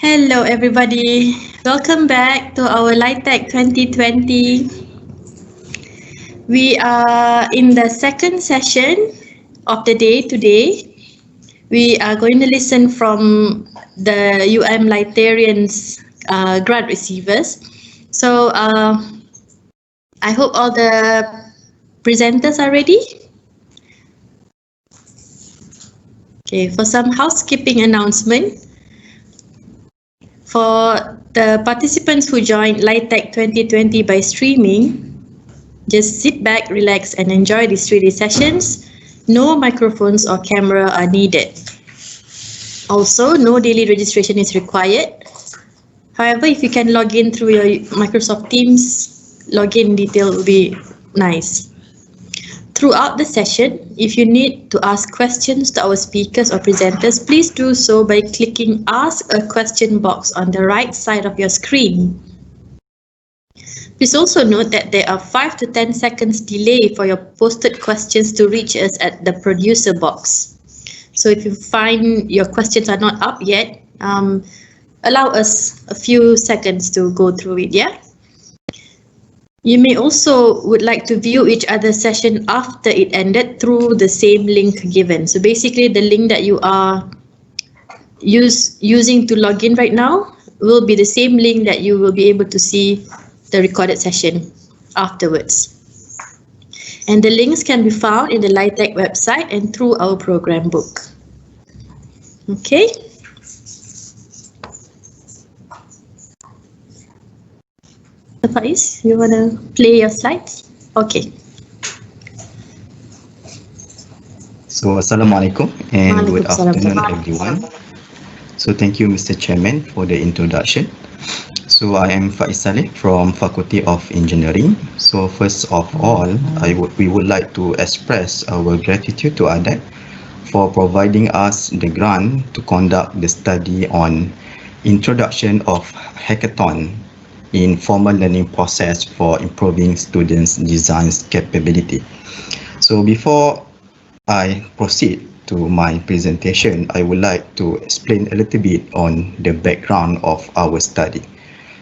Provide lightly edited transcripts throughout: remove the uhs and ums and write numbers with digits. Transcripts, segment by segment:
Hello everybody, welcome back to our LITEC 2020. We are in the second session of the day today. We are going to listen from the Litarians grant receivers. So I hope all the presenters are ready. Okay, for some housekeeping announcement. For the participants who joined LITEC 2020 by streaming, just sit back, relax and enjoy these 3D sessions. No microphones or camera are needed. Also, no daily registration is required. However, if you can log in through your Microsoft Teams, login detail will be nice. Throughout the session, if you need to ask questions to our speakers or presenters, please do so by clicking Ask a Question box on the right side of your screen. Please also note that there are 5 to 10 seconds delay for your posted questions to reach us at the producer box. So if you find your questions are not up yet, allow us a few seconds to go through it, yeah? You may also would like to view each other's session after it ended through the same link given. So basically the link that you are using to log in right now will be the same link that you will be able to see the recorded session afterwards. And the links can be found in the LITEC website and through our program book. Okay. Faiz, you want to play your slides? Okay. So, Assalamualaikum and good afternoon, everyone. So, thank you, Mr. Chairman, for the introduction. So, I am Faiz Salleh from Faculty of Engineering. So, first of all, we would like to express our gratitude to ADEC for providing us the grant to conduct the study on introduction of Hackathon in formal learning process for improving students' design capability. So before I proceed to my presentation, I would like to explain a little bit on the background of our study.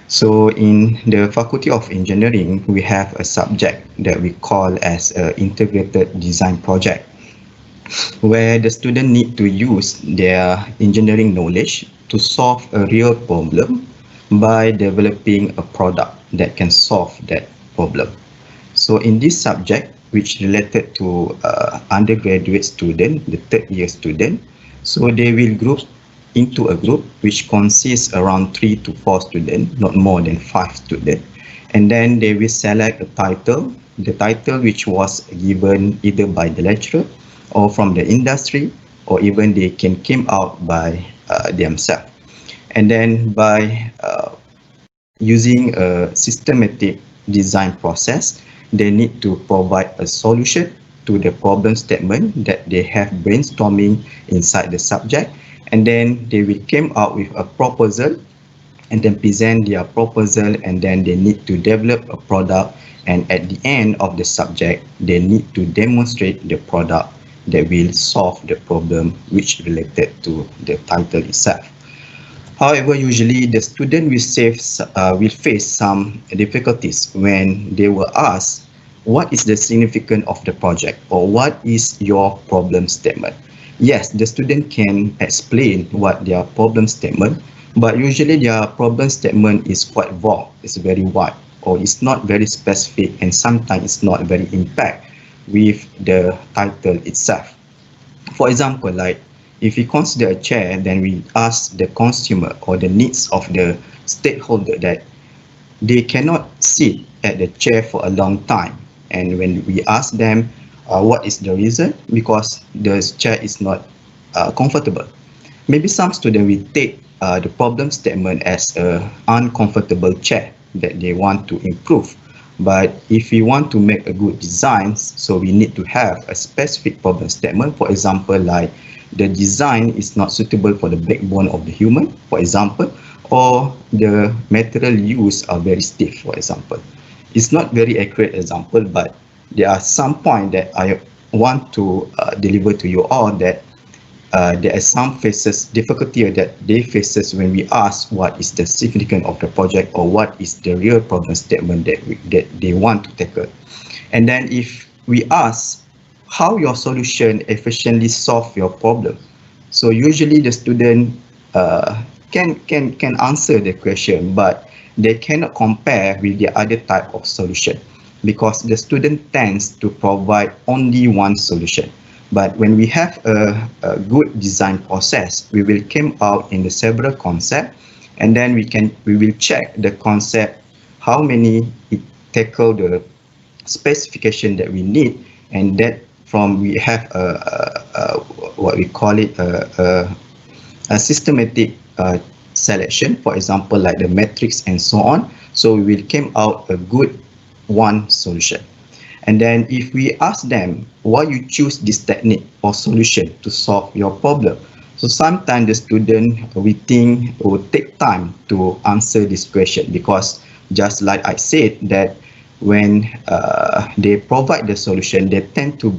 So in the Faculty of Engineering, we have a subject that we call as an integrated design project, where the student need to use their engineering knowledge to solve a real problem by developing a product that can solve that problem. So in this subject, which related to undergraduate student, the third year student, so they will group into a group which consists around 3 to 4 students, not more than 5 students. And then they will select a title, the title which was given either by the lecturer or from the industry, or even they can came out by themselves. And then by using a systematic design process, they need to provide a solution to the problem statement that they have brainstorming inside the subject, and then they will come out with a proposal and then present their proposal, and then they need to develop a product, and at the end of the subject they need to demonstrate the product that will solve the problem which related to the title itself. However, usually the student will face some difficulties when they were asked, what is the significance of the project, or what is your problem statement? Yes, the student can explain what their problem statement, but usually their problem statement is quite vague, it's very wide, or it's not very specific, and sometimes it's not very impact with the title itself. For example, like if we consider a chair, then we ask the consumer or the needs of the stakeholder that they cannot sit at the chair for a long time. And when we ask them what is the reason, because the chair is not comfortable. Maybe some students will take the problem statement as an uncomfortable chair that they want to improve. But if we want to make a good design, so we need to have a specific problem statement. For example, like the design is not suitable for the backbone of the human, for example, or the material used are very stiff, for example. It's not very accurate example, but there are some points that I want to deliver to you all, that there are some difficulty that they faces when we ask what is the significance of the project or what is the real problem statement that they want to tackle. And then if we ask how your solution efficiently solve your problem, so usually the student can answer the question, but they cannot compare with the other type of solution because the student tends to provide only one solution. But when we have a good design process, we will come out in the several concept, and then we will check the concept, how many it tackle the specification that we need, and that from we have what we call it a systematic selection, for example, like the metrics and so on. So we will come out a good one solution. And then if we ask them why you choose this technique or solution to solve your problem, so sometimes the student we think will take time to answer this question, because just like I said that when they provide the solution, they tend to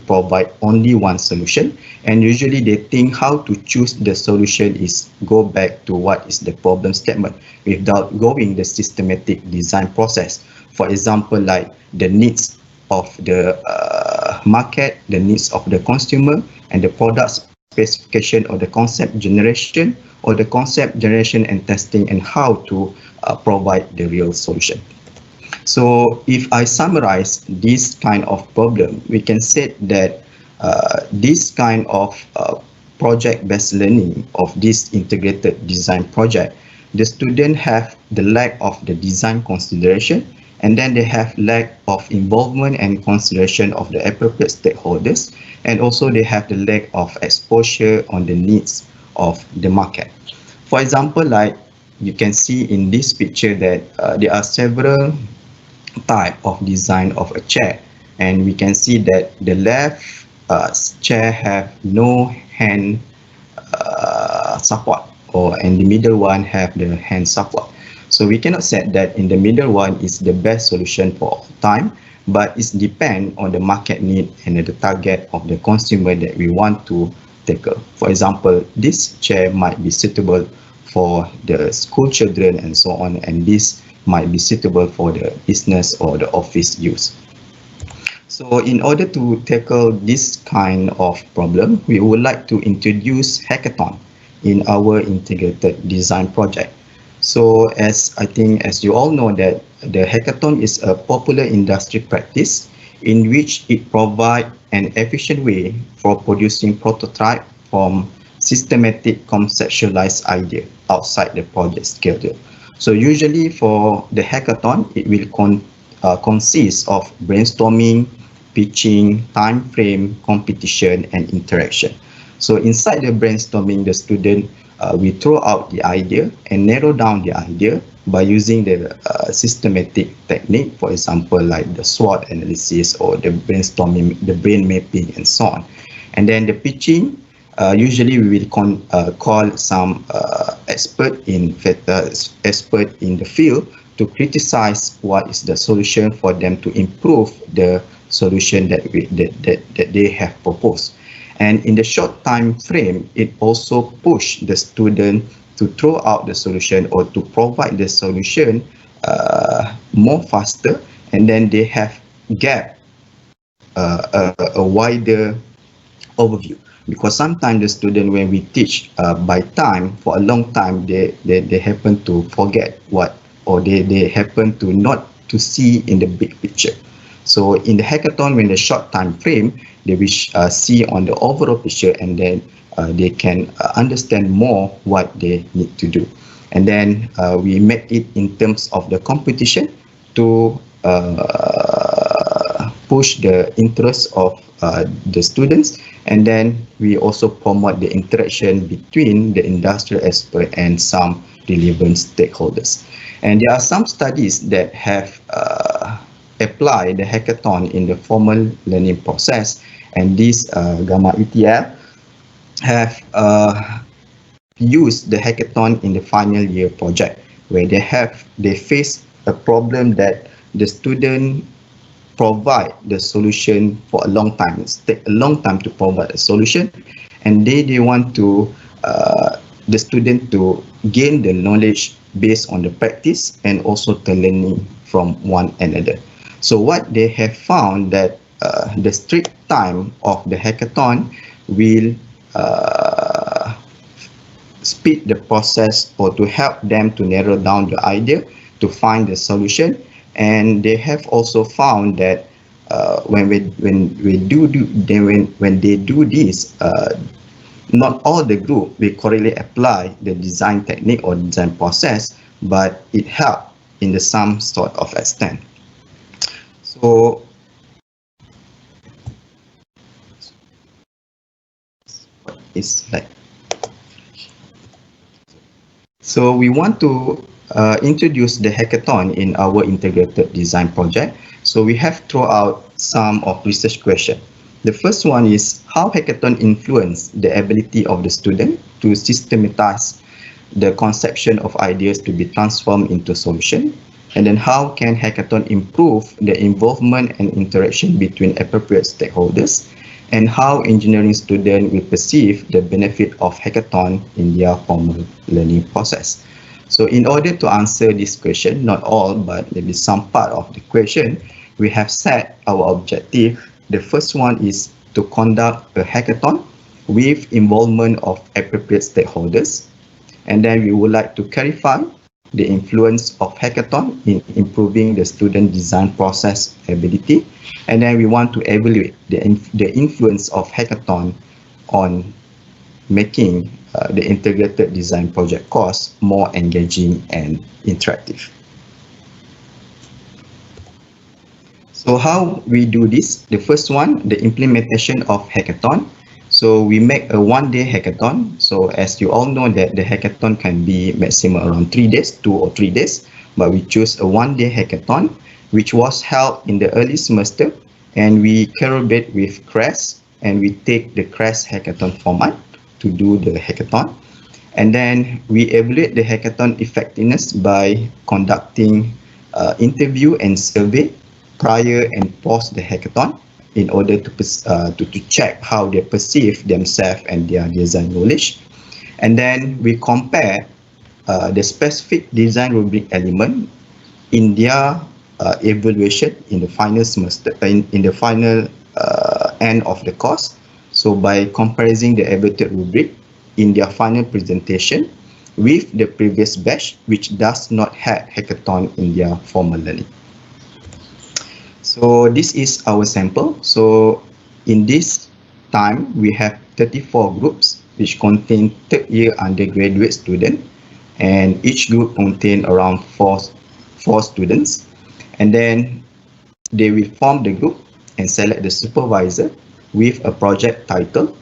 provide only one solution, and usually they think how to choose the solution is go back to what is the problem statement without going the systematic design process. For example, like the needs of the market, the needs of the consumer, and the product specification, or the concept generation, and testing, and how to provide the real solution. So if I summarize this kind of problem, we can say that this kind of project-based learning of this integrated design project, the student have the lack of the design consideration, and then they have lack of involvement and consideration of the appropriate stakeholders, and also they have the lack of exposure on the needs of the market. For example, like you can see in this picture that there are several type of design of a chair, and we can see that the left chair have no hand support, and the middle one have the hand support. So we cannot say that in the middle one is the best solution for all time, but it depends on the market need and the target of the consumer that we want to tackle. For example, this chair might be suitable for the school children and so on, and this might be suitable for the business or the office use. So in order to tackle this kind of problem, we would like to introduce Hackathon in our integrated design project. So as you all know that the Hackathon is a popular industry practice in which it provides an efficient way for producing prototype from systematic conceptualized idea outside the project schedule. So usually for the hackathon, it will consist of brainstorming, pitching, time frame, competition, and interaction. So inside the brainstorming, the student will throw out the idea and narrow down the idea by using the systematic technique, for example, like the SWOT analysis or the brainstorming, the brain mapping, and so on. And then the pitching, usually we will call some expert in the field to criticize what is the solution for them to improve the solution that they have proposed. And in the short time frame, it also push the student to throw out the solution or to provide the solution more faster, and then they have get a wider overview. Because sometimes the student, when we teach by time for a long time, they happen to forget what, or they happen to not to see in the big picture. So in the hackathon, when the short time frame, they will see on the overall picture, and then they can understand more what they need to do. And then we make it in terms of the competition to push the interest of the students, and then we also promote the interaction between the industrial expert and some relevant stakeholders. And there are some studies that have applied the hackathon in the formal learning process, and this Gamma ETL have used the hackathon in the final year project, where they face a problem that the student provide the solution for a long time. It takes a long time to provide a solution, and they want to the student to gain the knowledge based on the practice and also the learning from one another. So what they have found that the strict time of the hackathon will speed the process or to help them to narrow down the idea, to find the solution. And they have also found that when they do this, not all the group will correctly apply the design technique or design process, but it helped in the some sort of extent. So it's like, so we want to introduce the hackathon in our integrated design project. So we have thrown out some of research questions. The first one is how hackathon influence the ability of the student to systematize the conception of ideas to be transformed into solution. And then how can hackathon improve the involvement and interaction between appropriate stakeholders, and how engineering students will perceive the benefit of hackathon in their formal learning process. So in order to answer this question, not all, but maybe some part of the question, we have set our objective. The first one is to conduct a hackathon with involvement of appropriate stakeholders. And then we would like to clarify the influence of hackathon in improving the student design process ability. And then we want to evaluate the influence of hackathon on making the integrated design project course more engaging and interactive. So how we do this? The first one, the implementation of hackathon. So we make a one-day hackathon. So as you all know that the hackathon can be maximum around 3 days, 2 or 3 days, but we choose a one-day hackathon, which was held in the early semester, and we collaborate with CRES, and we take the CRES hackathon format to do the hackathon. And then we evaluate the hackathon effectiveness by conducting interview and survey prior and post the hackathon, in order to check how they perceive themselves and their design knowledge. And then we compare the specific design rubric element in their evaluation in the final semester, in the final end of the course. So by comparing the evaluated rubric in their final presentation with the previous batch, which does not have hackathon in their formal learning. So this is our sample. So in this time, we have 34 groups which contain third year undergraduate students, and each group contain around four students. And then they will form the group and select the supervisor with a project title.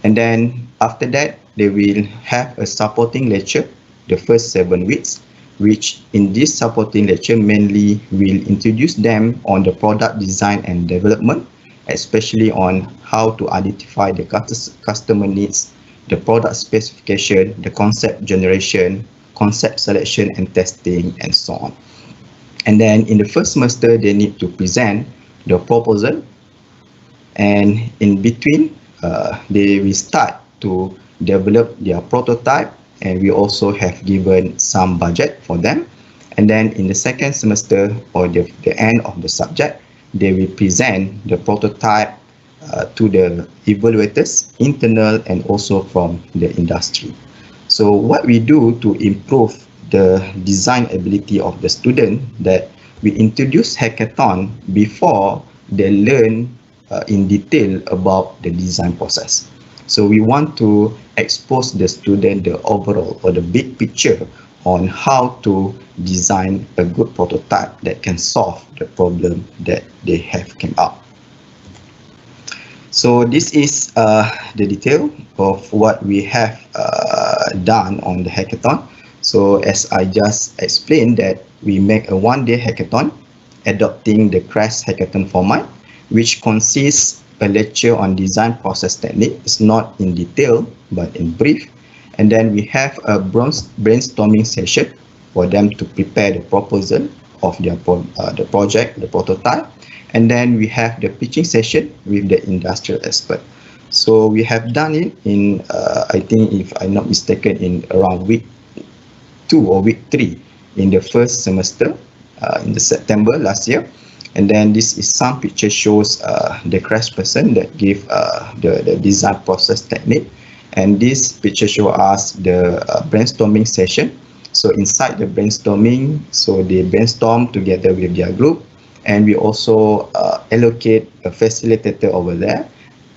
And then after that, they will have a supporting lecture the first 7 weeks, which in this supporting lecture mainly will introduce them on the product design and development, especially on how to identify the customer needs, the product specification, the concept generation, concept selection and testing, and so on. And then in the first semester, they need to present the proposal, and in between, they will start to develop their prototype, and we also have given some budget for them. And then in the second semester, or the end of the subject, they will present the prototype to the evaluators, internal and also from the industry. So what we do to improve the design ability of the student, that we introduce hackathon before they learn in detail about the design process. So we want to expose the student the overall or the big picture on how to design a good prototype that can solve the problem that they have came up. So this is the detail of what we have done on the hackathon. So as I just explained, that we make a one-day hackathon adopting the CRES hackathon format, which consists a lecture on design process technique. It's not in detail, but in brief. And then we have a brainstorming session for them to prepare the proposal of their the project, the prototype. And then we have the pitching session with the industrial expert. So we have done it in, I think if I'm not mistaken, in around week 2 or week 3 in the first semester in the September last year. And then this is some picture shows the crash person that give the design process technique. And this picture show us the brainstorming session. So inside the brainstorming, so they brainstorm together with their group, and we also allocate a facilitator over there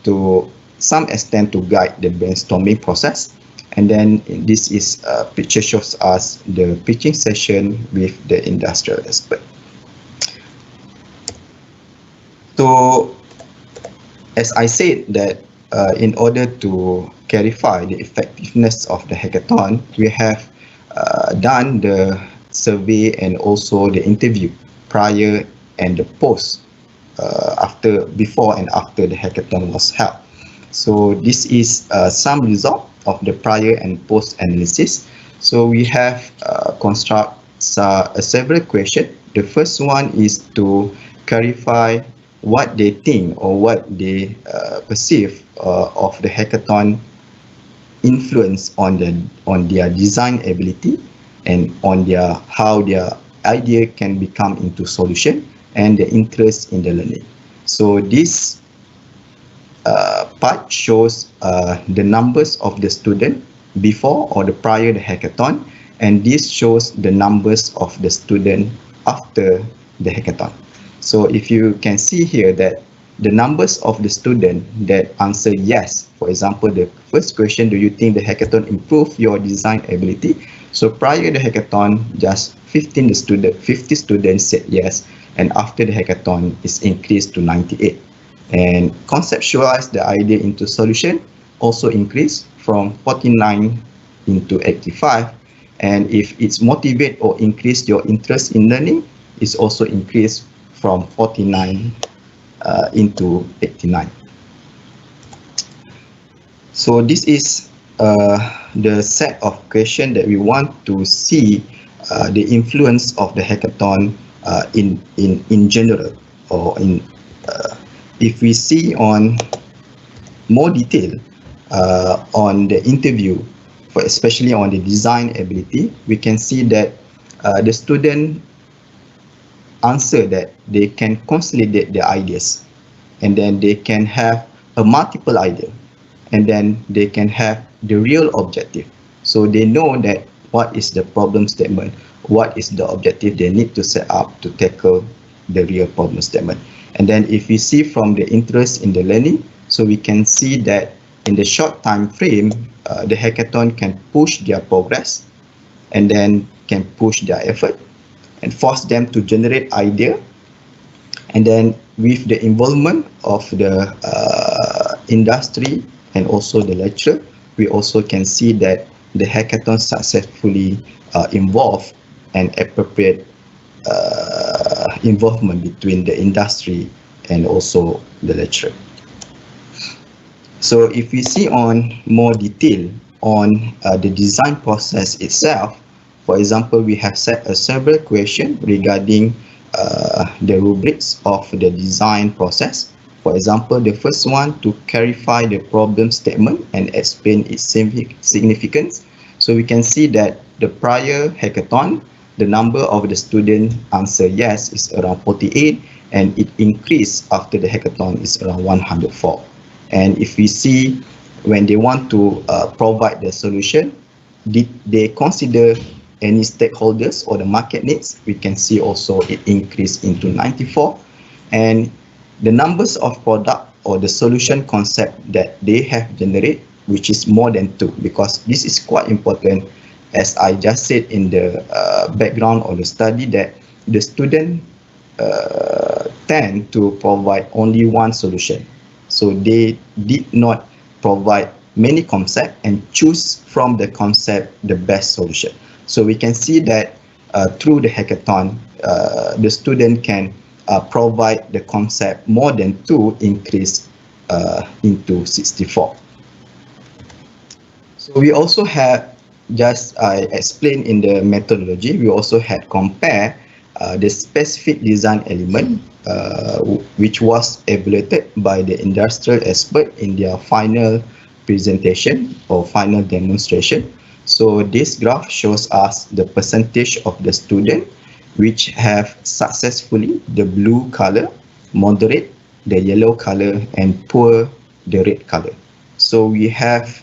to some extent to guide the brainstorming process. And then this is picture shows us the pitching session with the industrial expert. So as I said that in order to clarify the effectiveness of the hackathon, we have done the survey and also the interview prior and the post before and after the hackathon was held. So this is some result of the prior and post analysis. So we have construct several questions. The first one is to clarify what they think or what they perceive of the hackathon influence on their design ability and on how their idea can become into solution and the interest in the learning. So this part shows the numbers of the student before or the prior the hackathon, and this shows the numbers of the student after the hackathon. So if you can see here that the numbers of the student that answer yes, for example, the first question, do you think the hackathon improved your design ability? So prior to the hackathon, just 50 students said yes, and after the hackathon, it's increased to 98. And conceptualize the idea into solution also increased from 49 into 85. And if it's motivate or increase your interest in learning, it's also increased from 49 into 89. So this is the set of questions that we want to see the influence of the hackathon in general, or in if we see on more detail on the interview, especially on the design ability, we can see that the student answer that they can consolidate their ideas, and then they can have a multiple idea, and then they can have the real objective. So they know that what is the problem statement, what is the objective they need to set up to tackle the real problem statement. And then if we see from the interest in the learning, so we can see that in the short time frame, the hackathon can push their progress and then can push their effort and force them to generate idea. And then with the involvement of the industry and also the lecturer, we also can see that the hackathon successfully involve an appropriate involvement between the industry and also the lecturer. So if we see on more detail on the design process itself, for example, we have set several questions regarding the rubrics of the design process. For example, the first one, to clarify the problem statement and explain its significance. So we can see that the prior hackathon, the number of the students answer yes is around 48, and it increased after the hackathon is around 104. And if we see when they want to provide the solution, did they consider any stakeholders or the market needs? We can see also it increased into 94. And the numbers of product or the solution concept that they have generated, which is more than 2, because this is quite important. As I just said in the background of the study, that the student tend to provide only one solution. So they did not provide many concepts and choose from the concept the best solution. So we can see that through the hackathon, the student can provide the concept more than 2, increase into 64. So we also have, just I explained in the methodology, we also had compare the specific design element which was evaluated by the industrial expert in their final presentation or final demonstration. So this graph shows us the percentage of the student which have successfully the blue color, moderate the yellow color, and poor the red color. So we have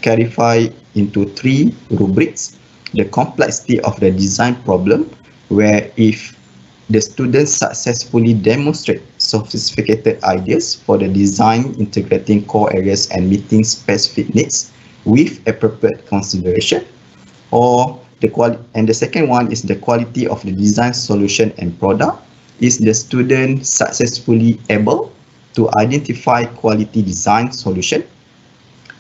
clarified into 3 rubrics: the complexity of the design problem, where if the students successfully demonstrate sophisticated ideas for the design integrating core areas and meeting specific needs with appropriate consideration, or and the second one is the quality of the design solution and product. Is the student successfully able to identify quality design solution?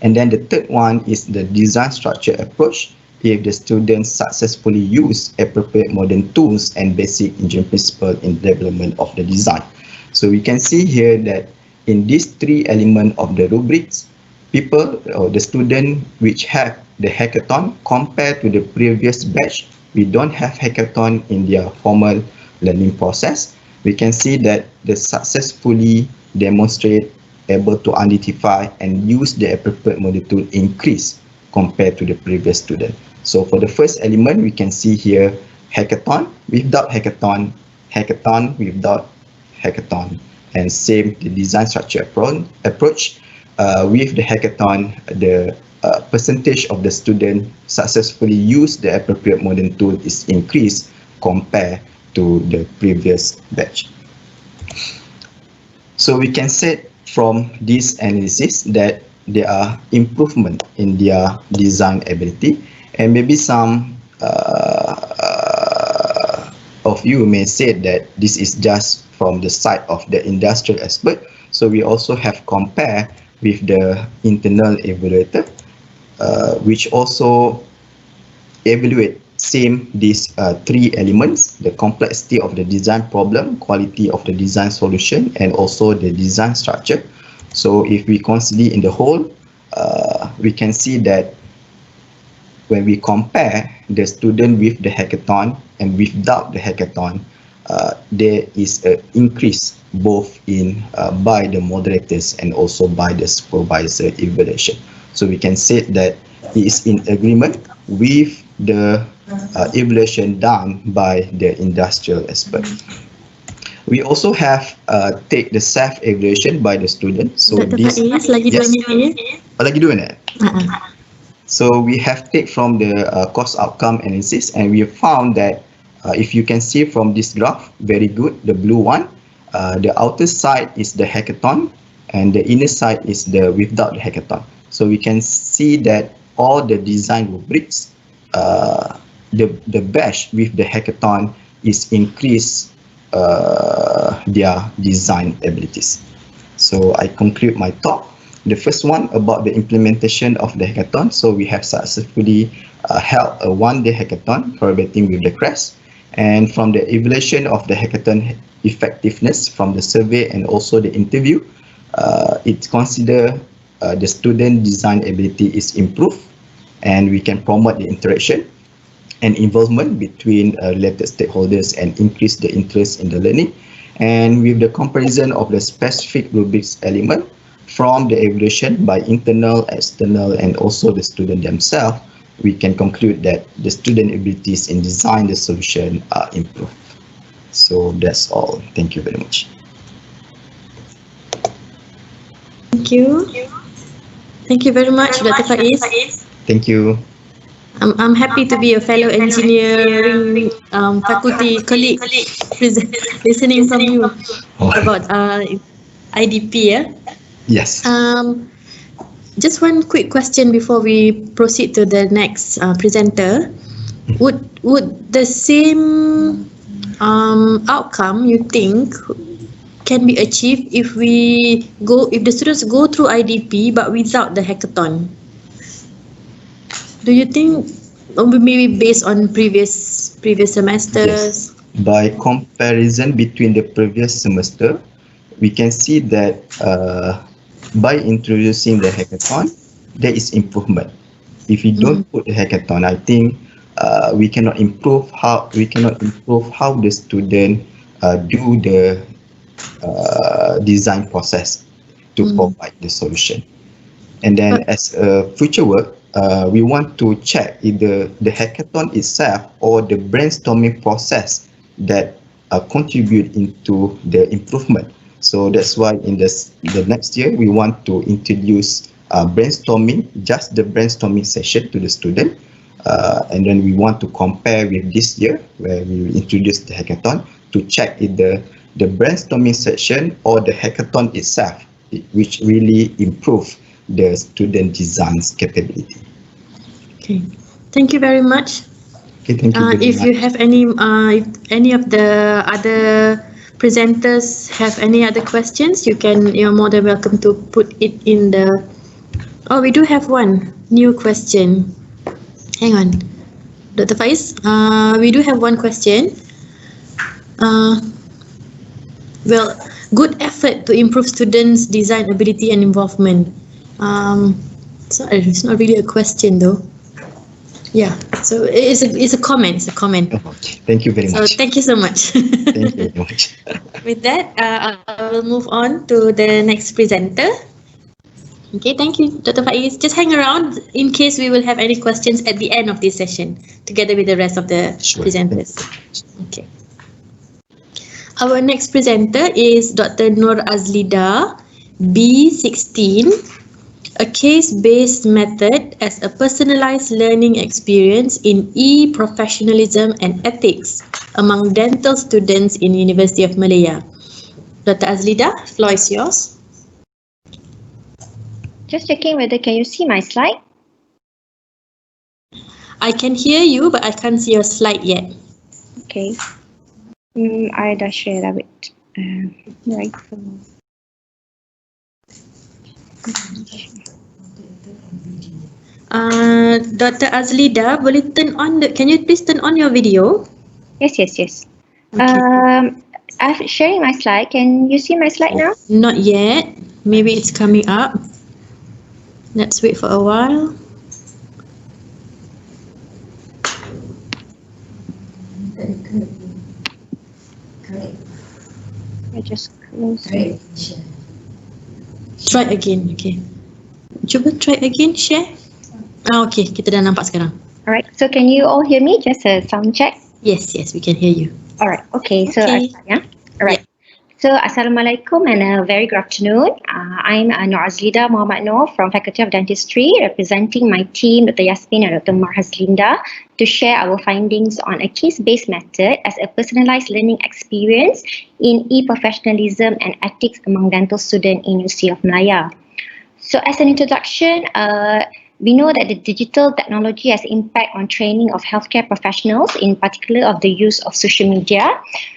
And then the third one is the design structure approach. If the students successfully use appropriate modern tools and basic engineering principles in development of the design. So we can see here that in these 3 elements of the rubrics, people or the student which have the hackathon compared to the previous batch, we don't have hackathon in their formal learning process. We can see that the successfully demonstrate, able to identify and use the appropriate model tool increase compared to the previous student. So for the first element, we can see here hackathon without hackathon, hackathon without hackathon, and same the design structure approach. With the hackathon, the percentage of the student successfully use the appropriate modern tool is increased compared to the previous batch. So we can say from this analysis that there are improvement in their design ability, and maybe some of you may say that this is just from the side of the industrial expert. So we also have compare with the internal evaluator, which also evaluate same these 3 elements: the complexity of the design problem, quality of the design solution, and also the design structure. So if we consider in the whole, we can see that when we compare the student with the hackathon and without the hackathon, there is an increase both in by the moderators and also by the supervisor evaluation. So we can say that it is in agreement with the evaluation done by the industrial expert. We also have take the self-evaluation by the student. So Dr. Faiz, lagi 2 minit. Lagi 2 minit. So we have take from the cost outcome analysis, and we found that if you can see from this graph, very good, the blue one, the outer side is the hackathon and the inner side is the without the hackathon. So we can see that all the design rubrics, the batch with the hackathon is increase their design abilities. So I conclude my talk. The first one about the implementation of the hackathon. So we have successfully held a 1-day hackathon collaborating with the CREST, and from the evaluation of the hackathon effectiveness from the survey and also the interview, it's considered the student design ability is improved, and we can promote the interaction and involvement between related stakeholders and increase the interest in the learning. And with the comparison of the specific rubrics element from the evaluation by internal, external, and also the student themselves, we can conclude that the student abilities in design the solution are improved. So that's all. Thank you very much. Thank you. Thank you very much, Dr. Faiz. Thank you. I'm happy to be a fellow engineering faculty colleague listening from you about IDP. Yeah. Yes. Just one quick question before we proceed to the next presenter. Would the same outcome you think can be achieved if the students go through IDP but without the hackathon? Do you think, or maybe based on previous semesters? Yes. By comparison between the previous semester, we can see that by introducing the hackathon, there is improvement. If you don't put the hackathon, I think we cannot improve how the student do the design process to provide the solution. And then as a future work, we want to check either the hackathon itself or the brainstorming process that contribute into the improvement. So that's why in the next year, we want to introduce brainstorming, just the brainstorming session to the student. And then we want to compare with this year where we will introduce the hackathon to check if the brainstorming session or the hackathon itself, which really improve the student design's capability. Okay, thank you very much. Okay, thank you very if much. you have if any of the other presenters have any other questions, you're more than welcome to put it in the. Oh, we do have one new question. Hang on, Dr. Faiz. We do have one question. Well, good effort to improve students' design ability and involvement. It's not really a question though. Yeah, so it's a comment. It's a comment. Okay, thank you very So much. thank you so much. Thank you very much. With that, I will move on to the next presenter. Okay, thank you, Dr. Faiz. Just hang around in case we will have any questions at the end of this session, together with the rest of the presenters. Okay. Our next presenter is Dr. Nur Azlida, B16, a case-based method as a personalized learning experience in e-professionalism and ethics among dental students in University of Malaya. Dr. Azlida, floor is yours. Just checking whether can you see my slide? I can hear you, but I can't see your slide yet. Okay. I dah share dah with right. Dr. Azlida, boleh turn on can you please turn on your video? Yes. Okay. I'm sharing my slide. Can you see my slide now? Not yet. Maybe it's coming up. Let's wait for a while. I just close it. Try again. Okay. Cuba try again, share. Okay, kita dah nampak sekarang. Alright, so can you all hear me? Just a sound check. Yes, we can hear you. Alright, okay. So Okay. I start, yeah? Alright. So Assalamualaikum and a very good afternoon. I'm Nur Azlida Mohd Nor from Faculty of Dentistry, representing my team, Dr. Yasmin and Dr. Marhaslinda, to share our findings on a case-based method as a personalized learning experience in e-professionalism and ethics among dental students in University of Malaya. So as an introduction, we know that the digital technology has impact on training of healthcare professionals, in particular of the use of social media.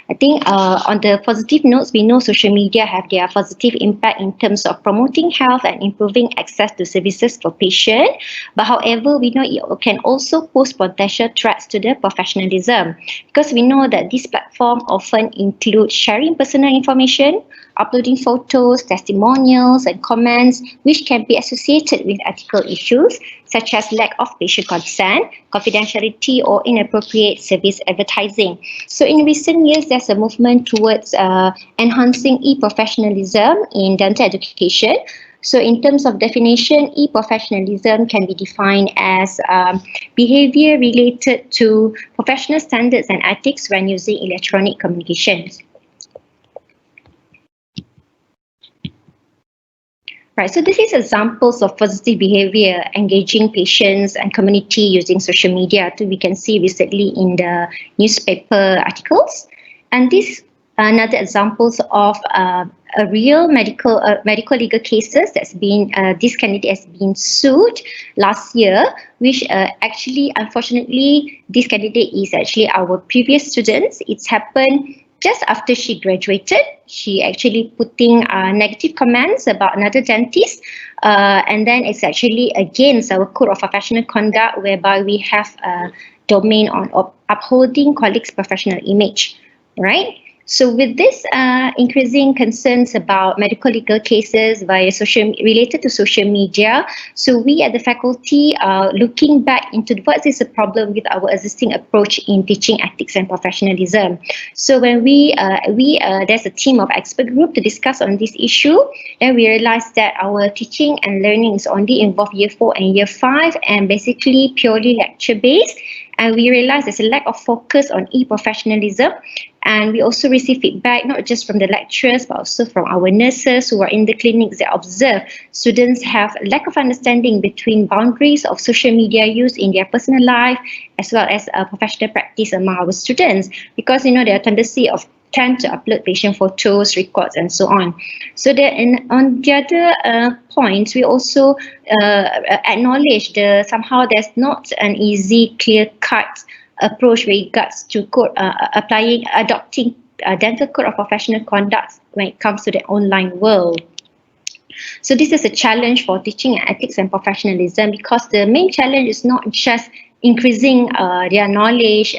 I think on the positive notes, we know social media have their positive impact in terms of promoting health and improving access to services for patients. But however, we know it can also pose potential threats to the professionalism, because we know that this platform often include sharing personal information, uploading photos, testimonials and comments which can be associated with ethical issues such as lack of patient consent, confidentiality or inappropriate service advertising. So in recent years, there's a movement towards enhancing e-professionalism in dental education. So in terms of definition, e-professionalism can be defined as behavior related to professional standards and ethics when using electronic communications. Right, so this is examples of positive behavior engaging patients and community using social media. We can see recently in the newspaper articles, and this another examples of a real medical legal cases that's been this candidate has been sued last year, which actually unfortunately this candidate is actually our previous students. It's happened just after she graduated. She actually putting negative comments about another dentist, and then it's actually against our code of professional conduct, whereby we have a domain on upholding colleagues' professional image, right? So with this increasing concerns about medical legal cases related to social media, so we at the faculty are looking back into what is the problem with our existing approach in teaching ethics and professionalism. So when there's a team of expert group to discuss on this issue, then we realized that our teaching and learning is only involved year 4 and year 5 and basically purely lecture based. And we realized there's a lack of focus on e-professionalism. And we also receive feedback, not just from the lecturers, but also from our nurses who are in the clinics that observe students have a lack of understanding between boundaries of social media use in their personal life, as well as professional practice among our students. Because, there are tendency of tend to upload patient photos, records, and so on. So on the other points, we also acknowledge somehow there's not an easy, clear-cut approach with regards to adopting dental code of professional conduct when it comes to the online world. So this is a challenge for teaching ethics and professionalism, because the main challenge is not just increasing their knowledge,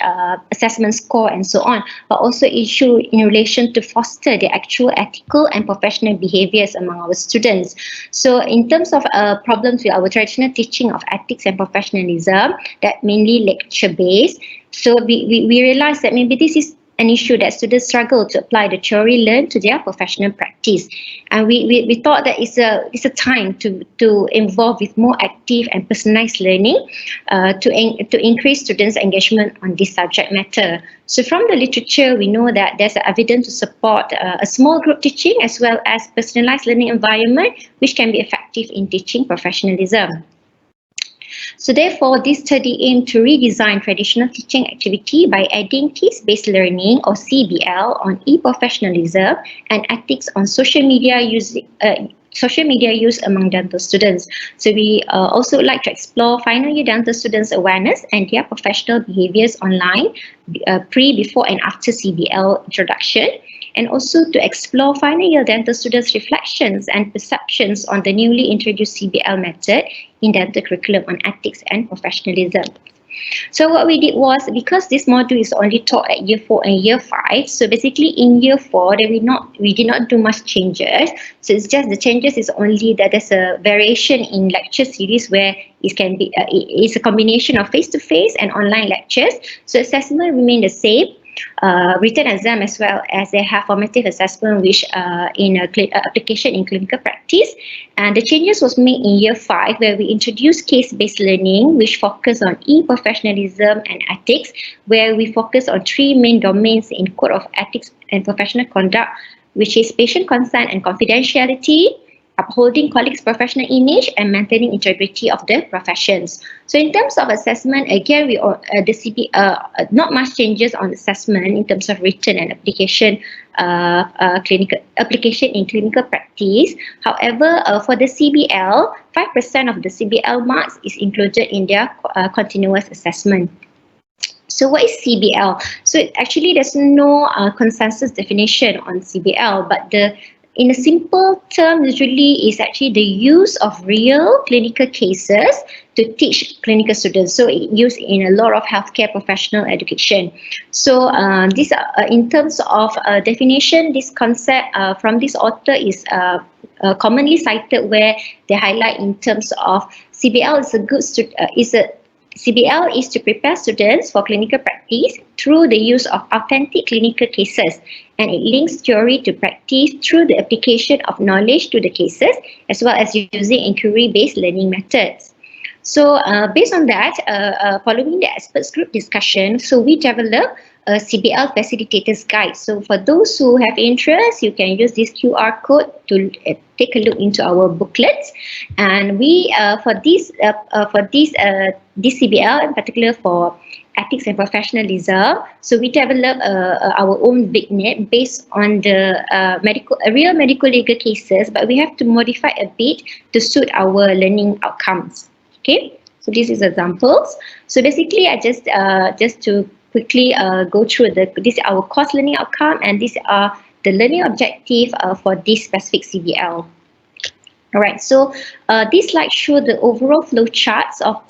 assessment score, and so on, but also issue in relation to foster the actual ethical and professional behaviors among our students. So in terms of problems with our traditional teaching of ethics and professionalism, that mainly lecture-based, so we realized that maybe this is an issue that students struggle to apply the theory learned to their professional practice. And we thought that it's a time to involve with more active and personalized learning to increase students' engagement on this subject matter. So from the literature, we know that there's evidence to support a small group teaching as well as personalized learning environment, which can be effective in teaching professionalism. So therefore, this study aimed to redesign traditional teaching activity by adding case-based learning, or CBL, on e-professionalism and ethics on social media use among dental students. So we also would like to explore final year dental students' awareness and their professional behaviors online pre, before, and after CBL introduction, and also to explore final year dental students' reflections and perceptions on the newly introduced CBL method in dental curriculum on ethics and professionalism. So what we did was, because this module is only taught at year 4 and year 5, so basically in year 4 we did not do much changes. So it's just the changes is only that there's a variation in lecture series where it can be it's a combination of face-to-face and online lectures. So assessment remained the same. Written exam, as well as they have formative assessment, which in application in clinical practice. And the changes was made in year 5, where we introduced case-based learning, which focus on e-professionalism and ethics, where we focus on 3 main domains in code of ethics and professional conduct, which is patient consent and confidentiality, upholding colleagues' professional image, and maintaining integrity of the professions. So in terms of assessment, again, not much changes on assessment in terms of written and application in clinical practice. However, for the CBL, 5% of the CBL marks is included in their continuous assessment. So what is CBL? So actually there's no consensus definition on CBL, but in a simple term, usually is actually the use of real clinical cases to teach clinical students. So it's used in a lot of healthcare professional education. So this, in terms of definition, this concept from this author is commonly cited, where they highlight in terms of CBL CBL is to prepare students for clinical practice through the use of authentic clinical cases, and it links theory to practice through the application of knowledge to the cases, as well as using inquiry-based learning methods. So based on that, following the experts group discussion, so we developed a Cbl Facilitator's Guide. So for those who have interest, you can use this QR code to take a look into our booklets. And we, for this Cbl, in particular for ethics and professionalism, so we developed our own vignette based on the real medical legal cases, but we have to modify a bit to suit our learning outcomes. Okay, so this is examples. So basically, I just to quickly go through this is our course learning outcome, and these are the learning objective for this specific CBL. Alright, so this slide shows the overall flow charts of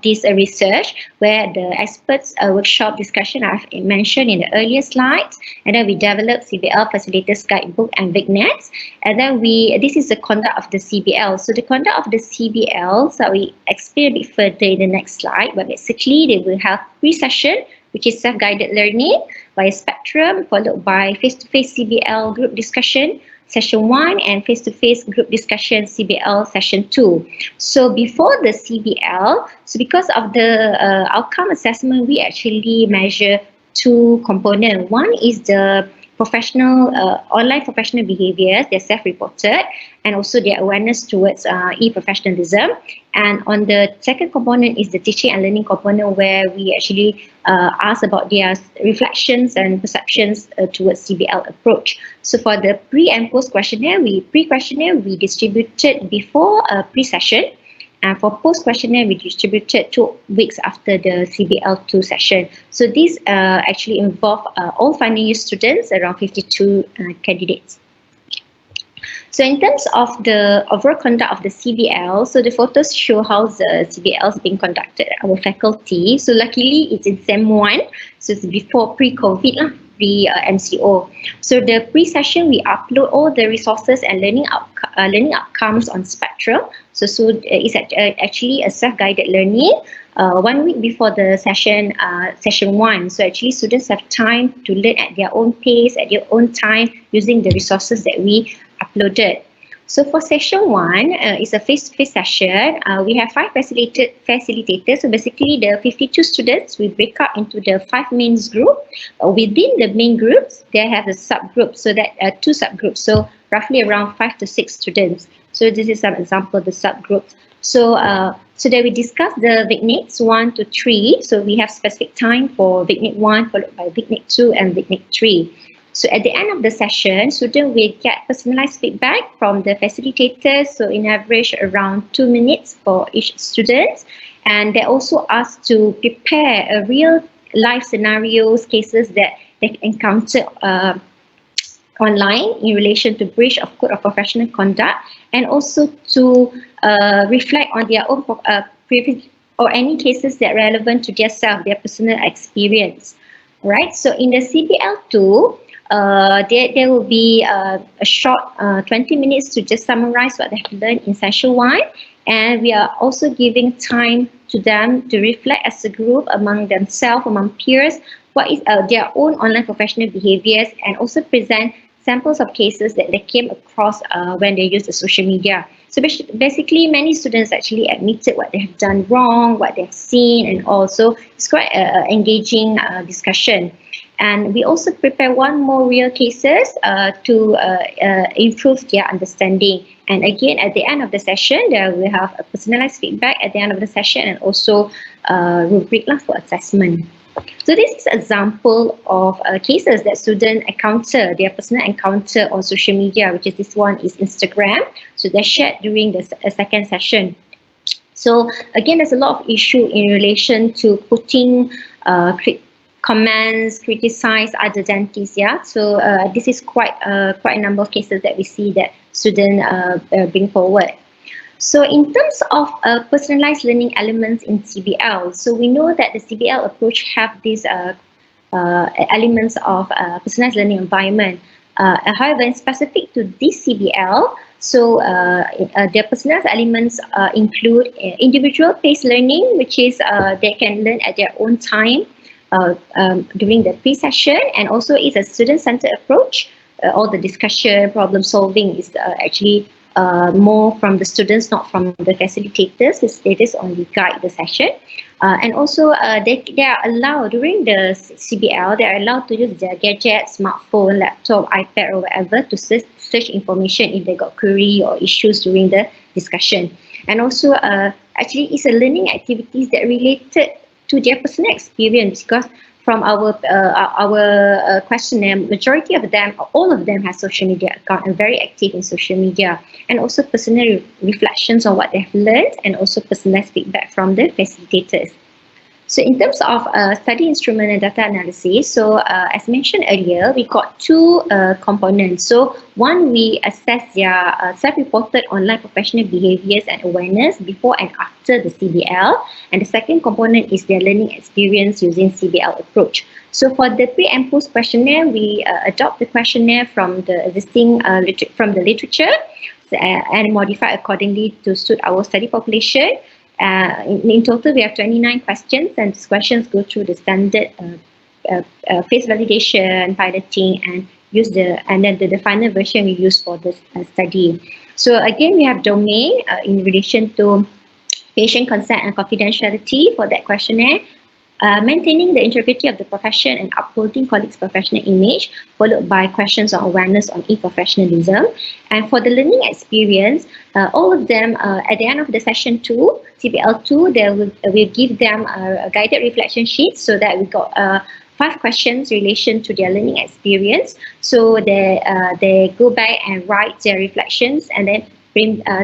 this research, where the experts workshop discussion I've mentioned in the earlier slides, and then we developed Cbl Facilitator's Guidebook and vignettes, and then this is the conduct of the Cbl. So the conduct of the Cbl, so we explain a bit further in the next slide, but basically they will have pre-session, which is self-guided learning by a spectrum, followed by face-to-face Cbl group discussion, Session 1, and face-to-face group discussion Cbl Session 2. So before the Cbl, so because of the outcome assessment, we actually measure two components. One is the online professional behaviors, they're self-reported, and also their awareness towards e-professionalism. And on the second component is the teaching and learning component, where we actually ask about their reflections and perceptions towards Cbl approach. So for the pre and post questionnaire, pre-questionnaire we distributed before pre-session, and for post-questionnaire, we distributed 2 weeks after the Cbl2 session. So this actually involved all final year students, around 52 candidates. So in terms of the overall conduct of the Cbl, so the photos show how the Cbl is being conducted at our faculty. So luckily it's in SEM 1, so it's before pre-COVID, pre-MCO. So the pre-session, we upload all the resources and learning outcomes on Spectrum. So it's actually a self-guided learning 1 week before the session 1. So actually students have time to learn at their own pace, at their own time, using the resources that we uploaded. So for session 1, it's a face-to-face session. We have 5 facilitators. So basically the 52 students, we break up into the 5 main groups. Within the main groups, they have the subgroups, so that 2 subgroups. So roughly around 5 to 6 students. So this is some example of the subgroups. So that we discuss the vignettes 1 to 3. So we have specific time for vignette 1, followed by vignette 2 and vignette 3. So at the end of the session, students will get personalized feedback from the facilitators. So in average around 2 minutes for each student. And they're also asked to prepare a real life scenarios, cases that they encounter online in relation to breach of code of professional conduct, and also to reflect on their own previous or any cases that are relevant to their their personal experience. Right. So in the Cbl2, there will be a short 20 minutes to just summarize what they have learned in session 1, and we are also giving time to them to reflect as a group among themselves, among peers, what is their own online professional behaviors, and also present samples of cases that they came across when they use the social media. So basically, many students actually admitted what they have done wrong, what they've seen, and also it's quite an engaging discussion. And we also prepare 1 more real cases to improve their understanding. And again, at the end of the session, there we have a personalized feedback at the end of the session, and also rubric for assessment. So this is an example of cases that students encounter, their personal encounter on social media, which is this one is Instagram. So they're shared during the second session. So again, there's a lot of issue in relation to putting comments, criticize other dentists. Yeah, so this is quite a number of cases that we see that students bring forward. So in terms of personalized learning elements in Cbl, so we know that the Cbl approach have these elements of personalized learning environment. However, in specific to this Cbl, so the personalized elements include individual paced learning, which is they can learn at their own time during the pre-session, and also is a student-centered approach. All the discussion, problem solving is actually more from the students, not from the facilitators. The facilitators only guide the session. And also they are allowed during the Cbl, they are allowed to use their gadgets, smartphone, laptop, iPad or whatever to search information if they got query or issues during the discussion. And also actually it's a learning activities that related to their personal experience, because from our questionnaire, majority of them, all of them have social media account and very active in social media, and also personal reflections on what they have learned, and also personalized feedback from the facilitators. So in terms of study instrument and data analysis, so as mentioned earlier, we got two components. So one, we assess their self-reported online professional behaviors and awareness before and after the CBL. And the second component is their learning experience using CBL approach. So for the pre and post questionnaire, we adopt the questionnaire from the existing from the literature and modify accordingly to suit our study population. In total, we have 29 questions, and these questions go through the standard phase validation, piloting, and then the final version we use for this study. So again, we have domain in relation to patient consent and confidentiality for that questionnaire. Maintaining the integrity of the profession and upholding colleagues' professional image, followed by questions on awareness on e-professionalism. And for the learning experience, all of them at the end of the session 2, CBL2, they will give them a guided reflection sheet, so that we got 5 questions in relation to their learning experience. So they go back and write their reflections, and then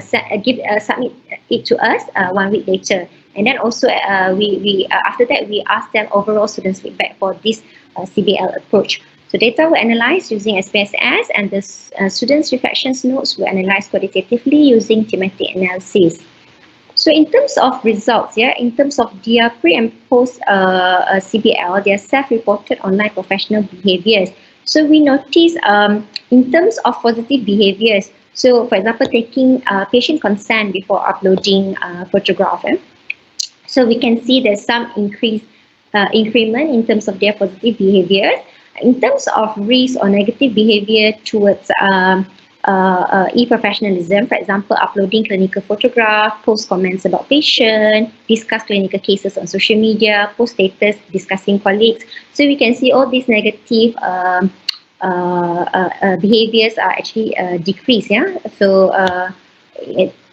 submit it to us 1 week later. And then also after that, we ask them overall students' feedback for this CBL approach. So data were analyzed using SPSS, and the students' reflections notes were analyzed qualitatively using thematic analysis. So in terms of results, in terms of their pre and post CBL, their self-reported online professional behaviors. So we notice in terms of positive behaviors, so for example, taking patient consent before uploading photograph. So we can see there's some increment in terms of their positive behaviors. In terms of risk or negative behavior towards e-professionalism, for example, uploading clinical photograph, post comments about patient, discuss clinical cases on social media, post status, discussing colleagues. So we can see all these negative behaviors are actually decreased. So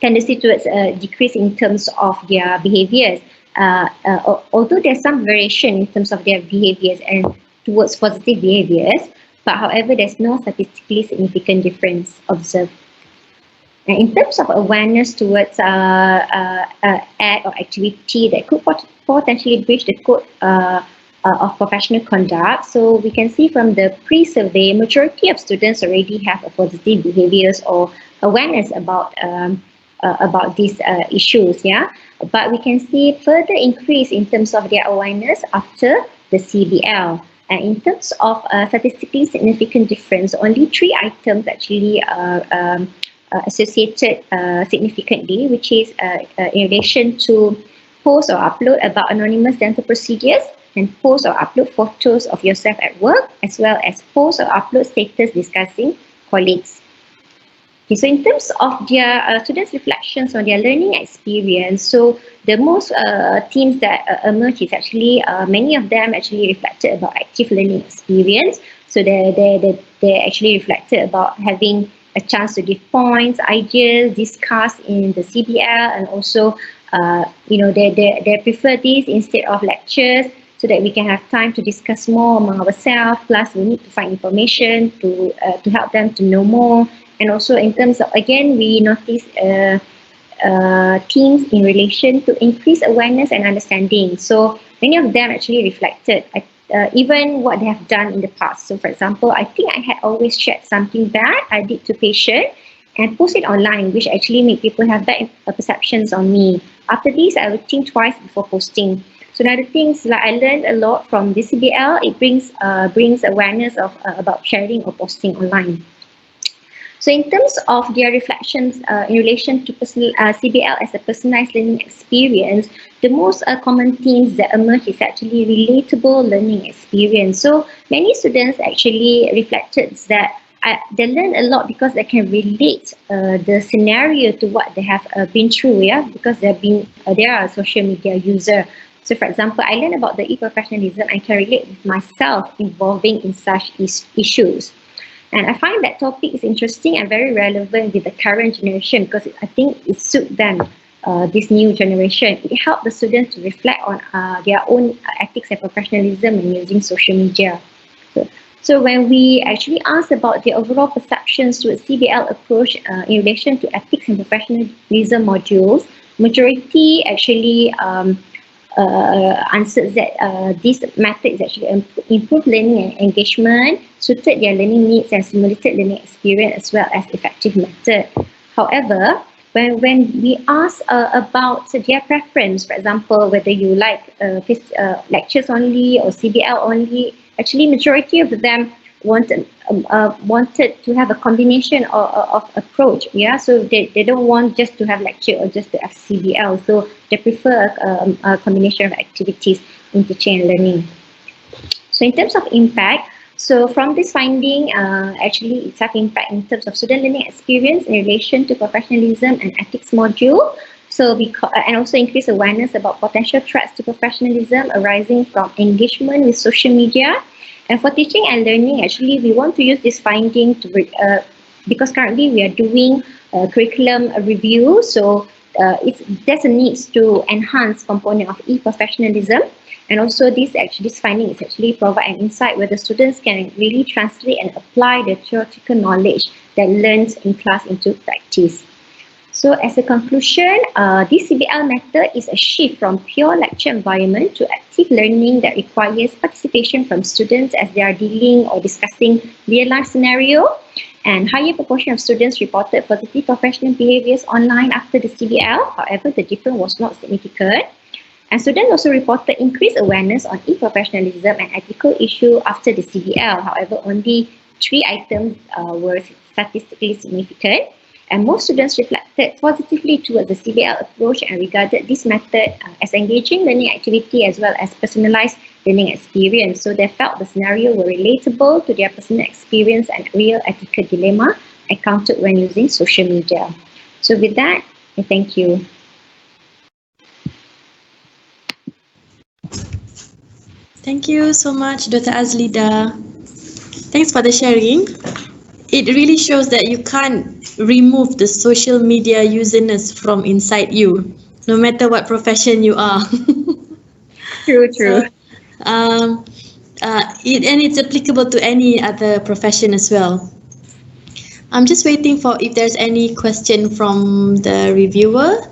tendency towards decrease in terms of their behaviors. Although there's some variation in terms of their behaviors and towards positive behaviors, but however, there's no statistically significant difference observed. And in terms of awareness towards act or activity that could potentially breach the code of professional conduct, so we can see from the pre-survey, majority of students already have a positive behaviors or awareness about these issues, but we can see further increase in terms of their awareness after the CBL. And in terms of statistically significant difference, only 3 items actually associated significantly, which is in relation to post or upload about anonymous dental procedures, and post or upload photos of yourself at work, as well as post or upload status discussing colleagues. Okay, so in terms of their students' reflections on their learning experience, so the most themes that emerge is actually many of them actually reflected about active learning experience. So they actually reflected about having a chance to give points, ideas, discuss in the CBL, and also they prefer this instead of lectures, so that we can have time to discuss more among ourselves. Plus, we need to find information to help them to know more. And also in terms of, again, we notice themes in relation to increased awareness and understanding. So many of them actually reflected even what they have done in the past. So for example, I think I had always shared something bad I did to patient and post it online, which actually made people have bad perceptions on me. After this, I would think twice before posting. So another things like I learned a lot from this CBL, it brings awareness of about sharing or posting online. So in terms of their reflections in relation to CBL as a personalized learning experience, the most common themes that emerge is actually relatable learning experience. So many students actually reflected that they learn a lot because they can relate the scenario to what they have been through, because they are a social media user. So for example, I learned about the e-professionalism and can relate with myself involving in such issues. And I find that topic is interesting and very relevant with the current generation, because I think it suits them, this new generation. It helps the students to reflect on their own ethics and professionalism in using social media. So when we actually asked about the overall perceptions to a CBL approach in relation to ethics and professionalism modules, majority actually answered that this method is actually improved learning and engagement, suited their learning needs and simulated learning experience as well as effective method. However, when we ask about their preference, for example, whether you like lectures only or CBL only, actually majority of them wanted to have a combination of approach. Yeah, so they don't want just to have lecture or just to have CBL. So they prefer a combination of activities, interchange learning. So in terms of impact, so from this finding, actually it's have impact in terms of student learning experience in relation to professionalism and ethics module. So and also increase awareness about potential threats to professionalism arising from engagement with social media. And for teaching and learning, actually, we want to use this finding to because currently we are doing curriculum review. So there's a need to enhance component of e-professionalism. And also this finding is actually provide an insight where the students can really translate and apply the theoretical knowledge that learned in class into practice. So as a conclusion, this CBL method is a shift from pure lecture environment to active learning that requires participation from students as they are dealing or discussing real-life scenario. And higher proportion of students reported positive professional behaviors online after the CBL. However, the difference was not significant. And students also reported increased awareness on e-professionalism and ethical issue after the CBL. However, only 3 items were statistically significant. And most students reflected positively towards the CBL approach and regarded this method as engaging learning activity as well as personalized learning experience. So they felt the scenario were relatable to their personal experience and real ethical dilemma encountered when using social media. So with that, I thank you. Thank you so much, Dr. Azlida. Thanks for the sharing. It really shows that you can't remove the social media userness from inside you, no matter what profession you are. True. So, and it's applicable to any other profession as well. I'm just waiting for if there's any question from the reviewer.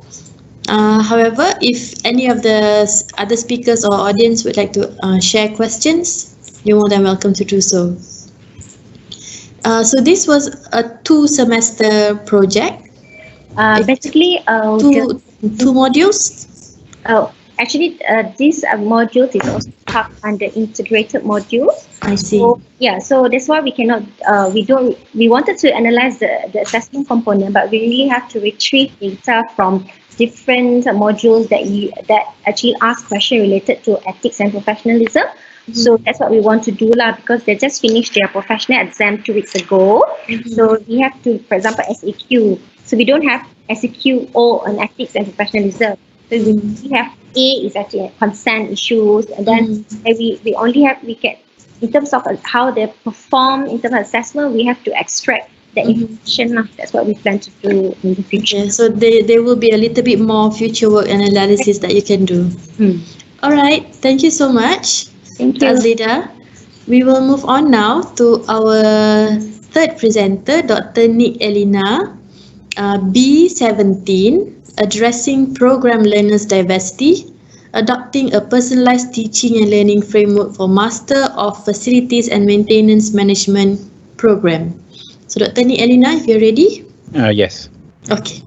However, if any of the other speakers or audience would like to share questions, you're more than welcome to do so. So this was a 2-semester project. Basically, two modules. Actually, this module is also part under integrated modules. I see. So, yeah, so that's why we cannot. We wanted to analyze the assessment component, but we really have to retrieve data from different modules that actually ask questions related to ethics and professionalism. Mm-hmm. So that's what we want to do because they just finished their professional exam 2 weeks ago. Mm-hmm. So we have to, for example, SAQ. So we don't have SAQ or on ethics and professionalism. So we have A is actually consent issues, and then we get in terms of how they perform in terms of assessment, we have to extract the information. That's what we plan to do in the future. Okay, so there will be a little bit more future work and analysis that you can do. All right, thank you so much. Thank you, Azlida. We will move on now to our third presenter, Dr. Elyna, B17, Addressing Program Learners Diversity, Adopting a Personalized Teaching and Learning Framework for Master of Facilities and Maintenance Management Program. So Dr. Elyna, if you're ready? Yes. Okay.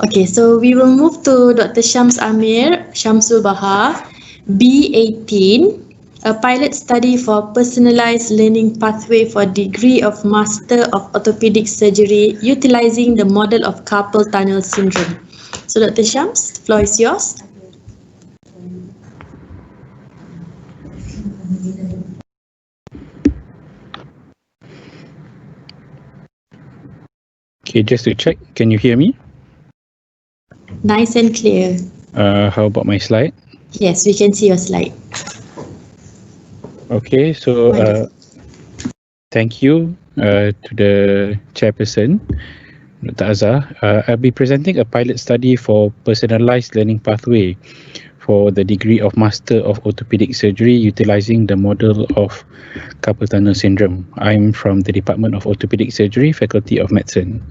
Okay, so we will move to Dr. Amir, Shamsul Bahar, B18, a pilot study for personalized learning pathway for degree of Master of Orthopedic Surgery utilizing the model of Carpal Tunnel syndrome. So Dr. Shams, the floor is yours. Okay, just to check, can you hear me? Nice and clear. How about my slide? Yes, we can see your slide. Okay, so thank you to the chairperson, Dr. Azhar. I'll be presenting a pilot study for personalized learning pathway for the degree of Master of Orthopedic Surgery utilizing the model of Carpal Tunnel syndrome. I'm from the Department of Orthopedic Surgery, Faculty of Medicine.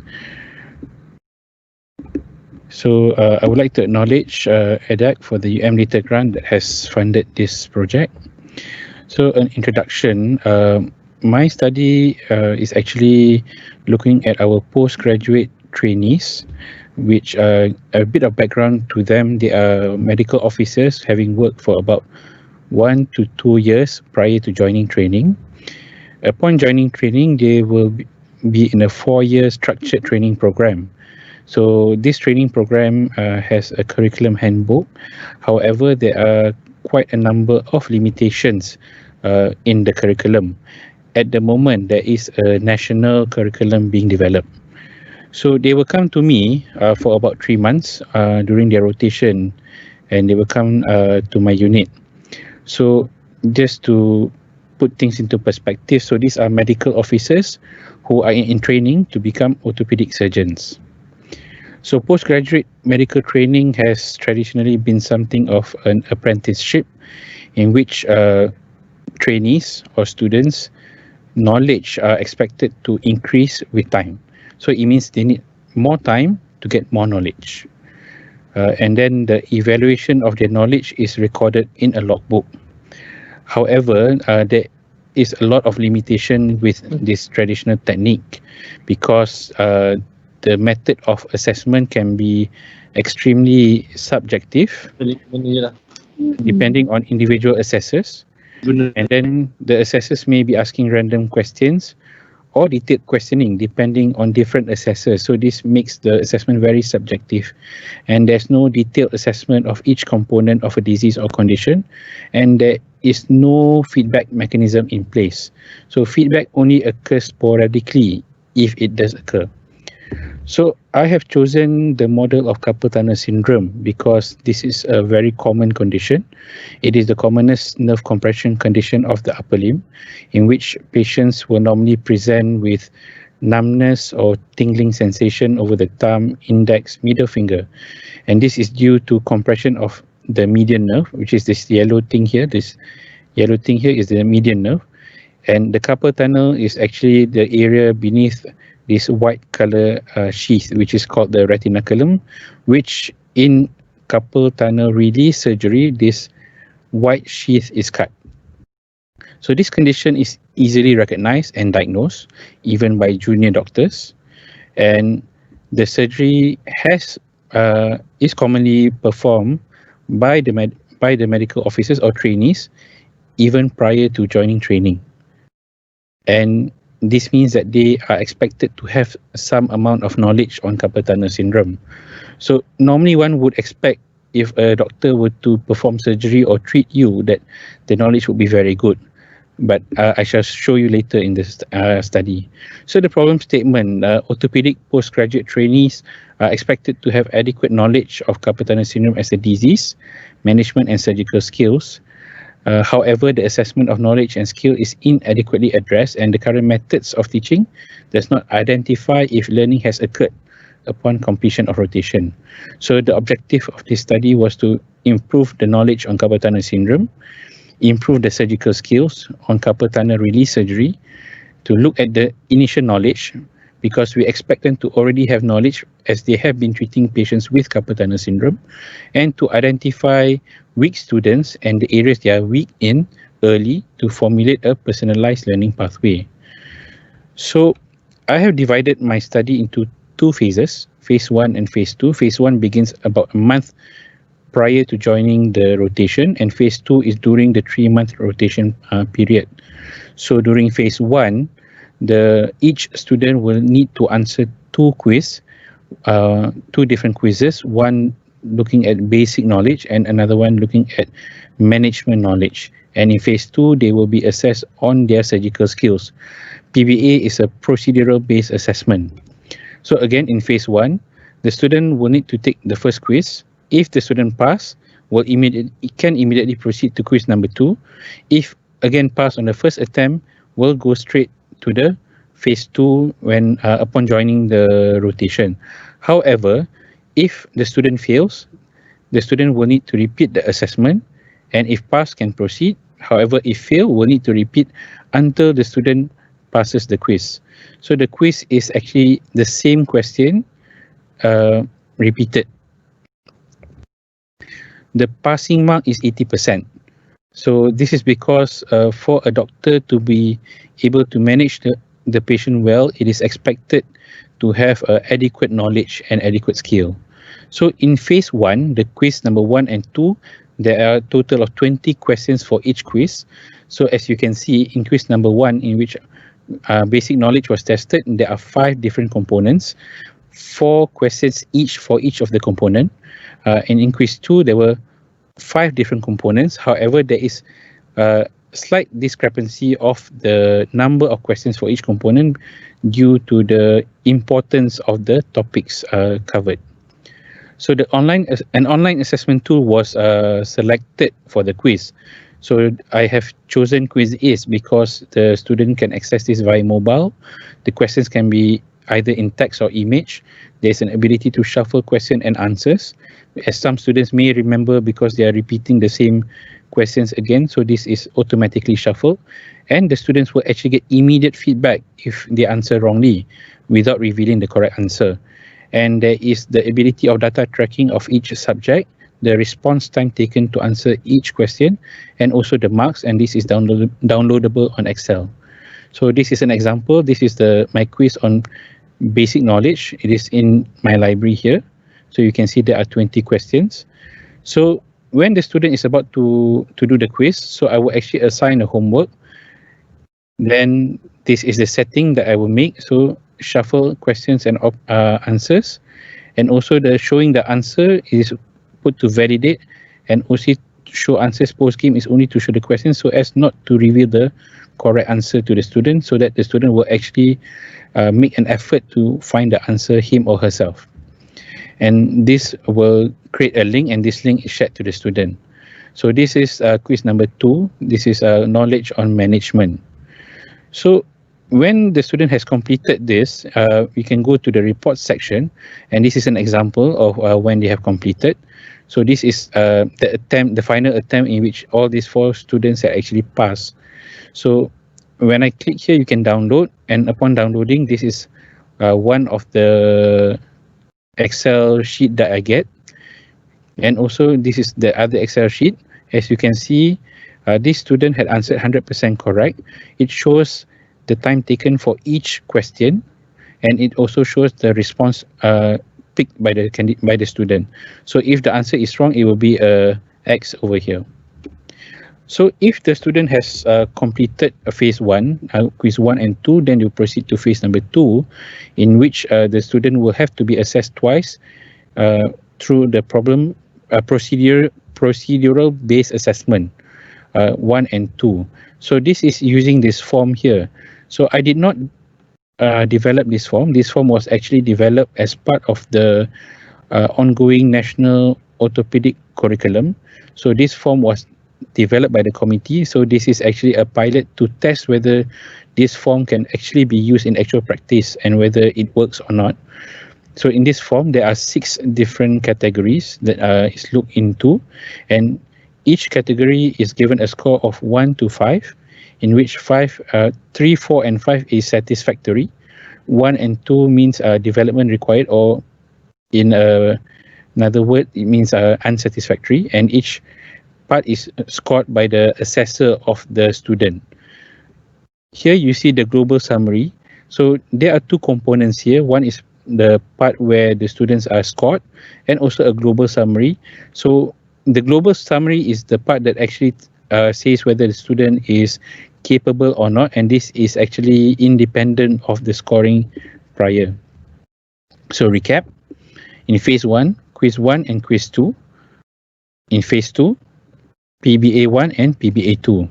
So I would like to acknowledge EDAC for the LITEC grant that has funded this project. So an introduction, my study is actually looking at our postgraduate trainees, which a bit of background to them, they are medical officers having worked for about 1 to 2 years prior to joining training. Upon joining training, they will be in a 4-year structured training program. So this training program has a curriculum handbook. However, there are quite a number of limitations in the curriculum. At the moment, there is a national curriculum being developed. So they will come to me for about 3 months during their rotation, and they will come to my unit. So just to put things into perspective, so these are medical officers who are in training to become orthopedic surgeons. So postgraduate medical training has traditionally been something of an apprenticeship in which trainees or students' knowledge are expected to increase with time. So it means they need more time to get more knowledge. And then the evaluation of their knowledge is recorded in a logbook. However, there is a lot of limitation with this traditional technique because the method of assessment can be extremely subjective depending on individual assessors. And then the assessors may be asking random questions or detailed questioning depending on different assessors. So this makes the assessment very subjective, and there's no detailed assessment of each component of a disease or condition, and there is no feedback mechanism in place. So feedback only occurs sporadically if it does occur. So I have chosen the model of carpal tunnel syndrome because this is a very common condition. It is the commonest nerve compression condition of the upper limb, in which patients will normally present with numbness or tingling sensation over the thumb, index, middle finger. And this is due to compression of the median nerve, which is this yellow thing here. This yellow thing here is the median nerve. And the carpal tunnel is actually the area beneath this white color sheath, which is called the retinaculum, which in carpal tunnel release surgery, this white sheath is cut. So this condition is easily recognized and diagnosed, even by junior doctors. And the surgery is commonly performed by the medical officers or trainees, even prior to joining training. And this means that they are expected to have some amount of knowledge on carpal tunnel syndrome. So normally one would expect if a doctor were to perform surgery or treat you that the knowledge would be very good. But I shall show you later in this study. So the problem statement, orthopedic postgraduate trainees are expected to have adequate knowledge of carpal tunnel syndrome as a disease, management and surgical skills. However, the assessment of knowledge and skill is inadequately addressed, and the current methods of teaching does not identify if learning has occurred upon completion of rotation. So the objective of this study was to improve the knowledge on carpal tunnel syndrome, improve the surgical skills on carpal tunnel release surgery, to look at the initial knowledge, because we expect them to already have knowledge as they have been treating patients with carpal tunnel syndrome, and to identify weak students and the areas they are weak in early to formulate a personalized learning pathway. So I have divided my study into 2 phases, phase 1 and phase 2. Phase 1 begins about a month prior to joining the rotation, and phase 2 is during the 3-month rotation period. So during phase 1, each student will need to answer 2 different quizzes, one looking at basic knowledge and another one looking at management knowledge. And in phase 2, they will be assessed on their surgical skills. PBA is a procedural based assessment. So again, in phase 1, the student will need to take the first quiz. If the student pass, can immediately proceed to quiz number 2. If again pass on the first attempt, will go straight to the phase 2 when upon joining the rotation. However, if the student fails, the student will need to repeat the assessment, and if pass, can proceed. However, if fail, will need to repeat until the student passes the quiz. So the quiz is actually the same question repeated the passing mark is 80%. So this is because for a doctor to be able to manage the patient well, it is expected to have adequate knowledge and adequate skill. So in phase 1, the quiz number 1 and 2, there are a total of 20 questions for each quiz. So as you can see, in quiz number 1, in which basic knowledge was tested, there are 5 different components, 4 questions each for each of the component. And in quiz 2, there were 5 different components. However, there is a slight discrepancy of the number of questions for each component due to the importance of the topics covered. So an online assessment tool was selected for the quiz. So I have chosen Quiz Is because the student can access this via mobile. The questions can be either in text or image. There's an ability to shuffle question and answers, as some students may remember because they are repeating the same questions again. So this is automatically shuffled, and the students will actually get immediate feedback if they answer wrongly without revealing the correct answer. And there is the ability of data tracking of each subject, the response time taken to answer each question, and also the marks, and this is downloadable on Excel. So this is an example. This is my quiz on basic knowledge. It is in my library here. So you can see there are 20 questions. So when the student is about to do the quiz, so I will actually assign a homework. Then this is the setting that I will make. So shuffle questions and answers, and also the showing the answer is put to validate, and also show answers post game is only to show the question so as not to reveal the correct answer to the student, so that the student will actually make an effort to find the answer him or herself. And this will create a link, and this link is shared to the student. So this is quiz number 2. This is knowledge on management. So when the student has completed this, we can go to the report section, and this is an example of when they have completed. So this is the final attempt in which all these 4 students have actually passed. So when I click here, you can download, and upon downloading, this is one of the Excel sheet that I get, and also this is the other Excel sheet. As you can see, this student had answered 100% correct. It shows the time taken for each question, and it also shows the response picked by the student. So if the answer is wrong, it will be a X over here. So if the student has completed phase 1, quiz 1 and 2, then you proceed to phase number 2, in which the student will have to be assessed twice through the procedural based assessment 1 and 2. So this is using this form here. So I did not develop this form. This form was actually developed as part of the ongoing national orthopedic curriculum. So this form was developed by the committee. So this is actually a pilot to test whether this form can actually be used in actual practice and whether it works or not. So in this form, there are 6 different categories that is looked into, and each category is given a score of 1 to 5, in which 3, 4, and 5 is satisfactory. 1 and 2 means development required, or in another word, it means unsatisfactory, and each part is scored by the assessor of the student. Here you see the global summary. So there are 2 components here. One is the part where the students are scored, and also a global summary. So the global summary is the part that actually says whether the student is capable or not, and this is actually independent of the scoring prior. So recap: in phase 1, quiz 1 and quiz 2. In phase 2, PBA 1 and PBA 2.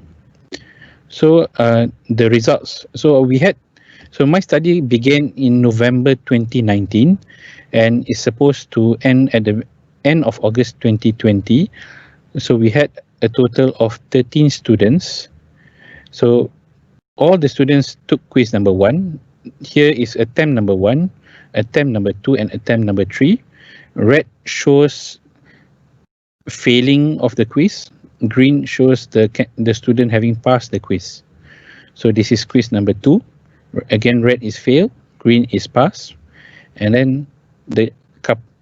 So the results. So my study began in November 2019, and is supposed to end at the end of August 2020. So we had a total of 13 students. So all the students took quiz number 1. Here is attempt number 1, attempt number 2, and attempt number 3. Red shows failing of the quiz. Green shows the student having passed the quiz. So this is quiz number 2. Again, red is fail, green is pass. And then the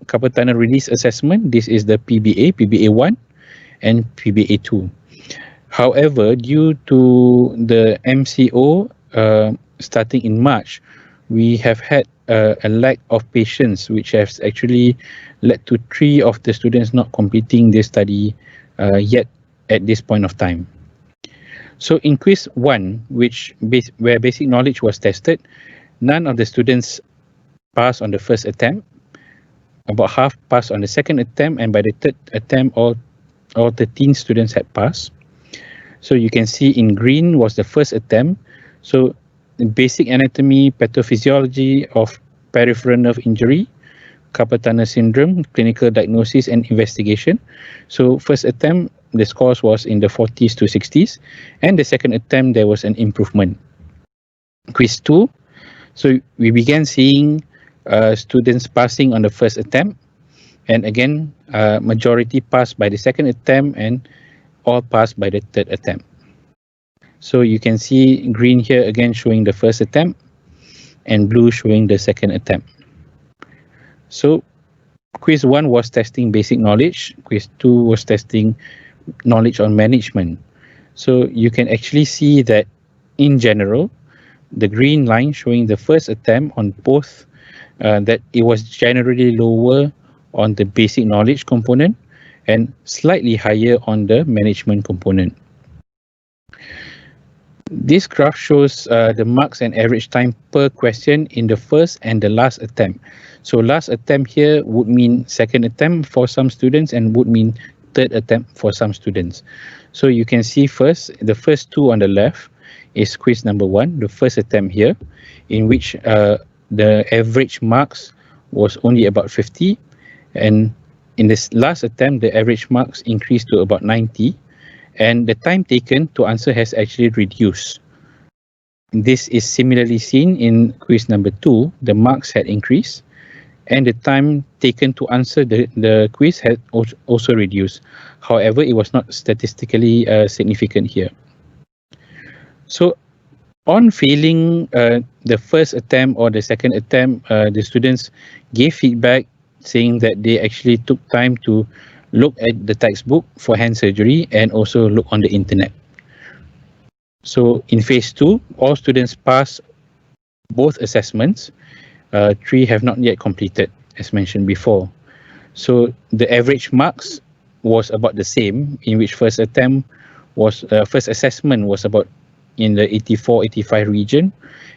Carpal Tunnel release assessment. This is the PBA 1. and PBA2. However, due to the MCO starting in March, we have had a lack of patience, which has actually led to 3 of the students not completing their study yet at this point of time. So in quiz 1, where basic knowledge was tested, none of the students passed on the first attempt. About half passed on the second attempt, and by the third attempt, all 13 students had passed. So you can see in green was the first attempt. So basic anatomy, pathophysiology of peripheral nerve injury, carpal tunnel syndrome, clinical diagnosis and investigation. So first attempt, the scores was in the 40s to 60s, and the second attempt there was an improvement. Quiz 2, so we began seeing students passing on the first attempt, and again majority passed by the second attempt and all passed by the third attempt. So you can see green here again showing the first attempt and blue showing the second attempt. So quiz 1 was testing basic knowledge, quiz 2 was testing knowledge on management. So you can actually see that in general, the green line showing the first attempt on both, that it was generally lower on the basic knowledge component and slightly higher on the management component. This graph shows the marks and average time per question in the first and the last attempt. So last attempt here would mean second attempt for some students and would mean third attempt for some students. So you can see first, the first 2 on the left is quiz number 1, the first attempt here, in which the average marks was only about 50, and in this last attempt the average marks increased to about 90, and the time taken to answer has actually reduced. This is similarly seen in quiz number 2, the marks had increased and the time taken to answer the quiz had also reduced. However, it was not statistically significant here. So on failing the first attempt or the second attempt, the students gave feedback saying that they actually took time to look at the textbook for hand surgery and also look on the internet. So in phase 2, all students passed both assessments. 3 have not yet completed, as mentioned before. So the average marks was about the same, in which first assessment was about in the 84-85 region,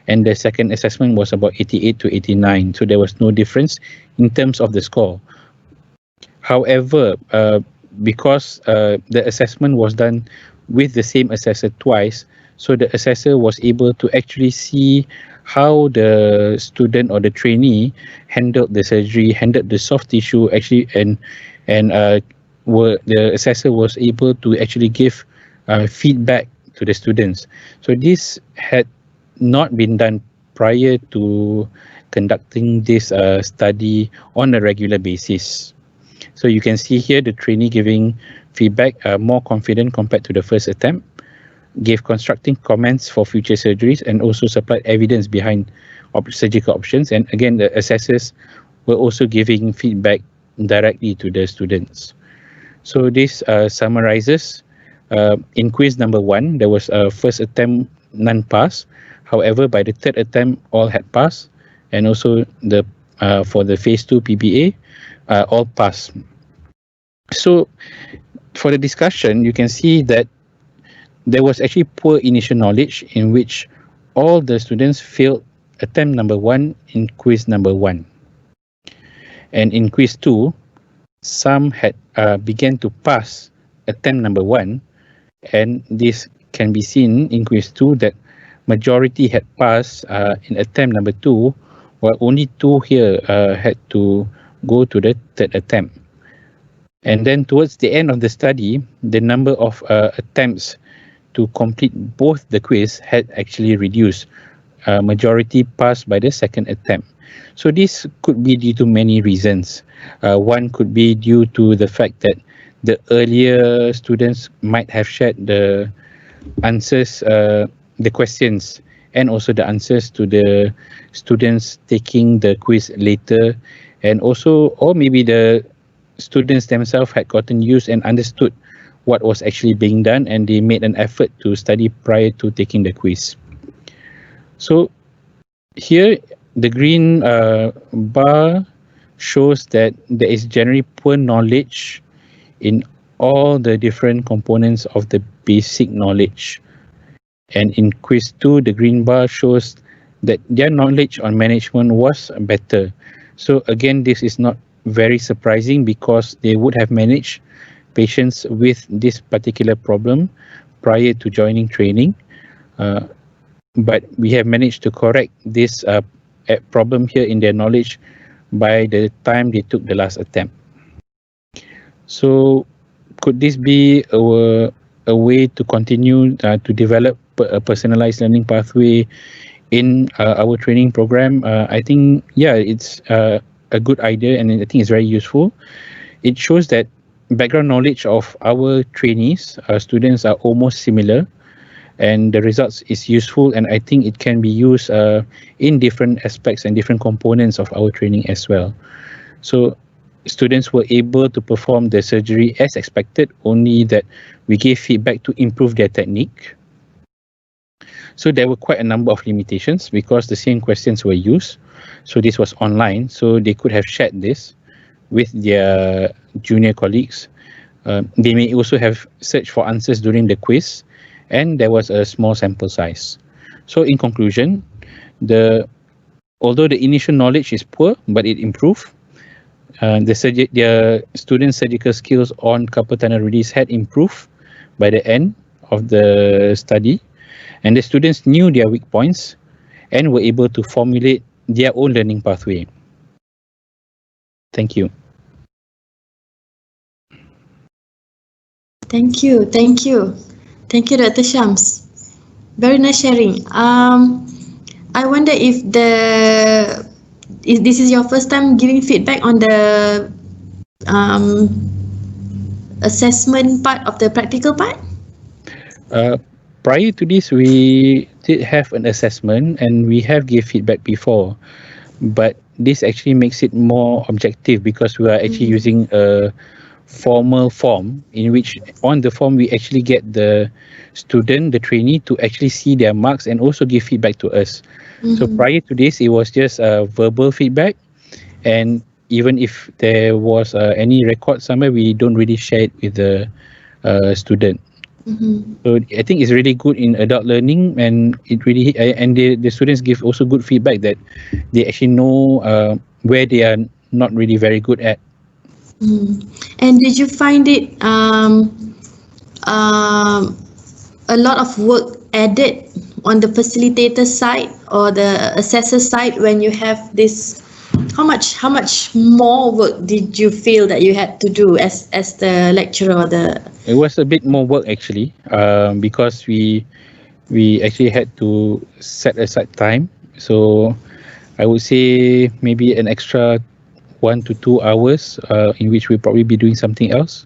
and the second assessment was about 88 to 89. So there was no difference in terms of the score. However, because the assessment was done with the same assessor twice, so the assessor was able to actually see how the student or the trainee handled the surgery, handled the soft tissue actually, and the assessor was able to actually give feedback to the students. So this had not been done prior to conducting this study on a regular basis. So you can see here the trainee giving feedback, more confident compared to the first attempt, gave constructing comments for future surgeries, and also supplied evidence behind surgical options. And again, the assessors were also giving feedback directly to the students. So this summarizes. In quiz number 1, there was a first attempt none pass. However, by the third attempt, all had passed, and also the for the phase 2 PBA, all passed. So for the discussion, you can see that there was actually poor initial knowledge, in which all the students failed attempt number 1 in quiz number 1. And in quiz 2, some had began to pass attempt number 1, and this can be seen in quiz 2 that majority had passed in attempt number 2, while only 2 here had to go to the third attempt. And then towards the end of the study, the number of attempts to complete both the quiz had actually reduced. Majority passed by the second attempt. So this could be due to many reasons. One could be due to the fact that the earlier students might have shared the answers, the questions, and also the answers to the students taking the quiz later, and also, or maybe the students themselves had gotten used and understood what was actually being done, and they made an effort to study prior to taking the quiz. So here the green bar shows that there is generally poor knowledge in all the different components of the basic knowledge. And in quiz 2, the green bar shows that their knowledge on management was better. So again, this is not very surprising because they would have managed patients with this particular problem prior to joining training. But we have managed to correct this problem here in their knowledge by the time they took the last attempt. So could this be a way to continue to develop a personalized learning pathway in our training program? I think, yeah, it's a good idea, and I think it's very useful. It shows that background knowledge of our trainees, students, are almost similar, and the results is useful, and I think it can be used in different aspects and different components of our training as well. So students were able to perform the surgery as expected, only that we gave feedback to improve their technique. So there were quite a number of limitations because the same questions were used. So this was online, so they could have shared this with their junior colleagues. They may also have searched for answers during the quiz, and there was a small sample size. So in conclusion, although the initial knowledge is poor, but it improved. The students' surgical skills on carpal tunnel release had improved by the end of the study, and the students knew their weak points and were able to formulate their own learning pathway. Thank you. Thank you, Dr. Shams. Very nice sharing. I wonder if this is your first time giving feedback on the assessment part of the practical part? Prior to this, we did have an assessment and we have give feedback before, but this actually makes it more objective because we are actually using a formal form in which on the form we actually get the student, the trainee, to actually see their marks and also give feedback to us. So prior to this, it was just verbal feedback, and even if there was any record somewhere, we don't really share it with the student. So I think it's really good in adult learning, and it really and the students give also good feedback that they actually know where they are not really very good at. And did you find it a lot of work added on the facilitator side or the assessor side when you have this? How much more work did you feel that you had to do as the lecturer or the? It was a bit more work actually, because we actually had to set aside time. So I would say maybe an extra 1 to 2 hours in which we'll probably be doing something else,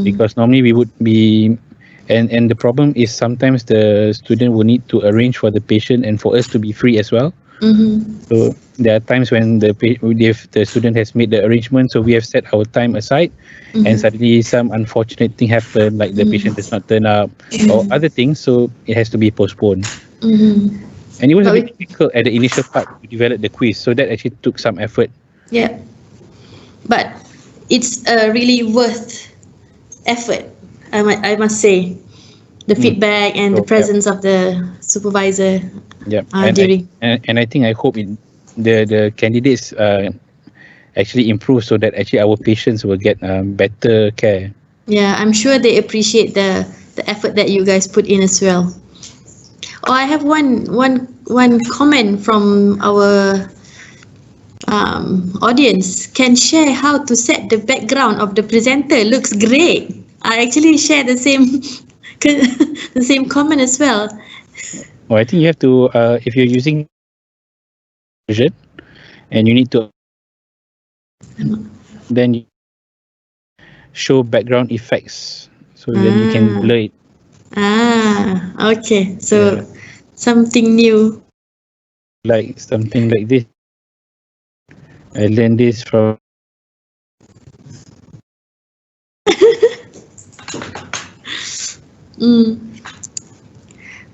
because normally we would be, and the problem is sometimes the student will need to arrange for the patient and for us to be free as well. So there are times when the student has made the arrangement, so we have set our time aside, and suddenly some unfortunate thing happened, like the patient does not turn up or other things, so it has to be postponed. And it was a bit difficult at the initial part to develop the quiz, so that actually took some effort. Yeah, but it's really worth effort, I must say. The feedback and the presence of the supervisor. Yeah, and I think I hope the candidates actually improve so that actually our patients will get better care. Yeah, I'm sure they appreciate the effort that you guys put in as well. Oh, I have one comment from our audience. Can share how to set the background of the presenter. Looks great. I actually share the same the same comment as well. Well, I think you have to if you're using version and you need to then you show background effects, so then you can blur it. Okay, so something new, like something like this. I learned this from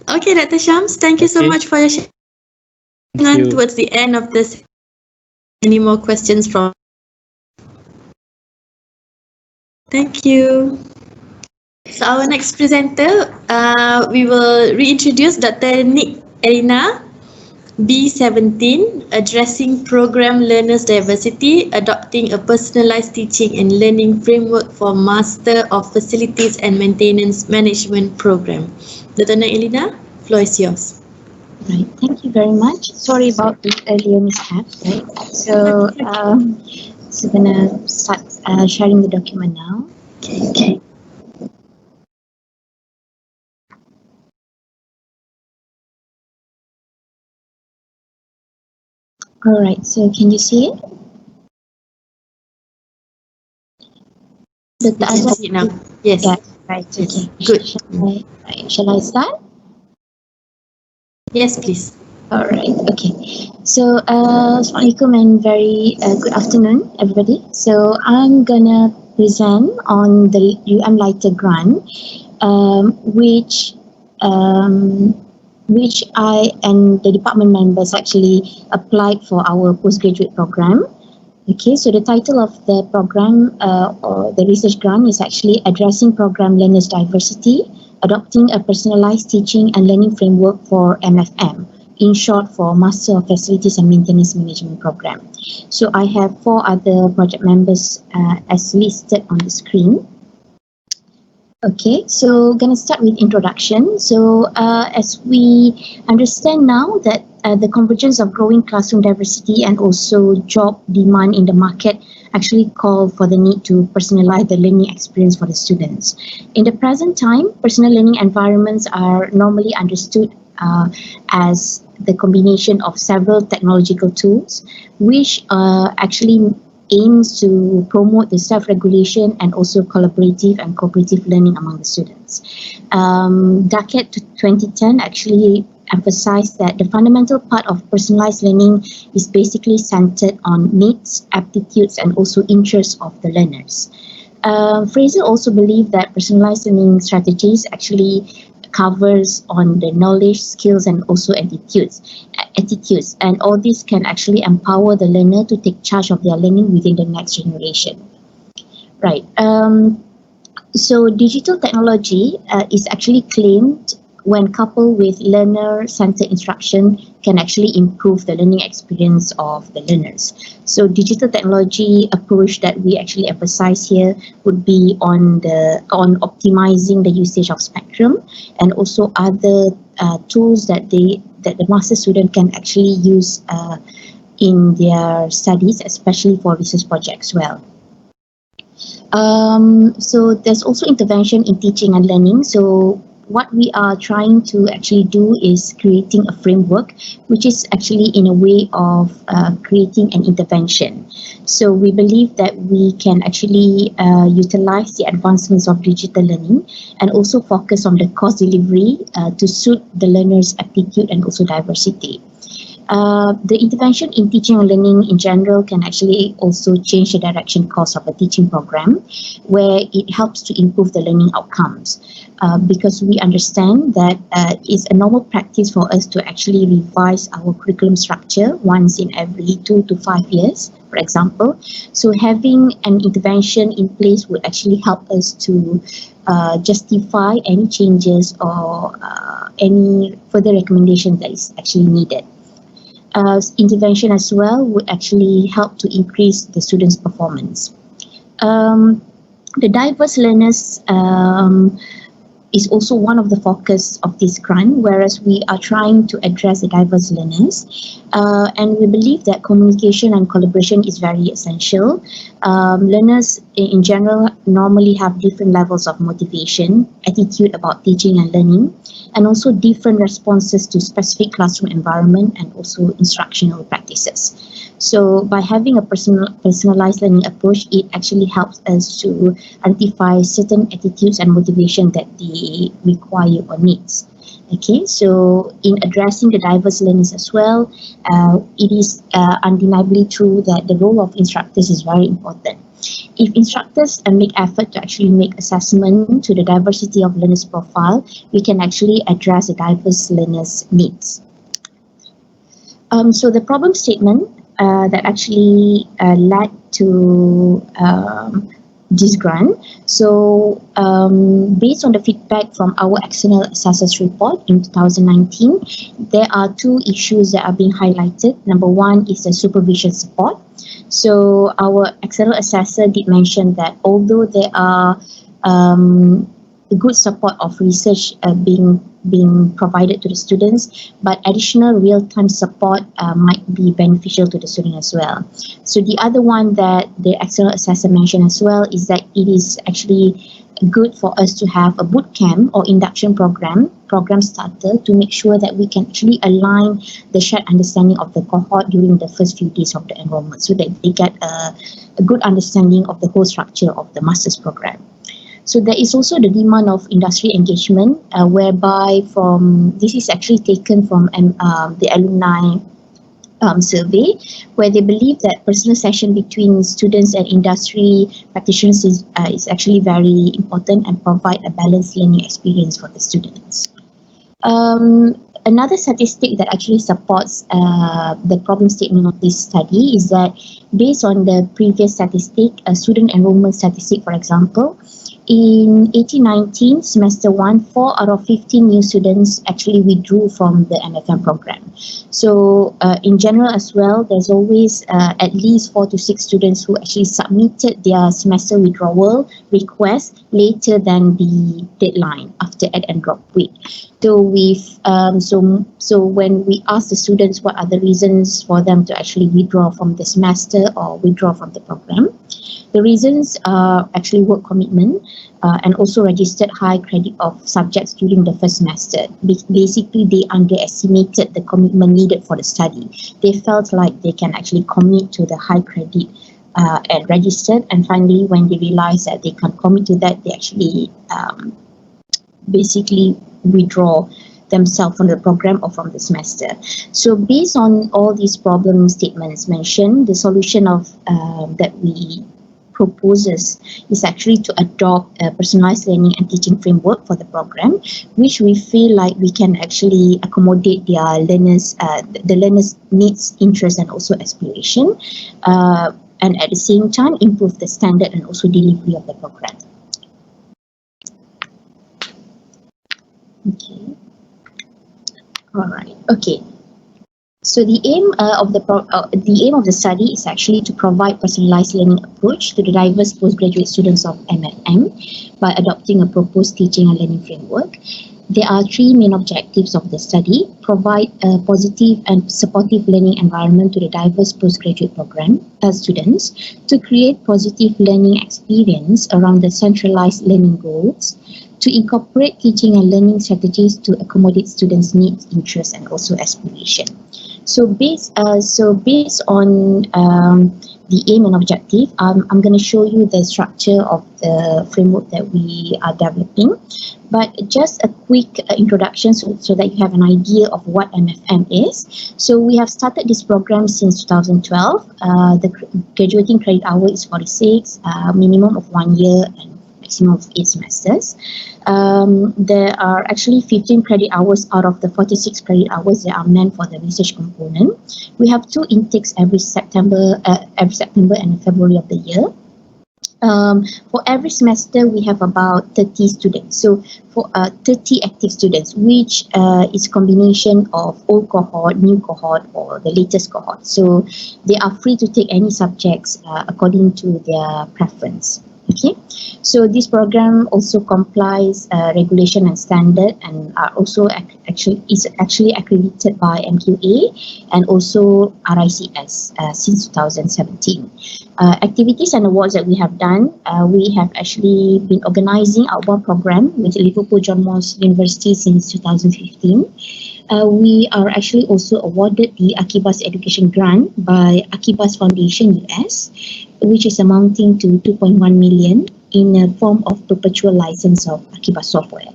Okay, Dr. Shams, thank you so much for your sharing. you. Towards the end of this, any more questions from? Thank you. So our next presenter, we will reintroduce Dr. Elyna, B17, Addressing Program Learners Diversity, Adopting a Personalized Teaching and Learning Framework for Master of Facilities and Maintenance Management Program. Dr. Elyna, floor is yours. Right, thank you very much. Sorry about the earlier mishap, right? So, gonna start sharing the document now. Okay. All right, so can you see it? I can see it now. Yes. Yeah, right, okay. Good. Shall I start? Yes, please. All right, okay. So, Assalamualaikum and very good afternoon, everybody. So, I'm gonna present on the LITEC grant, which I and the department members actually applied for our postgraduate program. Okay, so the title of the program or the research grant is actually Addressing Program Learners Diversity, Adopting a Personalized Teaching and Learning Framework for MFM, in short for Master of Facilities and Maintenance Management Program. So I have 4 other project members as listed on the screen. Okay, so gonna start with introduction. So as we understand now that the convergence of growing classroom diversity and also job demand in the market actually call for the need to personalize the learning experience for the students. In the present time, personal learning environments are normally understood as the combination of several technological tools, which actually aims to promote the self-regulation and also collaborative and cooperative learning among the students. DACET 2010 actually emphasized that the fundamental part of personalized learning is basically centered on needs, aptitudes, and also interests of the learners. Fraser also believed that personalized learning strategies actually covers on the knowledge, skills, and also attitudes, and all this can actually empower the learner to take charge of their learning within the next generation. Right. So digital technology is actually claimed when coupled with learner-centered instruction can actually improve the learning experience of the learners. So digital technology approach that we actually emphasize here would be on optimizing the usage of Spectrum and also other tools that the master student can actually use in their studies, especially for research projects as well. So there's also intervention in teaching and learning. So what we are trying to actually do is creating a framework, which is actually in a way of creating an intervention. So we believe that we can actually utilize the advancements of digital learning and also focus on the course delivery to suit the learner's aptitude and also diversity. The intervention in teaching and learning in general can actually also change the direction course of a teaching program, where it helps to improve the learning outcomes. Because we understand that it's a normal practice for us to actually revise our curriculum structure once in every 2 to 5 years, for example. So having an intervention in place would actually help us to justify any changes or any further recommendation that is actually needed. Intervention as well would actually help to increase the students' performance. The diverse learners is also one of the focus of this grant, whereas we are trying to address the diverse learners. And we believe that communication and collaboration is very essential. Learners in general normally have different levels of motivation, attitude about teaching and learning, and also different responses to specific classroom environment and also instructional practices. So by having a personalized learning approach, it actually helps us to identify certain attitudes and motivation that they require or needs. Okay, so in addressing the diverse learners as well, it is undeniably true that the role of instructors is very important if instructors make effort to actually make assessment to the diversity of learners profile, we can actually address the diverse learners' needs. So the problem statement that actually led to this grant. So based on the feedback from our external assessors report in 2019, there are two issues that are being highlighted. Number one is the supervision support. So our external assessor did mention that although there are good support of research being provided to the students, but additional real-time support might be beneficial to the student as well. So the other one that the external assessor mentioned as well is that it is actually good for us to have a boot camp or induction program starter to make sure that we can actually align the shared understanding of the cohort during the first few days of the enrollment, so that they get a good understanding of the whole structure of the master's program. So there is also the demand of industry engagement, whereby this is actually taken from the alumni survey, where they believe that personal session between students and industry practitioners is actually very important and provide a balanced learning experience for the students. Another statistic that actually supports the problem statement of this study is that based on the previous statistic, a student enrollment statistic, for example, in 1819 semester 1, 4 out of 15 new students actually withdrew from the MFM program. So in general as well, there's always at least 4 to 6 students who actually submitted their semester withdrawal request later than the deadline after add and drop week. So so when we ask the students what are the reasons for them to actually withdraw from the semester or withdraw from the program, the reasons are actually work commitment and also registered high credit of subjects during the first semester. Basically, they underestimated the commitment needed for the study. They felt like they can actually commit to the high credit and registered, and finally when they realized that they can't commit to that, they actually basically withdraw themselves from the program or from the semester. So based on all these problem statements mentioned, the solution of that we proposes is actually to adopt a personalized learning and teaching framework for the program, which we feel like we can actually accommodate their learners, the learners' needs, interests, and also aspiration, and at the same time improve the standard and also delivery of the program. Okay. All right. Okay. So the aim of the study is actually to provide personalized learning approach to the diverse postgraduate students of MFM by adopting a proposed teaching and learning framework. There are 3 main objectives of the study: provide a positive and supportive learning environment to the diverse postgraduate program students, to create positive learning experience around the centralized learning goals, to incorporate teaching and learning strategies to accommodate students' needs, interests, and also aspiration. So based on the aim and objective, I'm going to show you the structure of the framework that we are developing. But just a quick introduction so that you have an idea of what MFM is. So we have started this program since 2012. The graduating credit hour is 46, minimum of 1 year and maximum of 8 semesters. There are actually 15 credit hours out of the 46 credit hours that are meant for the research component. We have 2 intakes every September and February of the year. For every semester, we have about 30 students. So for 30 active students, which is combination of old cohort, new cohort, or the latest cohort. So they are free to take any subjects according to their preference. Okay, so this program also complies regulation and standard, and are also actually accredited by MQA and also RICS since 2017. Activities and awards that we have done, we have actually been organizing our one program with Liverpool John Moores University since 2015. We are actually also awarded the Akibas Education Grant by Akibas Foundation US, which is amounting to 2.1 million in a form of perpetual license of Akibas software.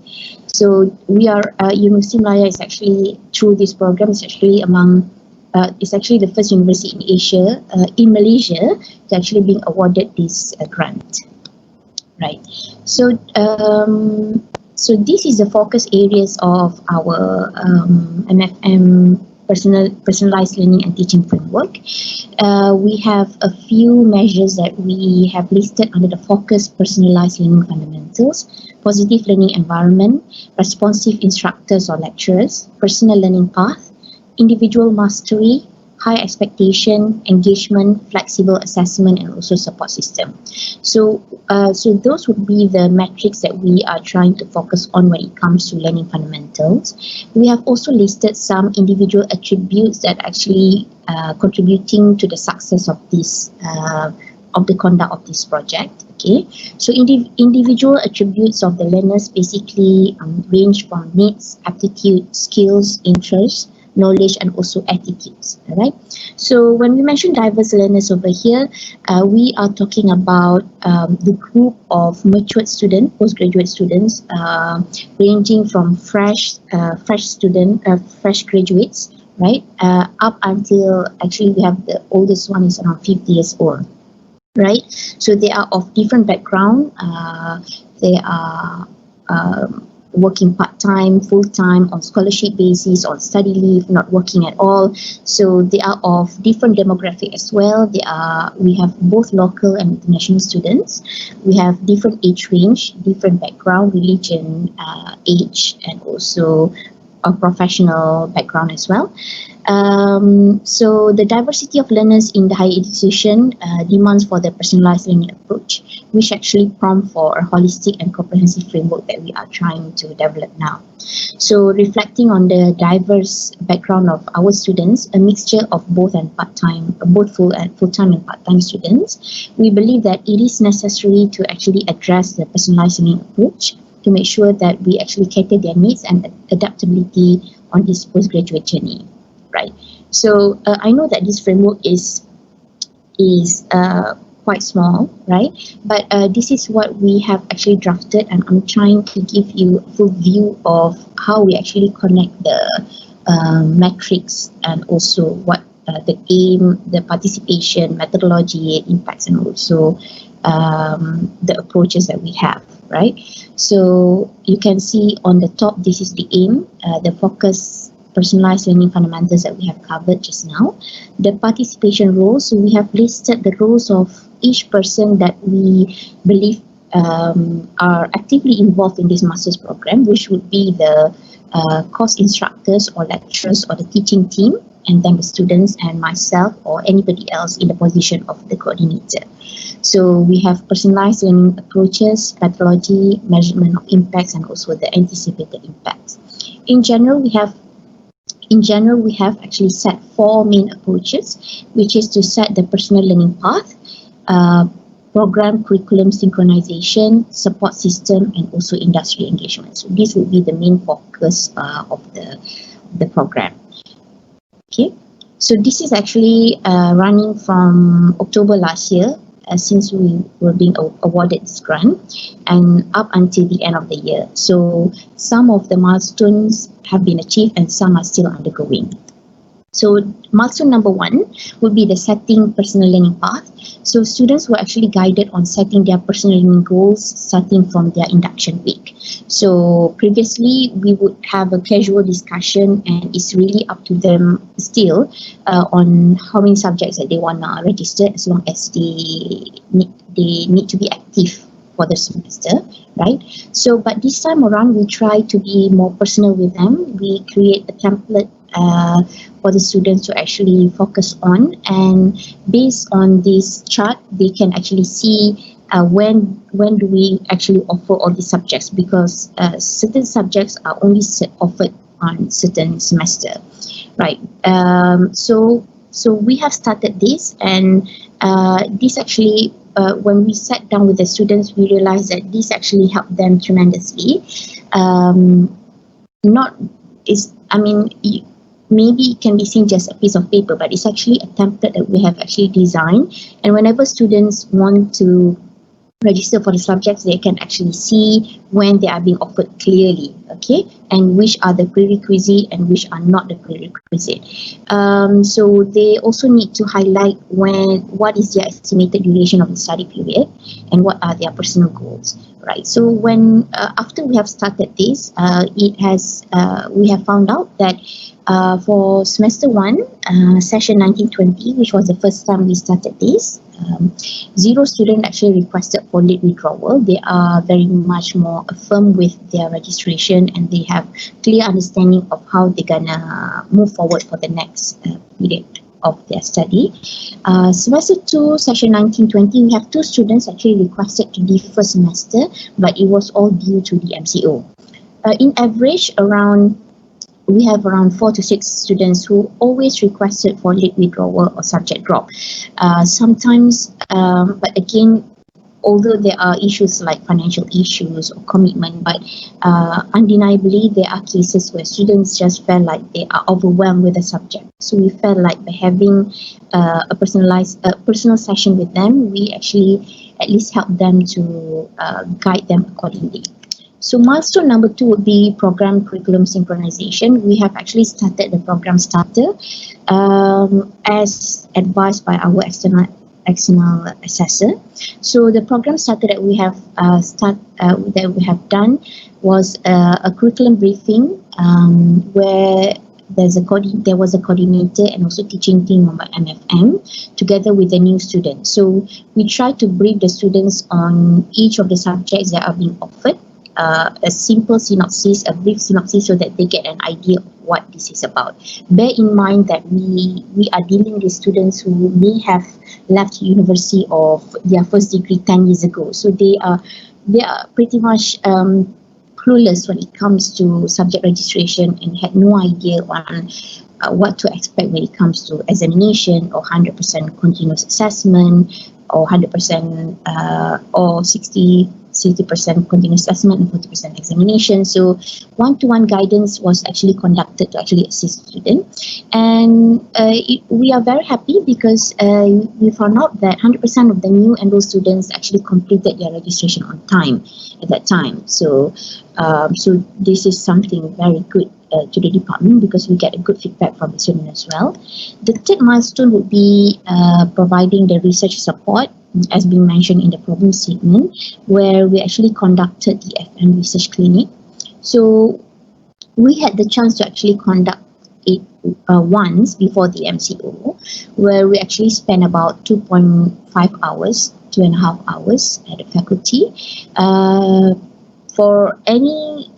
So we are, University of Malaya is actually, through this program, is actually among it's actually the first university in Asia, in Malaysia, to actually being awarded this grant. Right. So, so this is the focus areas of our MFM personalized learning and teaching framework. We have a few measures that we have listed under the focus personalized learning fundamentals: positive learning environment, responsive instructors or lecturers, personal learning path, individual mastery, high expectation, engagement, flexible assessment, and also support system. So, so those would be the metrics that we are trying to focus on when it comes to learning fundamentals. We have also listed some individual attributes that actually contributing to the success of this of the conduct of this project. Okay, so individual attributes of the learners basically range from needs, aptitude, skills, interests, knowledge, and also attitudes. All right. So when we mention diverse learners over here, we are talking about the group of matured students, postgraduate students, ranging from fresh graduates, right, up until actually we have the oldest one is around 50 years old. Right. So they are of different background. They are working part-time, full-time, on scholarship basis, on study leave, not working at all. So they are of different demographic as well. We have both local and international students. We have different age range, different background, religion, age, and also a professional background as well. So the diversity of learners in the higher education demands for the personalized learning approach, which actually prompt for a holistic and comprehensive framework that we are trying to develop now. So reflecting on the diverse background of our students, a mixture of both and part-time, both full-time and part-time students, we believe that it is necessary to actually address the personalized learning approach to make sure that we actually cater their needs and adaptability on this postgraduate journey. Right. So I know that this framework is quite small, right? But this is what we have actually drafted, and I'm trying to give you a full view of how we actually connect the metrics and also what the aim, the participation, methodology, impacts, and also the approaches that we have, right? So you can see on the top, this is the aim, the focus, personalized learning fundamentals that we have covered just now. The participation roles, so we have listed the roles of each person that we believe are actively involved in this master's program, which would be the course instructors or lecturers or the teaching team, and then the students and myself or anybody else in the position of the coordinator. So we have personalized learning approaches, methodology, measurement of impacts, and also the anticipated impacts. In general, we have actually set 4 main approaches, which is to set the personal learning path, program curriculum synchronization, support system, and also industry engagement. So this will be the main focus of the program. Okay, so this is actually running from October last year, since we were being awarded this grant, and up until the end of the year. So some of the milestones have been achieved and some are still undergoing. So milestone number 1 would be the setting personal learning path. So students were actually guided on setting their personal learning goals starting from their induction week. So previously we would have a casual discussion, and it's really up to them still on how many subjects that they want to register, as long as they need to be active for the semester, right? So but this time around we try to be more personal with them. We create a template for the students to actually focus on, and based on this chart they can actually see when do we actually offer all these subjects, because certain subjects are only offered on certain semester, right? So we have started this, and this actually when we sat down with the students, we realized that this actually helped them tremendously. Maybe it can be seen just a piece of paper, but it's actually a template that we have actually designed. And whenever students want to register for the subjects, they can actually see when they are being offered clearly, okay, and which are the prerequisite and which are not the prerequisite. So they also need to highlight what is their estimated duration of the study period and what are their personal goals, right? So when after we have started this, we have found out that for semester 1, session 1920, which was the first time we started this, 0 students actually requested for late withdrawal. They are very much more firm with their registration and they have clear understanding of how they're gonna move forward for the next period of their study. Semester 2, session 1920, we have 2 students actually requested to defer semester, but it was all due to the MCO. In average, we have around 4 to 6 students who always requested for late withdrawal or subject drop. Sometimes, but again, although there are issues like financial issues or commitment, but undeniably there are cases where students just felt like they are overwhelmed with the subject. So we felt like by having a personal session with them, we actually at least help them to guide them accordingly. So milestone number 2 would be program curriculum synchronization. We have actually started the program starter as advised by our external assessor. So the program starter that we have done was a curriculum briefing where there was a coordinator and also teaching team of MFM together with the new students. So we try to brief the students on each of the subjects that are being offered. A simple synopsis, a brief synopsis, so that they get an idea of what this is about. Bear in mind that we are dealing with students who may have left university of their first degree 10 years ago. So they are pretty much clueless when it comes to subject registration and had no idea on what to expect when it comes to examination or 100% continuous assessment or 100% or 60% continuous assessment and 40% examination. So one-to-one guidance was actually conducted to actually assist students, and we are very happy because we found out that 100% of the new enrolled students actually completed their registration on time at that time. So this is something very good to the department because we get a good feedback from the student as well. The third milestone would be providing the research support, as being mentioned in the problem statement, where we actually conducted the FM research clinic. So we had the chance to actually conduct it once before the MCO, where we actually spent about 2.5 hours, 2.5 hours at the faculty. For any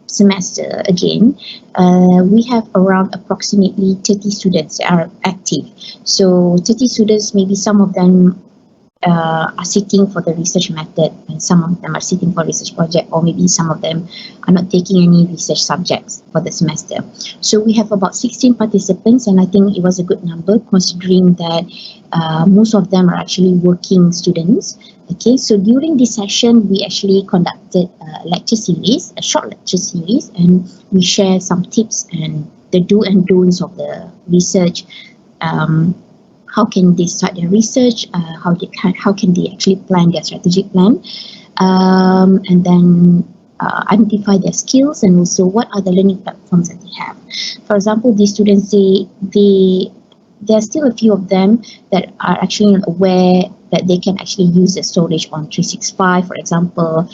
semester, again, we have around approximately 30 students that are active. So 30 students, maybe some of them are sitting for the research method and some of them are sitting for research project, or maybe some of them are not taking any research subjects for the semester. So we have about 16 participants, and I think it was a good number considering that most of them are actually working students. Okay, so during this session, we actually conducted a lecture series, a short lecture series, and we share some tips and the do and don'ts of the research. How can they start their research? How can they actually plan their strategic plan? And then identify their skills, and also what are the learning platforms that they have. For example, these students say there are still a few of them that are actually not aware that they can actually use the storage on 365, for example.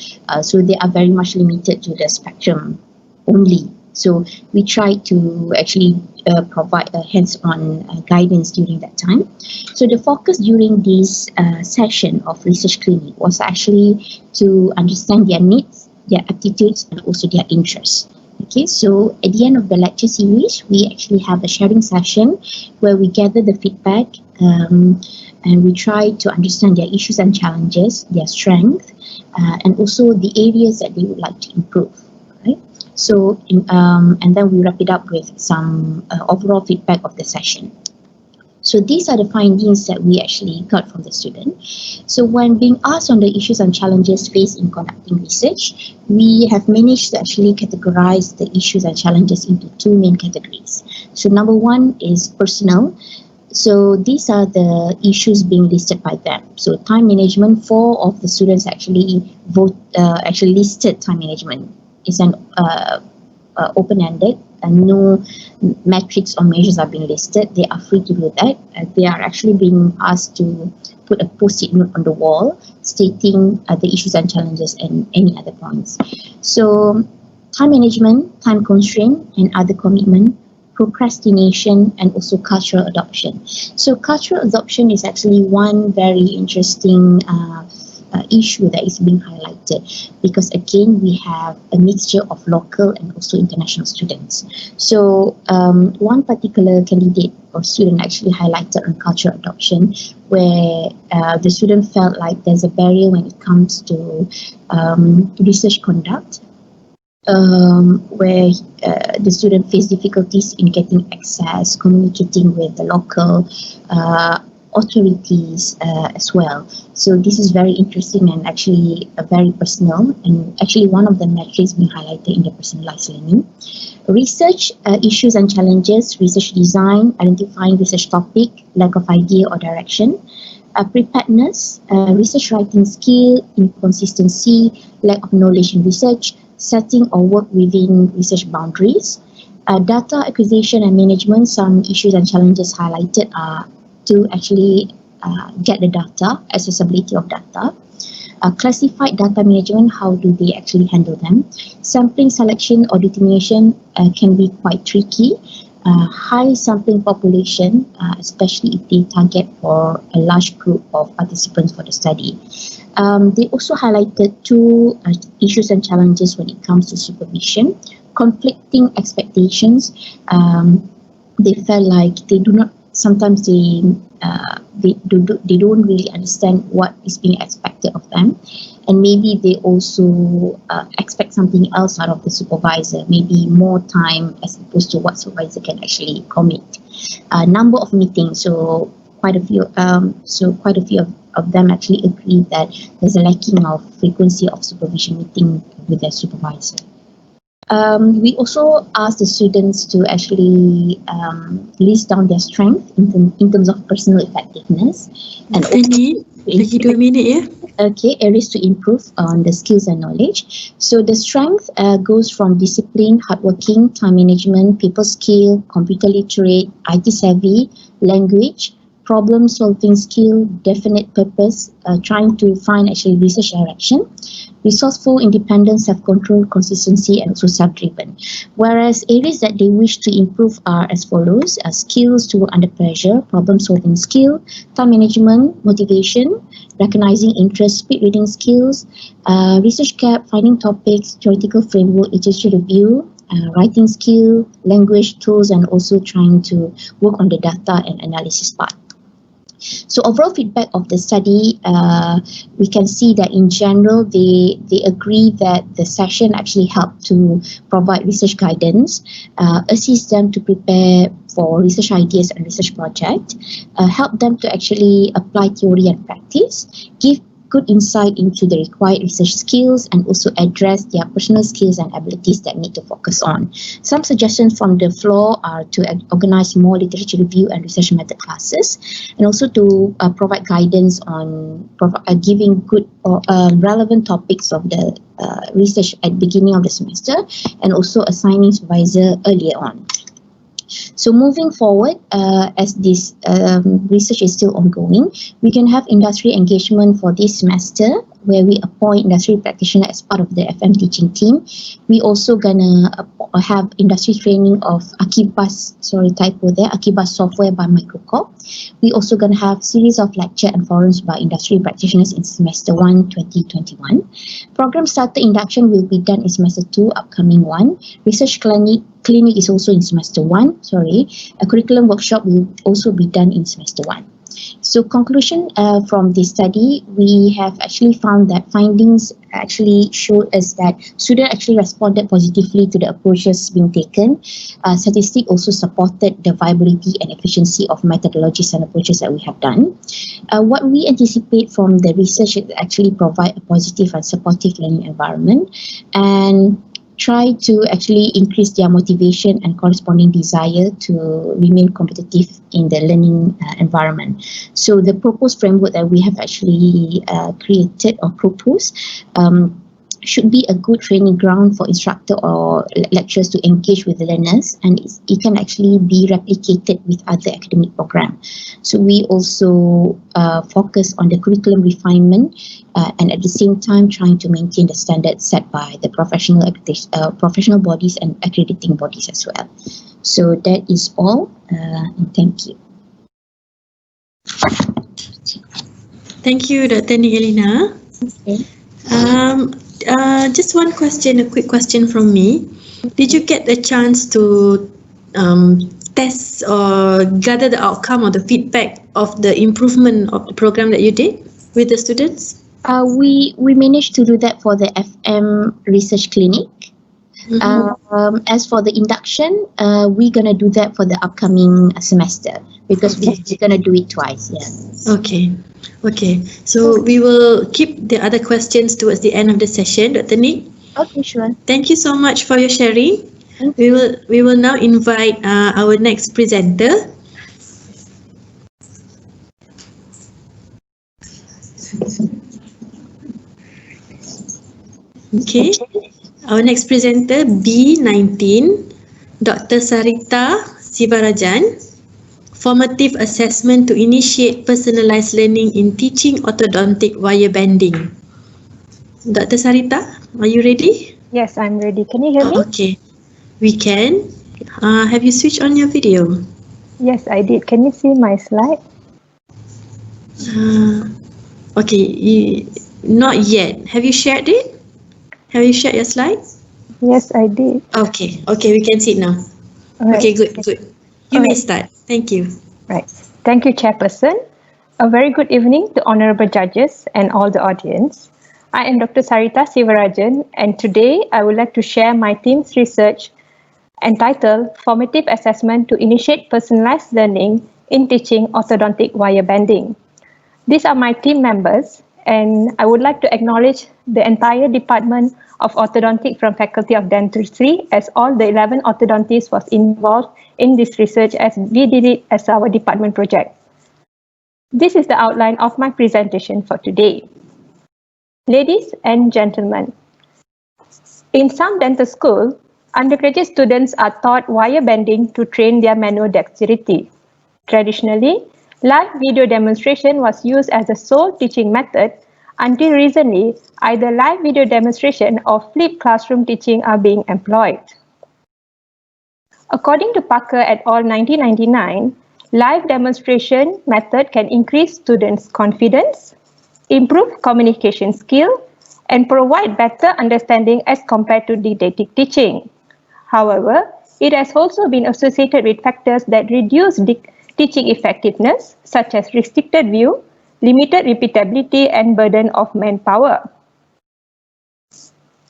So they are very much limited to the Spectrum only. So we try to actually provide a hands-on guidance during that time. So the focus during this session of research clinic was actually to understand their needs, their aptitudes, and also their interests. Okay, so at the end of the lecture series, we actually have a sharing session where we gather the feedback and we try to understand their issues and challenges, their strength, and also the areas that they would like to improve. Right? So, and then we wrap it up with some overall feedback of the session. So these are the findings that we actually got from the student. So when being asked on the issues and challenges faced in conducting research, we have managed to actually categorize the issues and challenges into 2 main categories. So number 1 is personal. So these are the issues being listed by them. So time management, 4 of the students actually listed time management. It's an open-ended, and no metrics or measures are being listed. They are free to do that. They are actually being asked to put a post-it note on the wall stating the issues and challenges and any other points. So time management, time constraint and other commitment, procrastination and also cultural adoption. So cultural adoption is actually one very interesting issue that is being highlighted, because again we have a mixture of local and also international students. So one particular candidate or student actually highlighted on cultural adoption, where the student felt like there's a barrier when it comes to research conduct, where the student faced difficulties in getting access, communicating with the local authorities as well. So this is very interesting and actually very personal, and actually one of the metrics being highlighted in the personalized learning. Research issues and challenges, research design, identifying research topic, lack of idea or direction. Preparedness, research writing skill, inconsistency, lack of knowledge in research, setting or work within research boundaries. Data acquisition and management, some issues and challenges highlighted are to actually get the data, accessibility of data. Classified data management, how do they actually handle them? Sampling selection or determination can be quite tricky. High sampling population, especially if they target for a large group of participants for the study. They also highlighted 2 issues and challenges when it comes to supervision. Conflicting expectations. They felt like sometimes they don't really understand what is being expected of them, and maybe they also expect something else out of the supervisor, maybe more time as opposed to what supervisor can actually commit. Number of meetings, so quite a few of them actually agree that there's a lacking of frequency of supervision meeting with their supervisor. We also asked the students to actually list down their strength in terms of personal effectiveness. And lagi 2 minit ya. Okay, areas to improve on the skills and knowledge. So the strength goes from discipline, hardworking, time management, people skill, computer literate, IT savvy, language, problem solving skill, definite purpose, trying to find actually research direction, resourceful, independent, self-control, consistency and also self-driven. Whereas areas that they wish to improve are as follows: skills to work under pressure, problem solving skill, time management, motivation, recognizing interest, speed reading skills, research gap, finding topics, theoretical framework, literature review, writing skill, language tools, and also trying to work on the data and analysis part. So overall feedback of the study, we can see that in general they agree that the session actually helped to provide research guidance, assist them to prepare for research ideas and research project, help them to actually apply theory and practice, give good insight into the required research skills, and also address their personal skills and abilities that need to focus on. Some suggestions from the floor are to organize more literature review and research method classes, and also to provide guidance on giving good or relevant topics of the research at the beginning of the semester, and also assigning supervisor earlier on. So moving forward, as this research is still ongoing, we can have industry engagement for this semester, where we appoint industry practitioner as part of the FM teaching team. We also gonna have industry training of Akibas software by Microcorp. We also gonna have series of lecture and forums by industry practitioners in semester 1 2021. Program starter induction will be done in semester 2, upcoming one. Research clinic is also in semester 1. A curriculum workshop will also be done in semester 1. So conclusion from this study, we have actually found that findings actually showed us that students actually responded positively to the approaches being taken. Statistics also supported the viability and efficiency of methodologies and approaches that we have done. What we anticipate from the research is actually provide a positive and supportive learning environment, and try to actually increase their motivation and corresponding desire to remain competitive in the learning environment. So the proposed framework that we have actually created or proposed should be a good training ground for instructor or lecturers to engage with the learners, and it can actually be replicated with other academic programs. So we also focus on the curriculum refinement and at the same time trying to maintain the standards set by the professional bodies and accrediting bodies as well. So that is all, and thank you. Thank you, Dr. Elyna. Okay. Just one question, a quick question from me. Did you get the chance to test or gather the outcome or the feedback of the improvement of the program that you did with the students? We managed to do that for the FM research clinic. As for the induction, we're gonna do that for the upcoming semester because we're gonna do it twice. Yeah. Okay. So we will keep the other questions towards the end of the session, Dr. Nick. Okay, sure. Thank you so much for your sharing. We will now invite our next presenter. Okay. Our next presenter, B19, Dr. Saritha Sivarajan, Formative Assessment to Initiate Personalized Learning in Teaching Orthodontic Wire Bending. Dr. Saritha, are you ready? Yes, I'm ready. Can you hear me? Okay, we can. Have you switched on your video? Yes, I did. Can you see my slide? Okay, not yet. Have you shared it? Have you shared your slides? Yes, I did. Okay, we can see it now. All right. Okay, good. You may start. Thank you. Right. Thank you, Chairperson. A very good evening to honorable judges and all the audience. I am Dr. Saritha Sivarajan, and today I would like to share my team's research entitled Formative Assessment to Initiate Personalized Learning in Teaching Orthodontic Wire Bending. These are my team members, and I would like to acknowledge the entire Department of Orthodontic from Faculty of Dentistry, as all the 11 orthodontists was involved in this research as we did it as our department project. This is the outline of my presentation for today. Ladies and gentlemen, in some dental school, undergraduate students are taught wire bending to train their manual dexterity. Traditionally, live video demonstration was used as the sole teaching method. Until recently, either live video demonstration or flipped classroom teaching are being employed. According to Parker et al. 1999, live demonstration method can increase students' confidence, improve communication skill, and provide better understanding as compared to didactic teaching. However, it has also been associated with factors that reduce teaching effectiveness, such as restricted view, limited repeatability, and burden of manpower.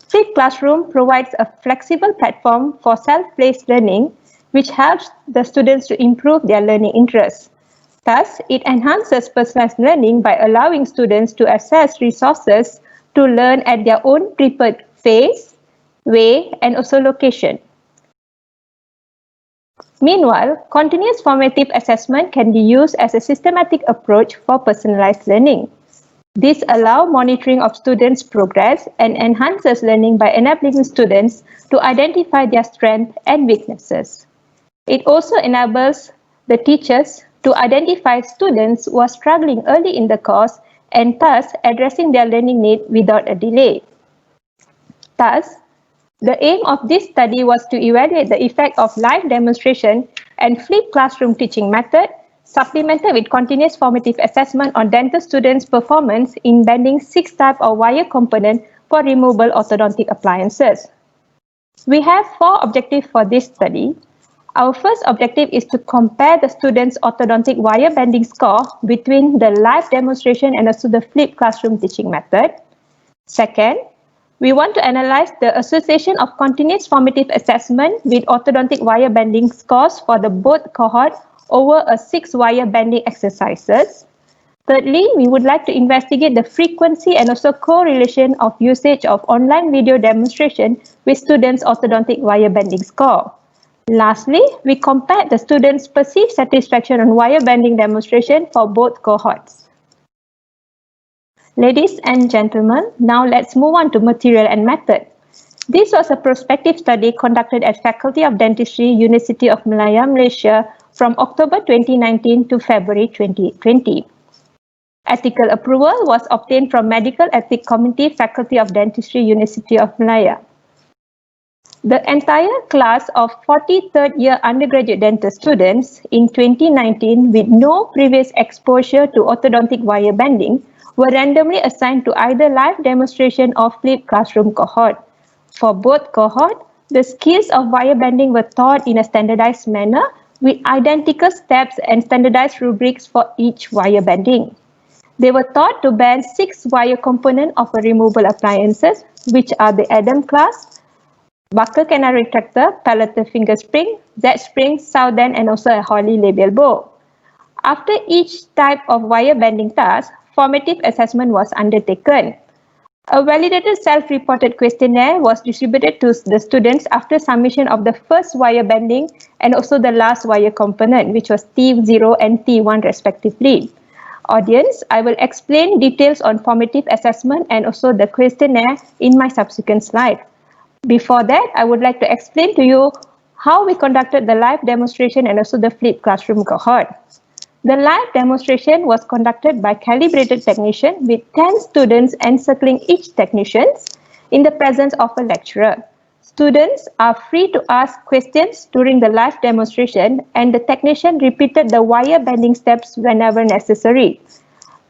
Flipped classroom provides a flexible platform for self-paced learning, which helps the students to improve their learning interests. Thus, it enhances personalized learning by allowing students to access resources to learn at their own preferred pace, way, and also location. Meanwhile, continuous formative assessment can be used as a systematic approach for personalized learning. This allows monitoring of students' progress and enhances learning by enabling students to identify their strengths and weaknesses. It also enables the teachers to identify students who are struggling early in the course and thus addressing their learning need without a delay. Thus, the aim of this study was to evaluate the effect of live demonstration and flipped classroom teaching method, supplemented with continuous formative assessment on dental students' performance in bending 6 types of wire components for removable orthodontic appliances. We have 4 objectives for this study. Our first objective is to compare the students' orthodontic wire bending score between the live demonstration and also the flipped classroom teaching method. Second, we want to analyze the association of continuous formative assessment with orthodontic wire bending scores for the both cohort over a 6 wire bending exercises. Thirdly, we would like to investigate the frequency and also correlation of usage of online video demonstration with students' orthodontic wire bending score. Lastly, we compared the students' perceived satisfaction on wire bending demonstration for both cohorts. Ladies and gentlemen, now let's move on to material and method. This was a prospective study conducted at Faculty of Dentistry, University of Malaya, Malaysia from October 2019 to February 2020. Ethical approval was obtained from Medical Ethics Committee, Faculty of Dentistry, University of Malaya. The entire class of 43rd year undergraduate dental students in 2019 with no previous exposure to orthodontic wire bending were randomly assigned to either live demonstration or flipped classroom cohort. For both cohorts, the skills of wire bending were taught in a standardized manner with identical steps and standardized rubrics for each wire bending. They were taught to bend 6 wire components of a removable appliances, which are the Adam clasp, buccal canal retractor, palatal finger spring, Z-spring, Southend, and also a Hawley labial bow. After each type of wire bending task, formative assessment was undertaken. A validated self-reported questionnaire was distributed to the students after submission of the first wire bending and also the last wire component, which was T0 and T1 respectively. Audience, I will explain details on formative assessment and also the questionnaire in my subsequent slide. Before that, I would like to explain to you how we conducted the live demonstration and also the flipped classroom cohort. The live demonstration was conducted by calibrated technician with 10 students encircling each technician in the presence of a lecturer. Students are free to ask questions during the live demonstration and the technician repeated the wire bending steps whenever necessary.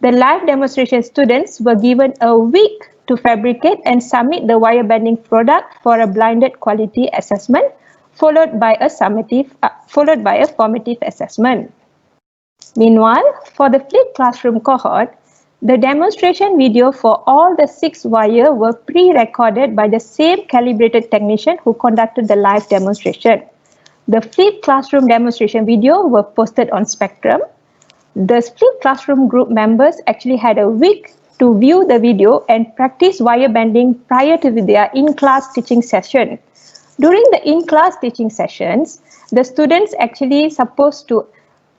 The live demonstration students were given a week to fabricate and submit the wire bending product for a blinded quality assessment, followed by a formative assessment. Meanwhile, for the flipped classroom cohort, the demonstration video for all the 6 wires were pre-recorded by the same calibrated technician who conducted the live demonstration. The flipped classroom demonstration video were posted on Spectrum. The flipped classroom group members actually had a week to view the video and practice wire bending prior to their in-class teaching session. During the in-class teaching sessions, the students actually supposed to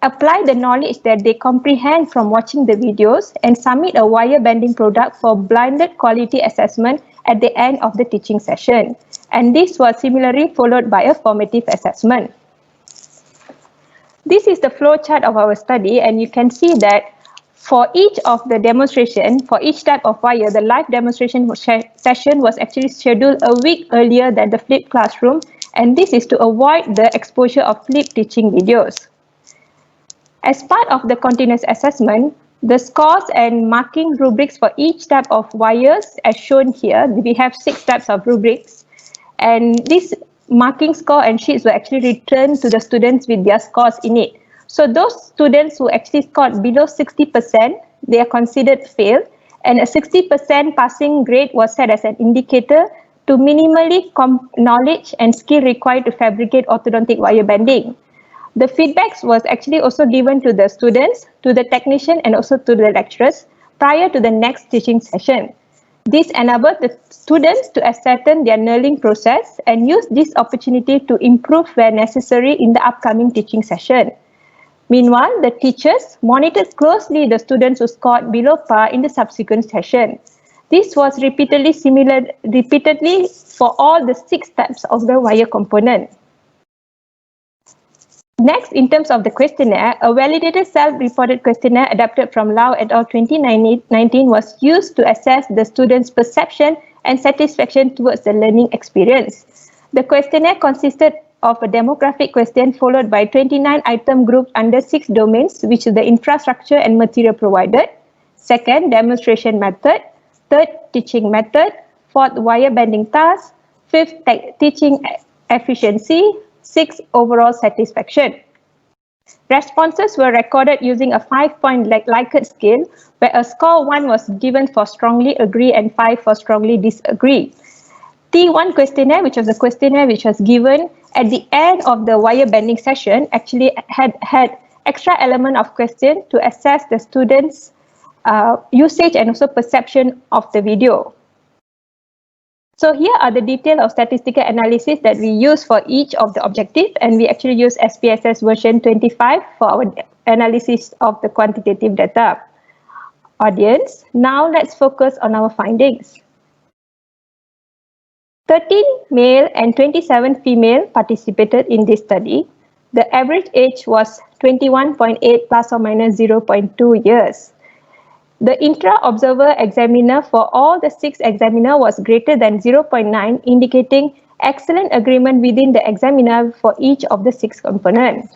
apply the knowledge that they comprehend from watching the videos and submit a wire bending product for blinded quality assessment at the end of the teaching session. And this was similarly followed by a formative assessment. This is the flow chart of our study, and you can see that for each of the demonstration, for each type of wire, the live demonstration session was actually scheduled a week earlier than the flipped classroom, and this is to avoid the exposure of flipped teaching videos. As part of the continuous assessment, the scores and marking rubrics for each type of wires as shown here, we have 6 types of rubrics, and these marking score and sheets were actually returned to the students with their scores in it. So those students who actually scored below 60%, they are considered failed, and a 60% passing grade was set as an indicator to minimally knowledge and skill required to fabricate orthodontic wire bending. The feedbacks was actually also given to the students, to the technician, and also to the lecturers prior to the next teaching session. This enabled the students to ascertain their knurling process and use this opportunity to improve where necessary in the upcoming teaching session. Meanwhile, the teachers monitored closely the students who scored below par in the subsequent session. This was repeatedly for all the 6 types of the wire component. Next, in terms of the questionnaire, a validated self-reported questionnaire adapted from Lau et al. 2019 was used to assess the students' perception and satisfaction towards the learning experience. The questionnaire consisted of a demographic question followed by 29 item grouped under 6 domains, which is the infrastructure and material provided. Second, demonstration method. Third, teaching method. Fourth, wire bending task. Fifth, teaching efficiency. 6, overall satisfaction. Responses were recorded using a 5-point Likert scale, where a score 1 was given for strongly agree and 5 for strongly disagree. T1 questionnaire, which was a questionnaire which was given at the end of the wire bending session, actually had extra element of question to assess the students' usage and also perception of the video. So here are the details of statistical analysis that we use for each of the objectives, and we actually use SPSS version 25 for our analysis of the quantitative data. Audience, now let's focus on our findings. 13 male and 27 female participated in this study. The average age was 21.8 plus or minus 0.2 years. The intra-observer examiner for all the 6 examiners was greater than 0.9, indicating excellent agreement within the examiner for each of the 6 components.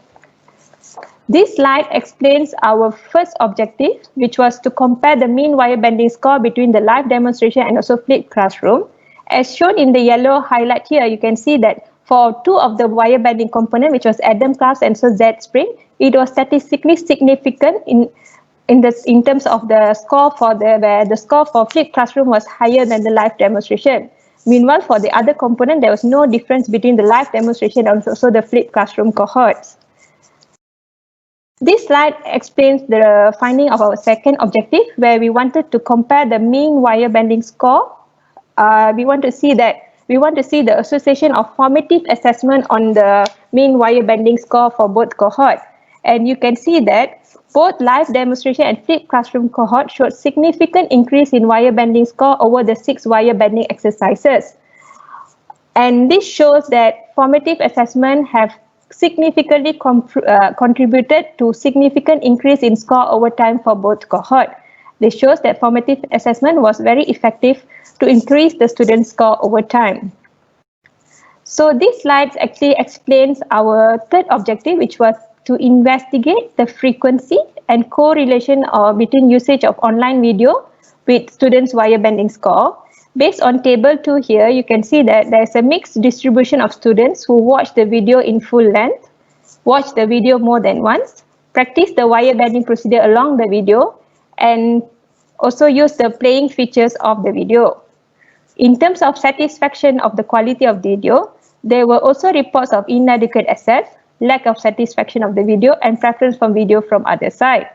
This slide explains our first objective, which was to compare the mean wire bending score between the live demonstration and also flipped classroom. As shown in the yellow highlight here, you can see that for 2 of the wire bending component, which was Adam class and so Z spring, it was statistically significant in terms of the score for where the score for flipped classroom was higher than the live demonstration. Meanwhile, for the other component, there was no difference between the live demonstration and also the flipped classroom cohorts. This slide explains the finding of our second objective, where we wanted to compare the mean wire bending score. We want to see the association of formative assessment on the mean wire bending score for both cohorts. And you can see that both live demonstration and flipped classroom cohort showed significant increase in wire bending score over the 6 wire bending exercises. And this shows that formative assessment have significantly contributed to significant increase in score over time for both cohort. This shows that formative assessment was very effective to increase the student score over time. So this slide actually explains our third objective, which was to investigate the frequency and correlation between usage of online video with students' wire bending score. Based on table 2 here, you can see that there is a mixed distribution of students who watch the video in full length, watch the video more than once, practice the wire bending procedure along the video, and also use the playing features of the video. In terms of satisfaction of the quality of the video, there were also reports of inadequate access, lack of satisfaction of the video, and preference for video from other side.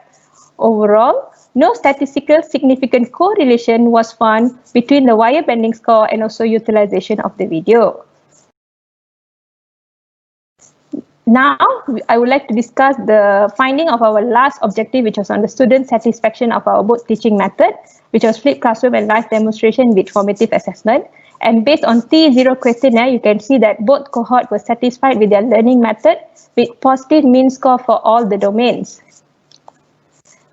Overall, no statistical significant correlation was found between the wire bending score and also utilization of the video. Now, I would like to discuss the finding of our last objective, which was on the student satisfaction of our both teaching method, which was flipped classroom and live demonstration with formative assessment. And based on T0 questionnaire, you can see that both cohorts were satisfied with their learning method with positive mean score for all the domains.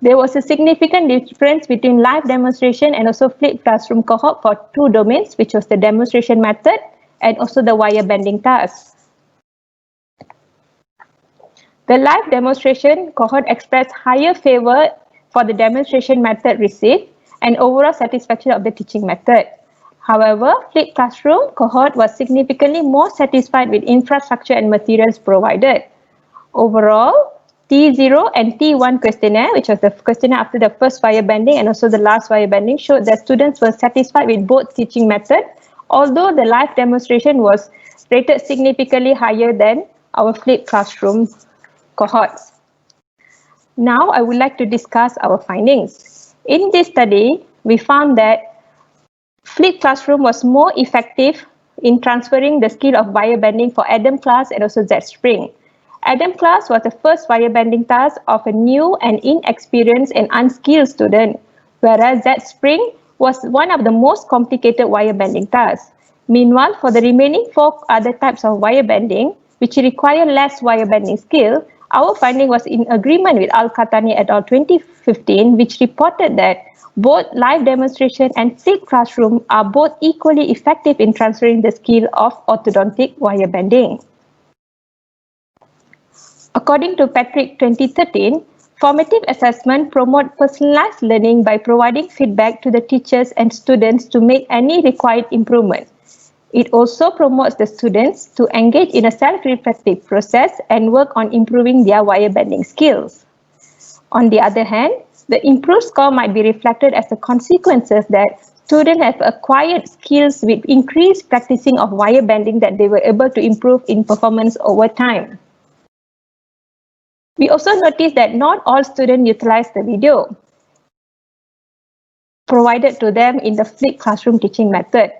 There was a significant difference between live demonstration and also flipped classroom cohort for 2 domains, which was the demonstration method and also the wire bending task. The live demonstration cohort expressed higher favor for the demonstration method received and overall satisfaction of the teaching method. However, flipped classroom cohort was significantly more satisfied with infrastructure and materials provided. Overall, T0 and T1 questionnaire, which was the questionnaire after the first wire bending and also the last wire bending, showed that students were satisfied with both teaching methods, although the live demonstration was rated significantly higher than our flipped classroom cohorts. Now, I would like to discuss our findings. In this study, we found that flipped classroom was more effective in transferring the skill of wire bending for Adam class and also Z spring. Adam class was the first wire bending task of a new and inexperienced and unskilled student, whereas Z spring was one of the most complicated wire bending tasks. Meanwhile, for the remaining 4 other types of wire bending, which require less wire bending skill, our finding was in agreement with Al-Khatani et al. 2015, which reported that both live demonstration and flipped classroom are both equally effective in transferring the skill of orthodontic wire bending. According to Patrick 2013, formative assessment promotes personalized learning by providing feedback to the teachers and students to make any required improvement. It also promotes the students to engage in a self-reflective process and work on improving their wire bending skills. On the other hand, the improved score might be reflected as the consequences that students have acquired skills with increased practicing of wire bending that they were able to improve in performance over time. We also noticed that not all students utilized the video. provided to them in the flipped classroom teaching method.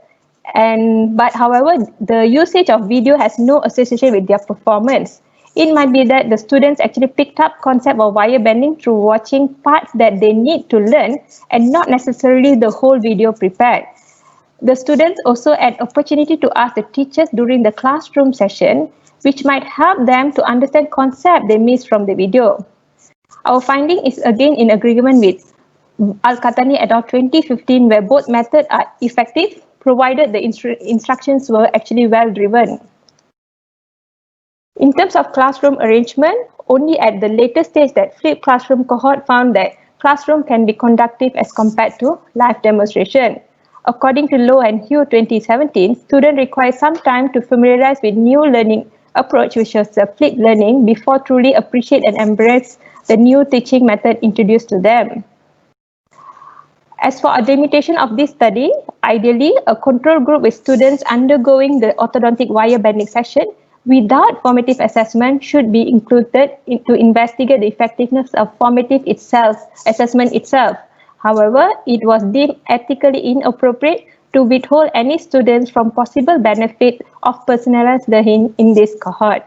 But however, the usage of video has no association with their performance. It might be that the students actually picked up concept of wire bending through watching parts that they need to learn and not necessarily the whole video prepared. The students also had opportunity to ask the teachers during the classroom session, which might help them to understand concept they missed from the video. Our finding is again in agreement with Al-Qahtani et al. 2015, where both methods are effective, provided the instructions were actually well driven. In terms of classroom arrangement, only at the later stage that flipped classroom cohort found that classroom can be conductive as compared to live demonstration. According to Low and Hugh 2017, students require some time to familiarize with new learning approach, which is the flipped learning, before truly appreciate and embrace the new teaching method introduced to them. As for a delimitation of this study, ideally, a control group with students undergoing the orthodontic wire bending session without formative assessment should be included to investigate the effectiveness of formative assessment itself. However, it was deemed ethically inappropriate to withhold any students from possible benefit of personalized learning in this cohort.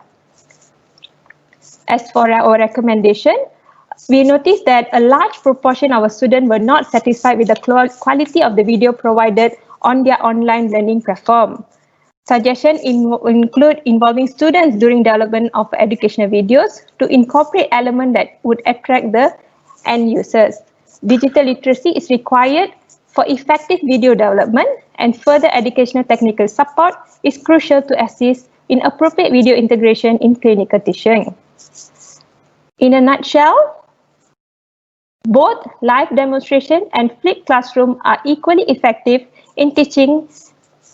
As for our recommendation, we noticed that a large proportion of our students were not satisfied with the quality of the video provided on their online learning platform. Suggestions include involving students during development of educational videos to incorporate elements that would attract the end users. Digital literacy is required for effective video development, and further educational technical support is crucial to assist in appropriate video integration in clinical teaching. In a nutshell, both live demonstration and flipped classroom are equally effective in teaching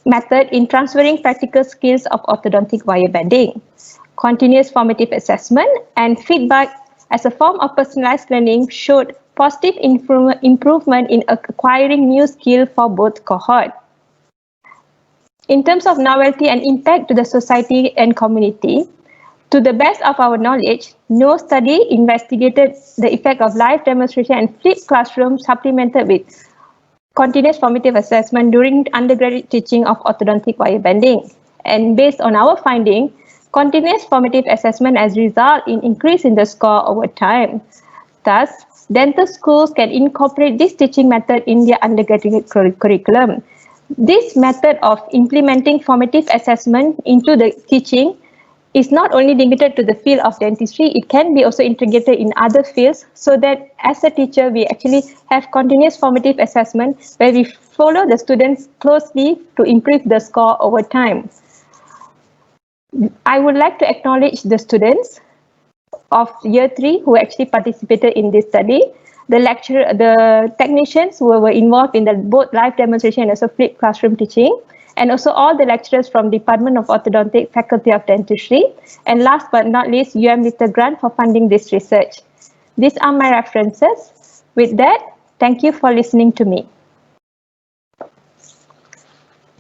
method in transferring practical skills of orthodontic wire bending. Continuous formative assessment and feedback as a form of personalized learning showed positive improvement in acquiring new skills for both cohorts. In terms of novelty and impact to the society and community, to the best of our knowledge, no study investigated the effect of live demonstration and flipped classroom supplemented with continuous formative assessment during undergraduate teaching of orthodontic wire bending. And based on our finding, continuous formative assessment has resulted in increase in the score over time. Thus, dental schools can incorporate this teaching method in their undergraduate curriculum. This method of implementing formative assessment into the teaching is not only limited to the field of dentistry, it can be also integrated in other fields, so that as a teacher, we actually have continuous formative assessment where we follow the students closely to improve the score over time. I would like to acknowledge the students of year 3 who actually participated in this study, the technicians who were involved in the both live demonstration and also flipped classroom teaching, and also all the lecturers from Department of Orthodontic, Faculty of Dentistry, and last but not least, LITEC grant for funding this research. These are my references. With that, thank you for listening to me.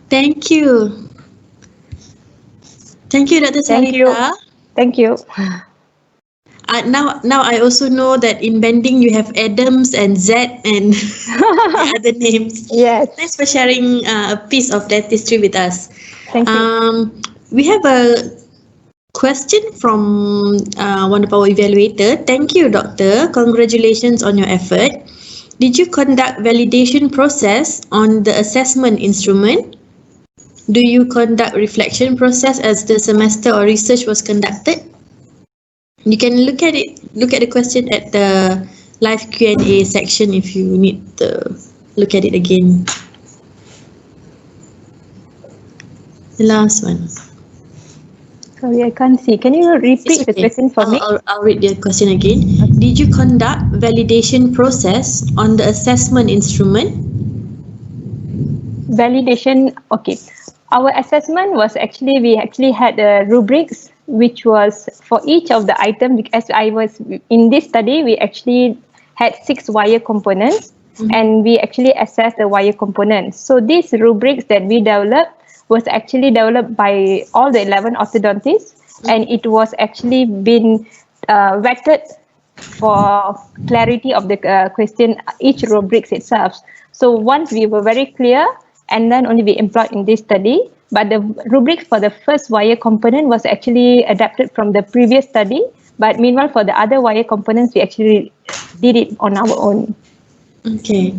Thank you. Thank you, Dr. Saritha. Thank you. Now I also know that in bending you have Adams and Z and other names. Yes. Thanks for sharing a piece of dentistry with us. Thank you. We have a question from one of our evaluator. Thank you, Doctor. Congratulations on your effort. Did you conduct validation process on the assessment instrument? Do you conduct reflection process as the semester or research was conducted? You can look at the question at the live Q&A section if you need to look at it again. The last one. Sorry, I can't see. Can you repeat the question for me? I'll read the question again. Okay. Did you conduct validation process on the assessment instrument? Validation, okay. Our assessment was we actually had rubrics, which was for each of the items. As I was in this study, we actually had 6 wire components, and we actually assessed the wire components. So these rubrics that we developed was actually developed by all the 11 orthodontists, and it was actually been vetted for clarity of the question, each rubrics itself. So once we were very clear, and then only we employed in this study. But the rubric for the first wire component was actually adapted from the previous study. But meanwhile, for the other wire components, we actually did it on our own. Okay.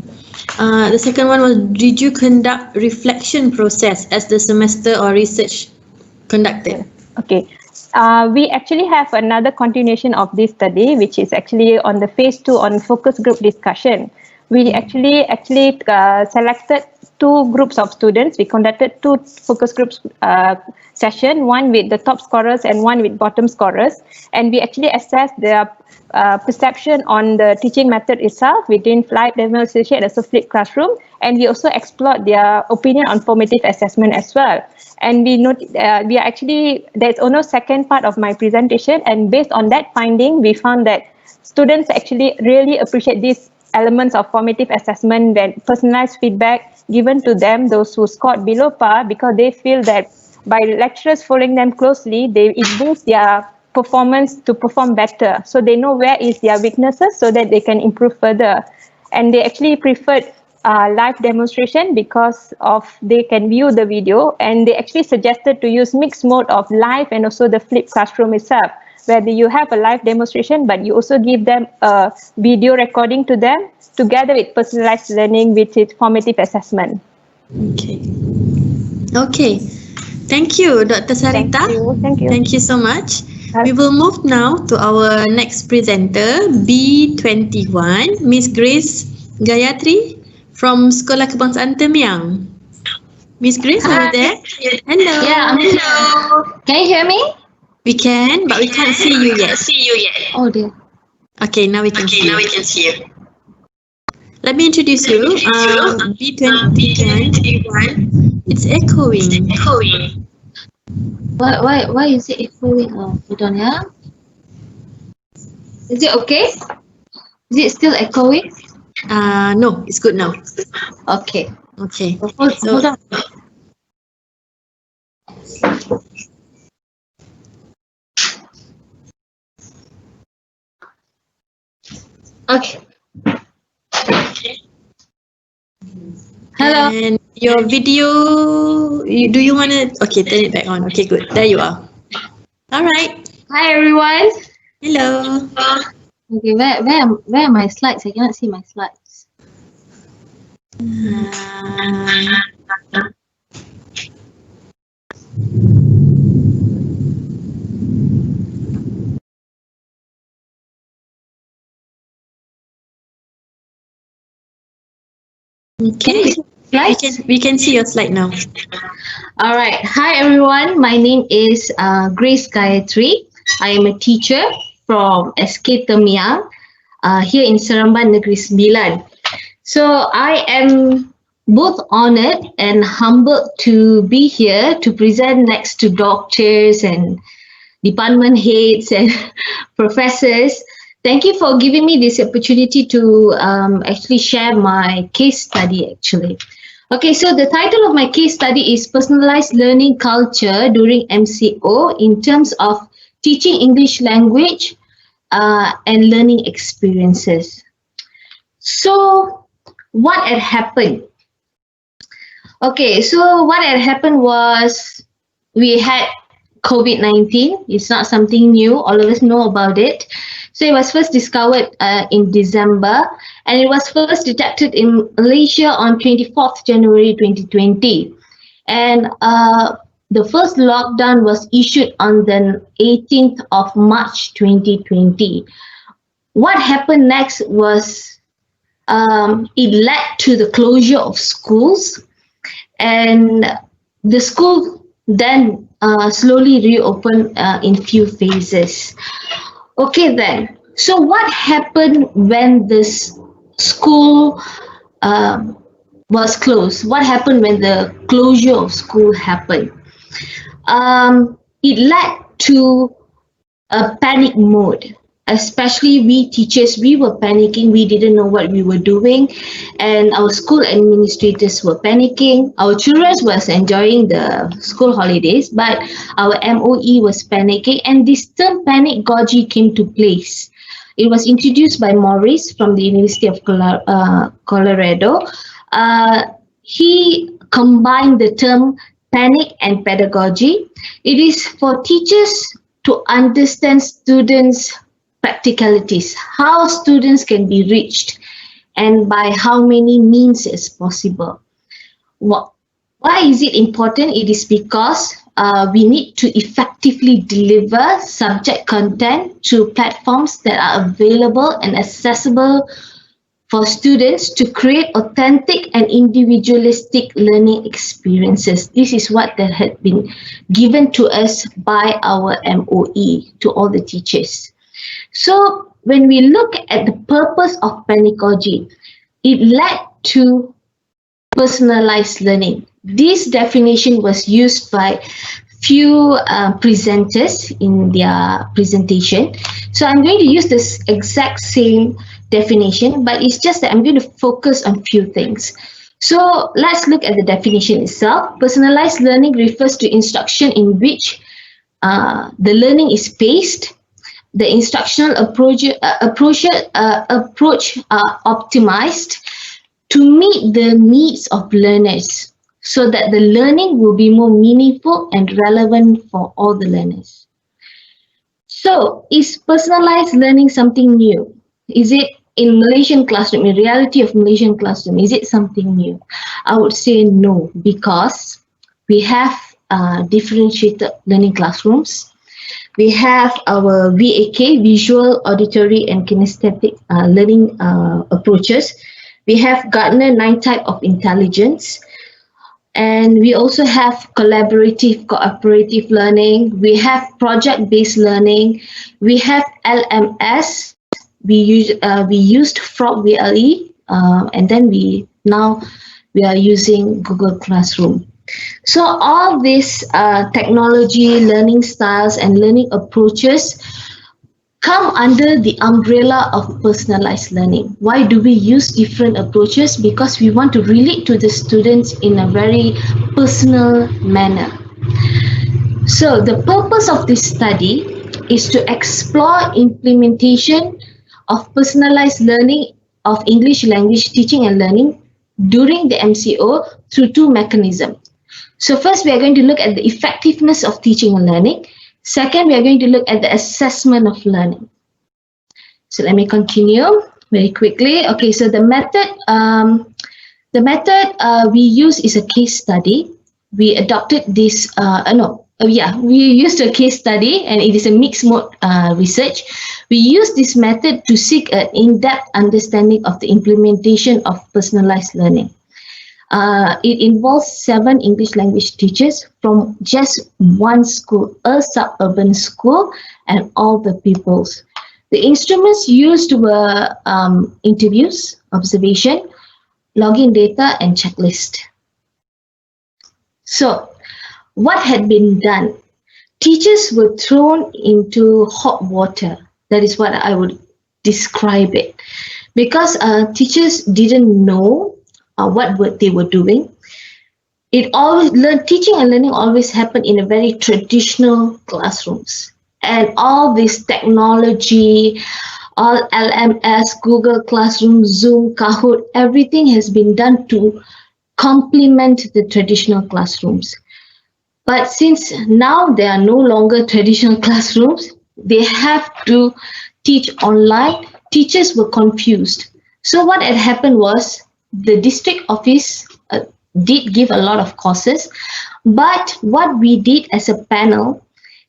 The second one was, did you conduct reflection process as the semester or research conducted? Okay. We actually have another continuation of this study, which is actually on the phase 2 on focus group discussion. We actually selected 2 groups of students. We conducted 2 focus groups session, one with the top scorers and one with bottom scorers. And we actually assessed their perception on the teaching method itself within live demonstration and also flipped classroom. And we also explored their opinion on formative assessment as well. And we note there's no second part of my presentation. And based on that finding, we found that students actually really appreciate these elements of formative assessment, and personalized feedback given to them, those who scored below par, because they feel that by lecturers following them closely, it boosts their performance to perform better. So they know where is their weaknesses so that they can improve further. And they actually preferred live demonstration because they can view the video, and they actually suggested to use mixed mode of live and also the flipped classroom itself, where you have a live demonstration, but you also give them a video recording to them together with personalized learning, which is formative assessment. Okay. Okay. Thank you, Dr. Saritha. Thank you. Thank you so much. We will move now to our next presenter, B21, Miss Grace Gayatri from Sekolah Kebangsaan Temiang. Miss Grace, are you there? Hello. Yeah, hello. Can you hear me? We can, but we can't see you yet. Oh dear. Okay, now we can see you. Let me introduce you. B21. It's echoing. Why is it echoing? Oh, hold on, yeah. Is it okay? Is it still echoing? No, it's good now. Okay. Okay. Hold on. Okay. Hello. And your video, do you want to, okay, turn it back on. Okay, good. There you are. All right. Hi everyone. Hello. Okay, where are my slides? I cannot see my slides. Okay. We can see your slide now. All right. Hi everyone. My name is Grace Gayatri. I am a teacher from SK Temiang here in Seremban Negeri Sembilan. So I am both honored and humbled to be here to present next to doctors and department heads and professors. Thank you for giving me this opportunity to actually share my case study actually. Okay, so the title of my case study is Personalized Learning Culture during MCO in terms of teaching English language and learning experiences. So what had happened? Okay, so what had happened was we had COVID-19. It's not something new. All of us know about it. So it was first discovered in December, and it was first detected in Malaysia on 24th January 2020. And the first lockdown was issued on the 18th of March 2020. What happened next was it led to the closure of schools, and the school then slowly reopened in few phases. Okay then, so what happened when this school was closed? What happened when the closure of school happened? It led to a panic mode. Especially we teachers, we were panicking. We didn't know what we were doing, and our school administrators were panicking. Our children was enjoying the school holidays, but our MOE was panicking, and this term panic gorge came to place. It was introduced by Maurice from the University of Colorado. He combined the term panic and pedagogy. It is for teachers to understand students' practicalities, how students can be reached, and by how many means is possible. Why is it important? It is because we need to effectively deliver subject content to platforms that are available and accessible for students to create authentic and individualistic learning experiences. This is what that had been given to us by our MOE to all the teachers. So when we look at the purpose of pedagogy, it led to personalized learning. This definition was used by few presenters in their presentation. So I'm going to use this exact same definition, but it's just that I'm going to focus on few things. So let's look at the definition itself. Personalized learning refers to instruction in which the learning is paced, the instructional approach are optimized to meet the needs of learners so that the learning will be more meaningful and relevant for all the learners. So, is personalized learning something new? Is it in Malaysian classroom, in reality of Malaysian classroom, is it something new? I would say no, because we have differentiated learning classrooms. We have our VAK, visual, auditory, and kinesthetic learning approaches. We have Gardner 9 type of intelligence. And we also have collaborative, cooperative learning. We have project-based learning. We have LMS. We used Frog VLE, and then we are using Google Classroom. So all these technology, learning styles, and learning approaches come under the umbrella of personalized learning. Why do we use different approaches? Because we want to relate to the students in a very personal manner. So the purpose of this study is to explore implementation of personalized learning of English language teaching and learning during the MCO through two mechanisms. So first, we are going to look at the effectiveness of teaching and learning. Second, we are going to look at the assessment of learning. So let me continue very quickly. Okay, so the method we use is a case study. We adopted this, we used a case study, and it is a mixed mode research. We use this method to seek an in-depth understanding of the implementation of personalized learning. It involves 7 English language teachers from just one school, a suburban school, and all the pupils. The instruments used were interviews, observation, login data, and checklist. So, what had been done? Teachers were thrown into hot water. That is what I would describe it. Because teachers didn't know what they were doing. Teaching and learning always happened in a very traditional classrooms. And all this technology, all LMS, Google Classroom, Zoom, Kahoot, everything has been done to complement the traditional classrooms. But since now there are no longer traditional classrooms, they have to teach online. Teachers were confused. So what had happened was the district office did give a lot of courses, but what we did as a panel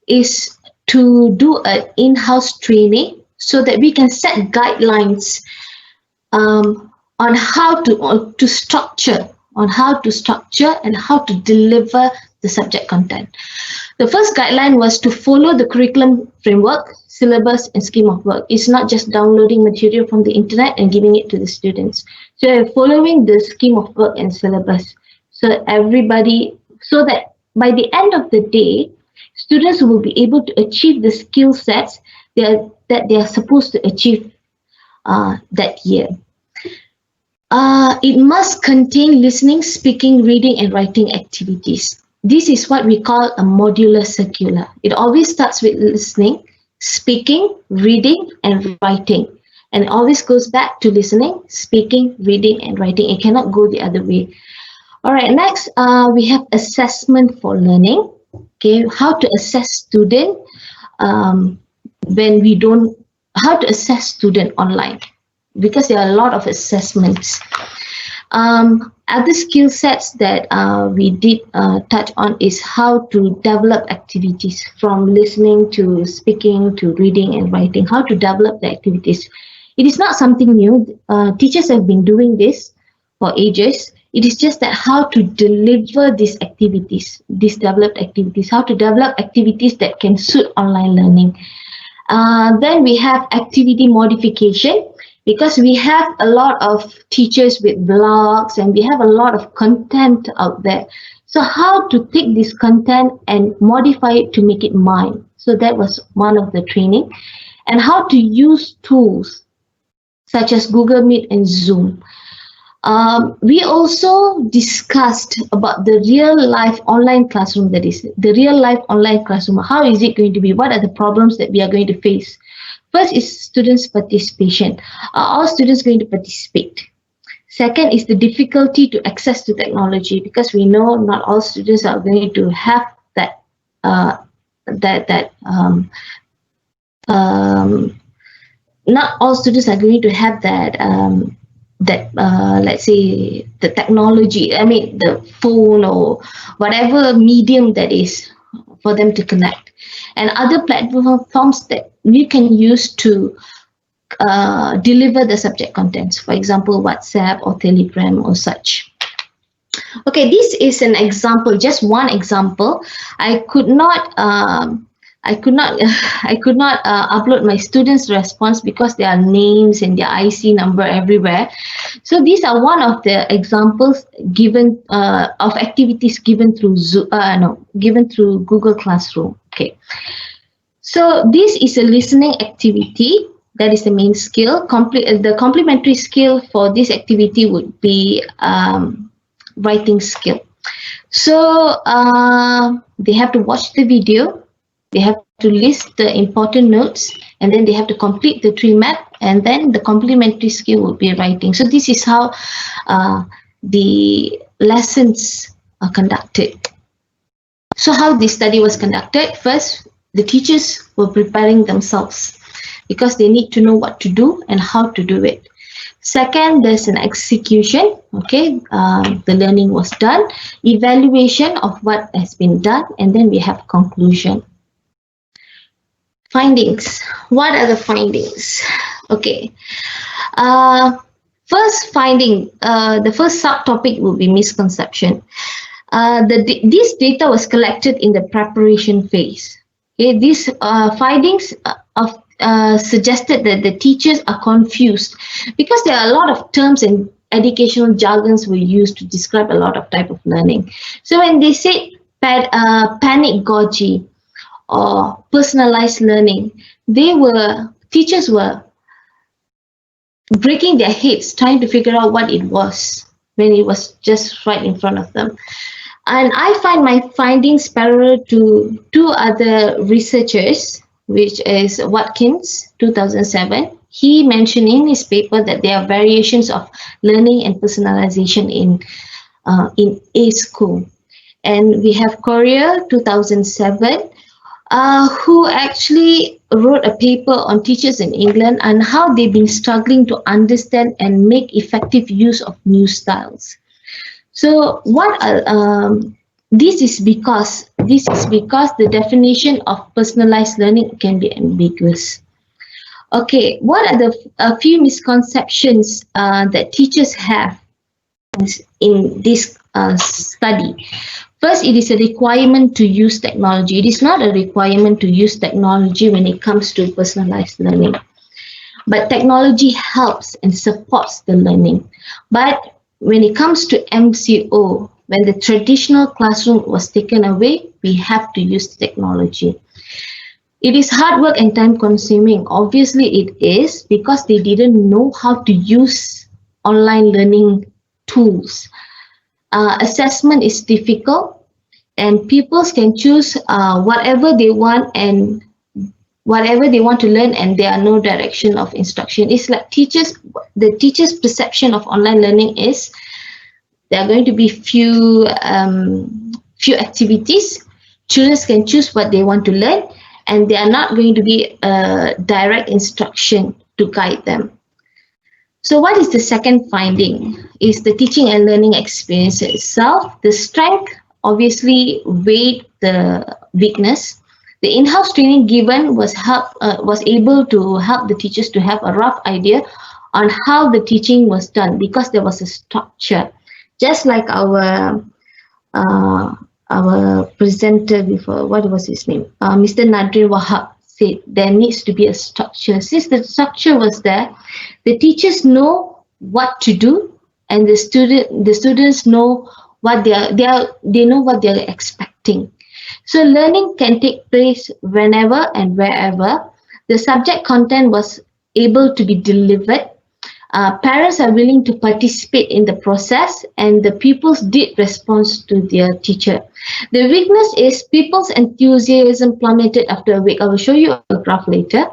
is to do an in-house training so that we can set guidelines on how to structure and how to deliver the subject content. The first guideline was to follow the curriculum framework, syllabus, and scheme of work. It's not just downloading material from the internet and giving it to the students. So following the scheme of work and syllabus, so that by the end of the day, students will be able to achieve the skill sets that they are supposed to achieve that year. It must contain listening, speaking, reading, and writing activities. This is what we call a modular circular. It always starts with listening, speaking, reading, and writing. And it always goes back to listening, speaking, reading, and writing. It cannot go the other way. All right, next we have assessment for learning. Okay, how to assess student when we don't, how to assess student online, because there are a lot of assessments. Other skill sets that we did touch on is how to develop activities from listening to speaking to reading and writing, how to develop the activities. It is not something new. Teachers have been doing this for ages. It is just that how to deliver these activities, these developed activities, how to develop activities that can suit online learning. Then we have activity modification, because we have a lot of teachers with blogs and we have a lot of content out there. So how to take this content and modify it to make it mine. So that was one of the training. And how to use tools such as Google Meet and Zoom. We also discussed about the real life online classroom, that is the real life online classroom. How is it going to be? What are the problems that we are going to face? First is students' participation. Are all students going to participate? Second is the difficulty to access to technology, because we know not all students are going to have that not all students are going to have that let's say the technology, I mean the phone or whatever medium that is for them to connect, and other platforms that we can use to deliver the subject contents, for example WhatsApp or Telegram or such. Okay, this is an example, just one example. I could not upload my students' response because there are names and their IC number everywhere. So these are one of the examples given of activities given through given through Google Classroom. Okay, so this is a listening activity. That is the main skill. The complementary skill for this activity would be writing skill. So they have to watch the video. They have to list the important notes, and then they have to complete the tree map, and then the complementary skill will be writing. So this is how the lessons are conducted. So how this study was conducted? First, the teachers were preparing themselves because they need to know what to do and how to do it. Second, there's an execution. Okay, the learning was done, evaluation of what has been done, and then we have conclusion. Findings. What are the findings? Okay. First finding, the first subtopic will be misconception. This data was collected in the preparation phase. Okay, these findings suggested that the teachers are confused because there are a lot of terms and educational jargons were used to describe a lot of type of learning. So when they say pedagogy or personalized learning, teachers were breaking their heads trying to figure out what it was when it was just right in front of them. And I find my findings parallel to two other researchers, which is Watkins, 2007. He mentioned in his paper that there are variations of learning and personalization in a school. And we have Correa, 2007, who actually wrote a paper on teachers in England and how they've been struggling to understand and make effective use of new styles. So this is because the definition of personalized learning can be ambiguous. Okay, what are a few misconceptions that teachers have in this study? First, it is a requirement to use technology. It is not a requirement to use technology when it comes to personalized learning. But technology helps and supports the learning. But when it comes to MCO, when the traditional classroom was taken away, we have to use technology. It is hard work and time consuming. Obviously it is, because they didn't know how to use online learning tools. Assessment is difficult and pupils can choose whatever they want and whatever they want to learn, and there are no direction of instruction. It's like the teacher's perception of online learning is there are going to be few activities. Children can choose what they want to learn, and they are not going to be direct instruction to guide them. So what is the second finding? Is the teaching and learning experience itself. The strength obviously weighed the weakness. The in-house training given was able to help the teachers to have a rough idea on how the teaching was done, because there was a structure. Just like our presenter before, what was his name? Mr. Nadri Wahab said there needs to be a structure. Since the structure was there, the teachers know what to do, and the students know what they know what they're expecting. So learning can take place whenever and wherever. The subject content was able to be delivered. Parents are willing to participate in the process, and the pupils did respond to their teacher. The weakness is people's enthusiasm plummeted after a week. I will show you a graph later.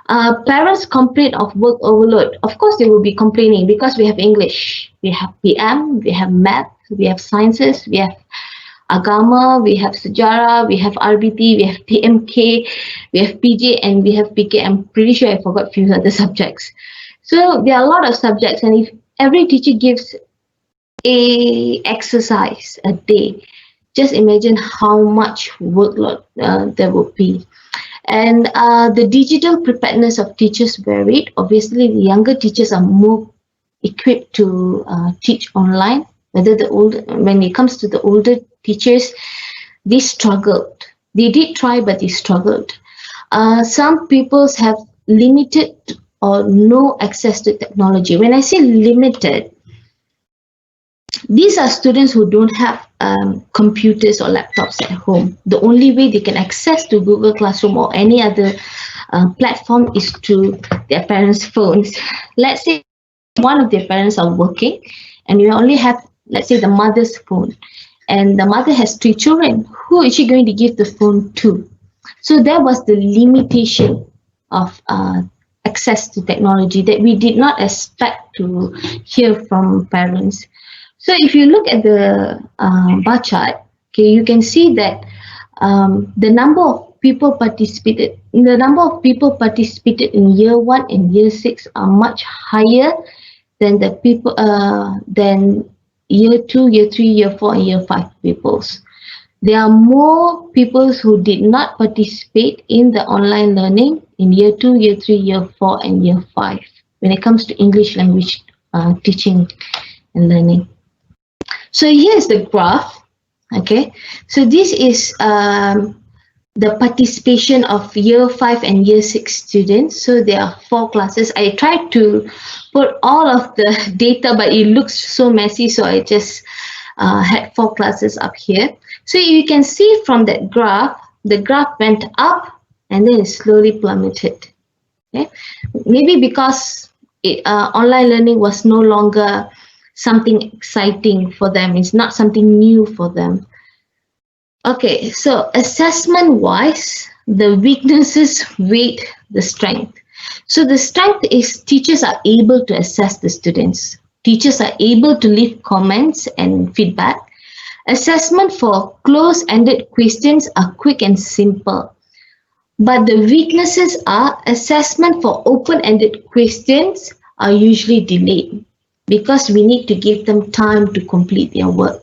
Parents complain of work overload. Of course, they will be complaining because we have English, we have PM, we have math, we have sciences, we have Agama, we have Sejarah, we have RBT, we have PMK, we have PJ, and we have PK. I'm pretty sure I forgot a few other subjects. So there are a lot of subjects, and if every teacher gives a exercise a day, just imagine how much workload there would be. And the digital preparedness of teachers varied. Obviously, the younger teachers are more equipped to teach online. When it comes to the older teachers, they struggled. They did try, but they struggled. Some pupils have limited or no access to technology. When I say limited, these are students who don't have computers or laptops at home. The only way they can access to Google Classroom or any other platform is through their parents' phones. Let's say one of their parents are working, and you only have, let's say, the mother's phone, and the mother has 3 children. Who is she going to give the phone to? So that was the limitation of access to technology that we did not expect to hear from parents. So if you look at the bar chart, okay, you can see that the number of people participated in year 1 and year 6 are much higher than the people than year 2, year 3, year 4, and year 5 pupils. There are more pupils who did not participate in the online learning in year 2, year 3, year 4, and year 5 when it comes to English language teaching and learning. So here's the graph. Okay, so this is the participation of year 5 and year 6 students. So there are 4 classes. I tried to put all of the data, but it looks so messy, so I just had 4 classes up here. So you can see from that graph, the graph went up and then it slowly plummeted. Okay, maybe because online learning was no longer something exciting for them. It's not something new for them. Okay, so assessment-wise, the weaknesses weighed the strength. So the strength is teachers are able to assess the students. Teachers are able to leave comments and feedback. Assessment for close-ended questions are quick and simple. But the weaknesses are assessment for open-ended questions are usually delayed because we need to give them time to complete their work.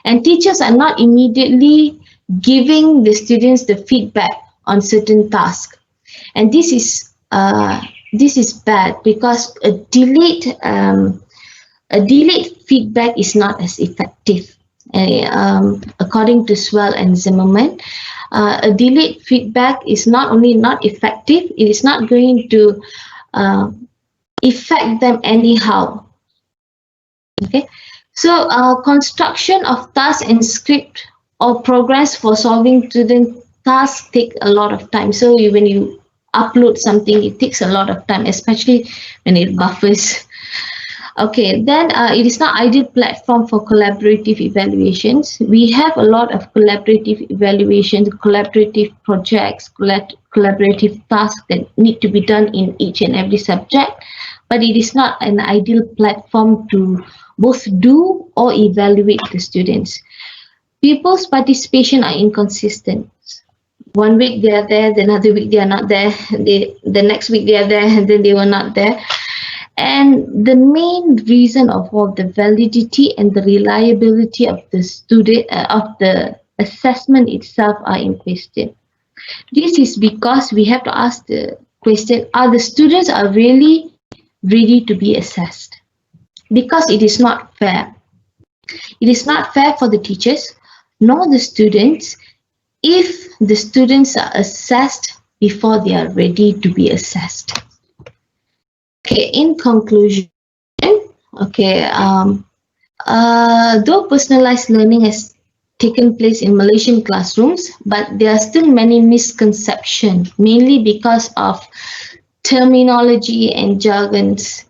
And teachers are not immediately giving the students the feedback on certain tasks. And this is bad because a delayed feedback is not as effective. According to Swell and Zimmerman, a delayed feedback is not only not effective, it is not going to affect them anyhow. Okay, so construction of tasks and script or programs for solving student tasks take a lot of time. So when you upload something, it takes a lot of time, especially when it buffers. Okay, then it is not ideal platform for collaborative evaluations. We have a lot of collaborative evaluations, collaborative projects, collaborative tasks that need to be done in each and every subject, but it is not an ideal platform to both do or evaluate the students. People's participation are inconsistent. One week they are there, the another week they are not there, the next week they are there, and then they were not there. And the main reason of all the validity and the reliability of the of the assessment itself are in question. This is because we have to ask the question, are the students are really ready to be assessed? Because it is not fair. It is not fair for the teachers nor the students if the students are assessed before they are ready to be assessed. Okay, in conclusion, okay, though personalized learning has taken place in Malaysian classrooms, but there are still many misconceptions, mainly because of terminology and jargons.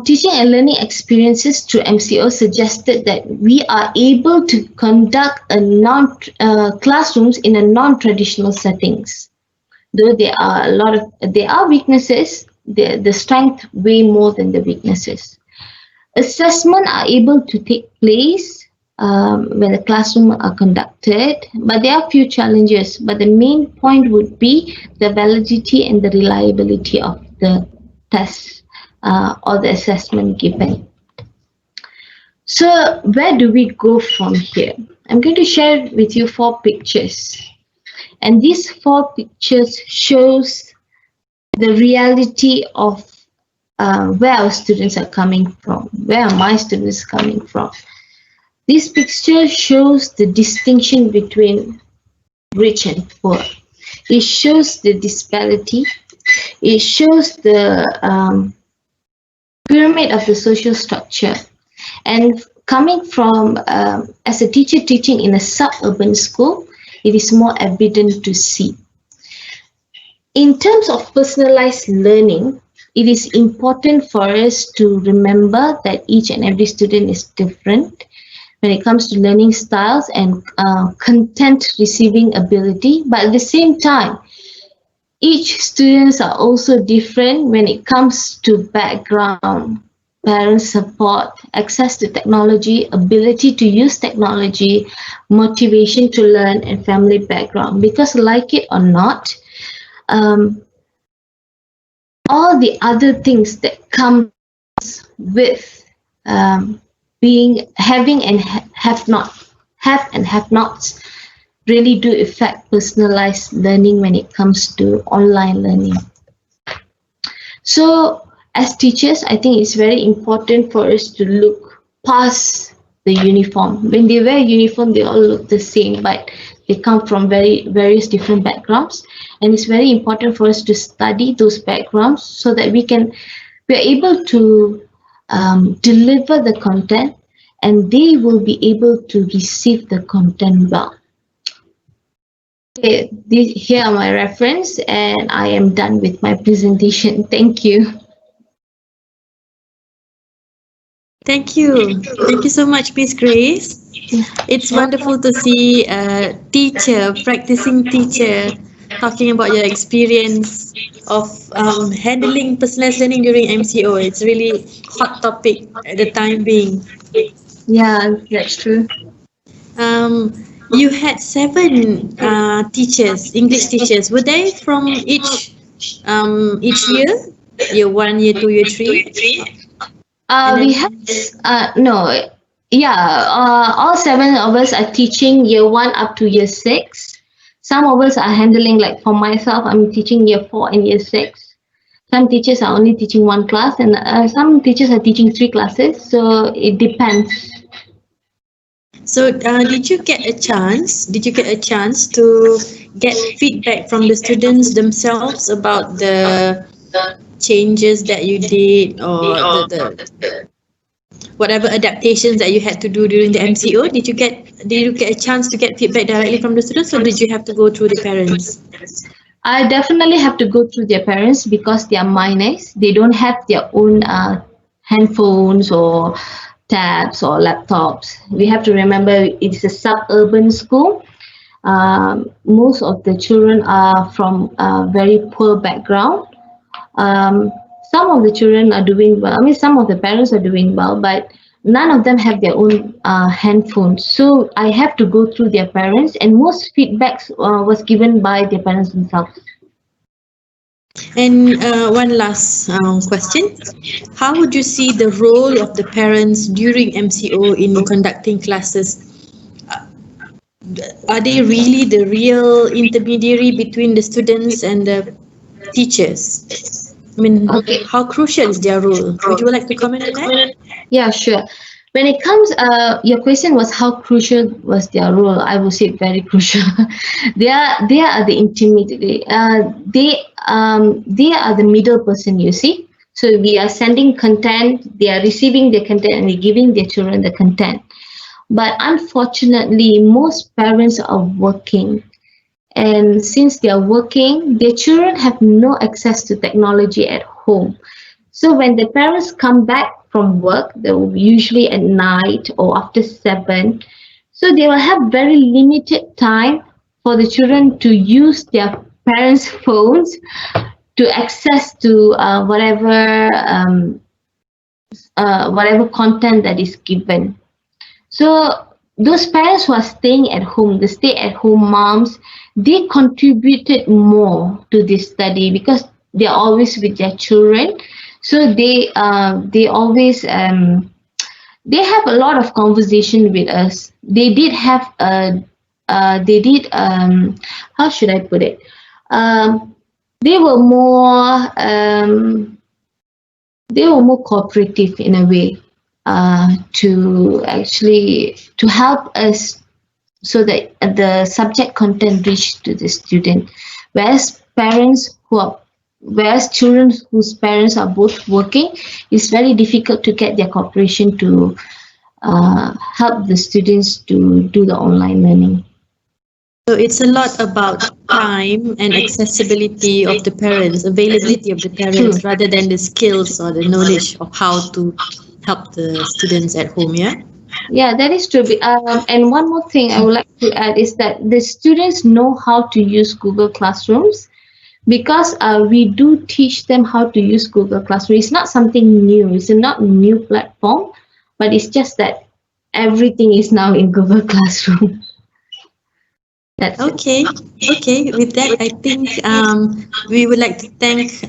Teaching and learning experiences through MCO suggested that we are able to conduct classrooms in a non-traditional settings. Though there are weaknesses, the strength way more than the weaknesses. Assessment are able to take place when the classroom are conducted, but there are few challenges. But the main point would be the validity and the reliability of the test or the assessment given. So where do we go from here? I'm going to share with you 4 pictures, and these 4 pictures shows the reality of where our students are coming from, where are my students coming from. This picture shows the distinction between rich and poor. It shows the disparity. It shows the pyramid of the social structure. And coming from, as a teacher teaching in a suburban school, it is more evident to see. In terms of personalized learning, it is important for us to remember that each and every student is different when it comes to learning styles and content receiving ability, but at the same time, each students are also different when it comes to background, parent support, access to technology, ability to use technology, motivation to learn, and family background. Because like it or not, all the other things that comes with having and have nots really do affect personalized learning when it comes to online learning. So as teachers, I think it's very important for us to look past the uniform. When they wear uniform, they all look the same, but they come from various different backgrounds. And it's very important for us to study those backgrounds so that we are able to deliver the content, and they will be able to receive the content well. Okay, here are my reference, and I am done with my presentation. Thank you. Thank you. Thank you so much, Miss Grace. It's wonderful to see a teacher, practicing teacher, talking about your experience of handling personalized learning during MCO. It's really hot topic at the time being. Yeah, that's true. You had 7 teachers, English teachers. Were they from each year? Year 1, year 2, year 3? We have all 7 of us are teaching year 1 up to year 6. Some of us are handling, like for myself, I'm teaching year 4 and year 6. Some teachers are only teaching 1 class, and some teachers are teaching 3 classes. So it depends. So did you get a chance to get feedback from the students themselves about the changes that you did, or the whatever adaptations that you had to do during the MCO? Did you get a chance to get feedback directly from the students, or did you have to go through the parents? I definitely have to go through their parents because they are minors. They don't have their own handphones or tabs or laptops. We have to remember it's a suburban school. Most of the children are from a very poor background. Some of the children are doing well. I mean, some of the parents are doing well, but none of them have their own handphones. So I have to go through their parents, and most feedbacks was given by their parents themselves. And one last question. How would you see the role of the parents during MCO in conducting classes? Are they really the real intermediary between the students and the teachers? I mean, how crucial is their role? Would you like to comment on that? Yeah, sure. When it comes, your question was how crucial was their role. I would say very crucial. they are the intermediary. They are the middle person. You see, so we are sending content. They are receiving the content and we're giving their children the content. But unfortunately, most parents are working. And since they are working, their children have no access to technology at home. So when the parents come back from work, they will usually at night or after 7. So they will have very limited time for the children to use their parents' phones to access to whatever content that is given. So those parents who are staying at home, the stay-at-home moms, they contributed more to this study because they are always with their children. So they always they have a lot of conversation with us. They did have how should I put it? They were more cooperative in a way. To help us so that the subject content reached to the student, whereas children whose parents are both working, it's very difficult to get their cooperation to help the students to do the online learning. So it's a lot about time and accessibility of the parents, availability of the parents, rather than the skills or the knowledge of how to help the students at home, yeah? Yeah, that is true. And one more thing I would like to add is that the students know how to use Google Classrooms because we do teach them how to use Google Classroom. It's not something new. It's not a new platform, but it's just that everything is now in Google Classroom. That's okay. Okay. With that, I think we would like to thank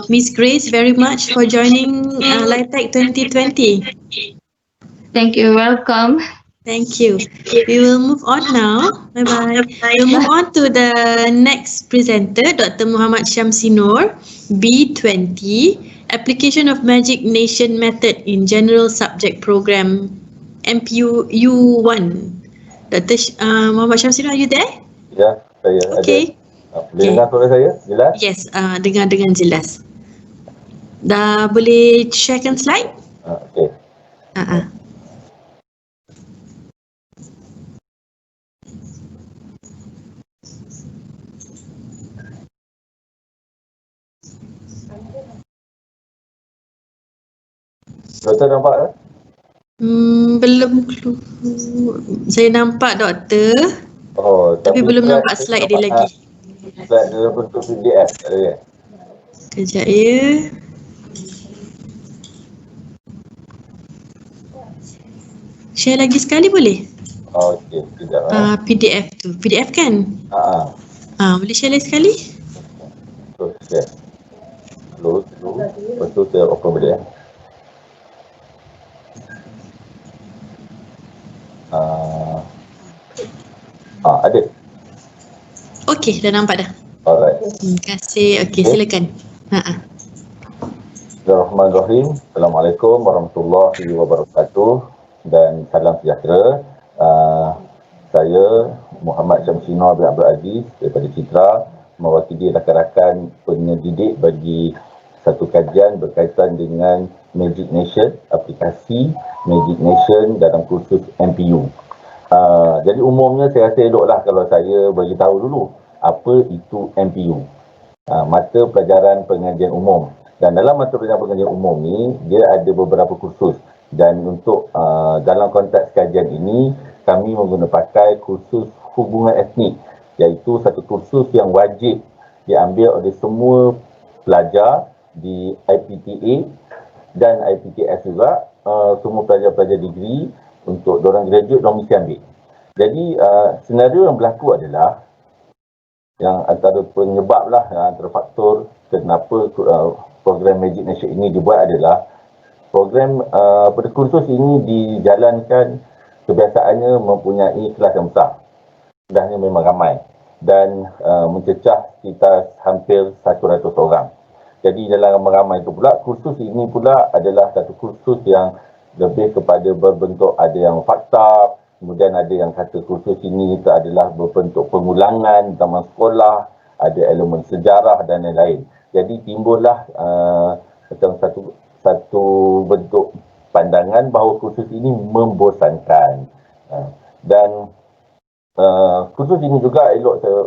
Miss Grace very much for joining LITEC 2020. Thank you. Welcome. Thank you. We will move on now. Bye-bye. We'll move on to the next presenter, Dr. Muhammad Shamsul, B20, Application of MagicNationmethod in General Subject Program, MPU U1. Dr. Muhammad Shamsul, are you there? Ya, saya okay. Ada. Boleh dengar suara saya? Jelas? Yes, dengar dengan jelas. Dah boleh sharekan slide? Okay. Doktor nampak tak? Belum keluar. Saya nampak doktor. Oh, tapi belum nampak slide dia lagi. Slide dalam bentuk PDF ada kan? Kejap ya. Share lagi sekali boleh? Okey, kejap. PDF tu. PDF kan? Boleh share lagi sekali? Terus share. Close dulu. Lepas tu saya open balik ada. Okey, dah nampak dah. Alright. Terima kasih. Okey, silakan. Bismillahirrahmanirrahim. Assalamualaikum warahmatullahi wabarakatuh dan salam sejahtera. Saya Muhammad Shamsul bin Abdul Aziz daripada Citra, mewakili rakan-rakan penyelidik bagi satu kajian berkaitan dengan MagicNation, aplikasi MagicNation dalam kursus MPU. Jadi umumnya saya rasa eloklah kalau saya bagi tahu dulu apa itu MPU, mata pelajaran pengajian umum. Dan dalam mata pelajaran pengajian umum ni, dia ada beberapa kursus. Dan untuk dalam konteks kajian ini, kami pakai kursus hubungan etnik, iaitu satu kursus yang wajib diambil oleh semua pelajar di IPTA dan IPTS juga, semua pelajar-pelajar degree untuk diorang graduate, diorang mesti ambil. Jadi senario yang berlaku adalah yang antara penyebab lah, antara faktor kenapa program MagicNation ini dibuat adalah program pada kursus ini dijalankan kebiasaannya mempunyai kelas yang besar. Sudahnya memang ramai dan mencecah sekitar hampir 100 orang. Jadi dalam ramai itu pula, kursus ini pula adalah satu kursus yang lebih kepada berbentuk ada yang fakta, kemudian ada yang kata kursus ini itu adalah berbentuk pengulangan zaman sekolah, ada elemen sejarah dan lain-lain. Jadi timbullah macam satu bentuk pandangan bahawa kursus ini membosankan. Dan kursus ini juga elok saya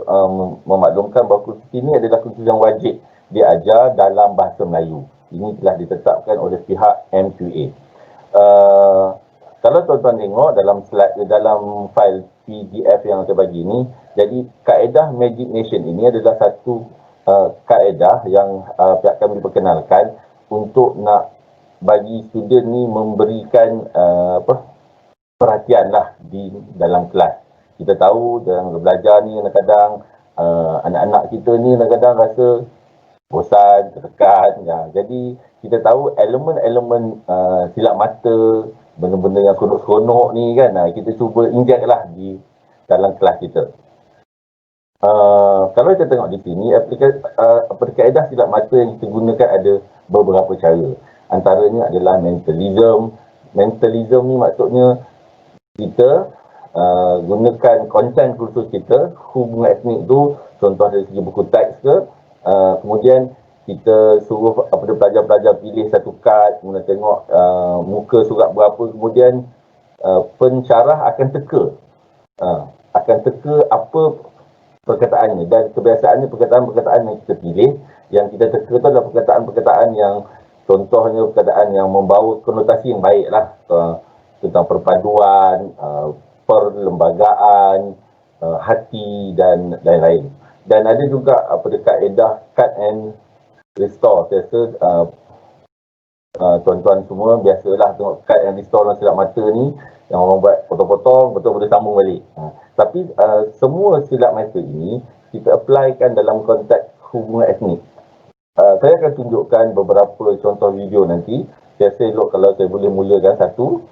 memaklumkan bahawa kursus ini adalah kursus yang wajib diajar dalam bahasa Melayu. Ini telah ditetapkan oleh pihak MQA. Kalau tuan-tuan tengok dalam slide, dalam file PDF yang saya bagi ni, jadi kaedah MagicNation ini adalah satu kaedah yang pihak kami diperkenalkan untuk nak bagi student ni memberikan perhatian lah di dalam kelas. Kita tahu dalam belajar ni kadang-kadang anak-anak kita ni kadang-kadang rasa bosan, tertekan. Ya. Jadi kita tahu elemen-elemen silap mata, benda-benda yang seronok ni kan, kita cuba inject lah di dalam kelas kita. Kalau kita tengok di sini, kaedah silap mata yang kita gunakan ada beberapa cara. Antaranya adalah mentalism. Mentalism ni maksudnya kita gunakan konten kursus kita, hubungan etnik tu, contoh dari segi buku teks ke, kemudian kita suruh pelajar-pelajar pilih satu kad, kemudian tengok muka surat berapa, kemudian pencarah akan teka apa perkataannya, dan kebiasaannya perkataan-perkataan yang kita pilih, yang kita teka tu adalah perkataan-perkataan yang contohnya perkataan yang membawa konotasi yang baik lah, tentang perpaduan, perlembagaan, hati dan lain-lain. Dan ada juga kaedah cut and restore. Saya rasa tuan-tuan semua biasalah tengok cut and restore dalam silap mata ni, yang orang buat potong-potong, betul boleh sambung balik. Tapi semua silap mata ini kita applykan dalam konteks hubungan etnik. Saya akan tunjukkan beberapa contoh video nanti. Saya rasa elok kalau saya boleh mulakan satu.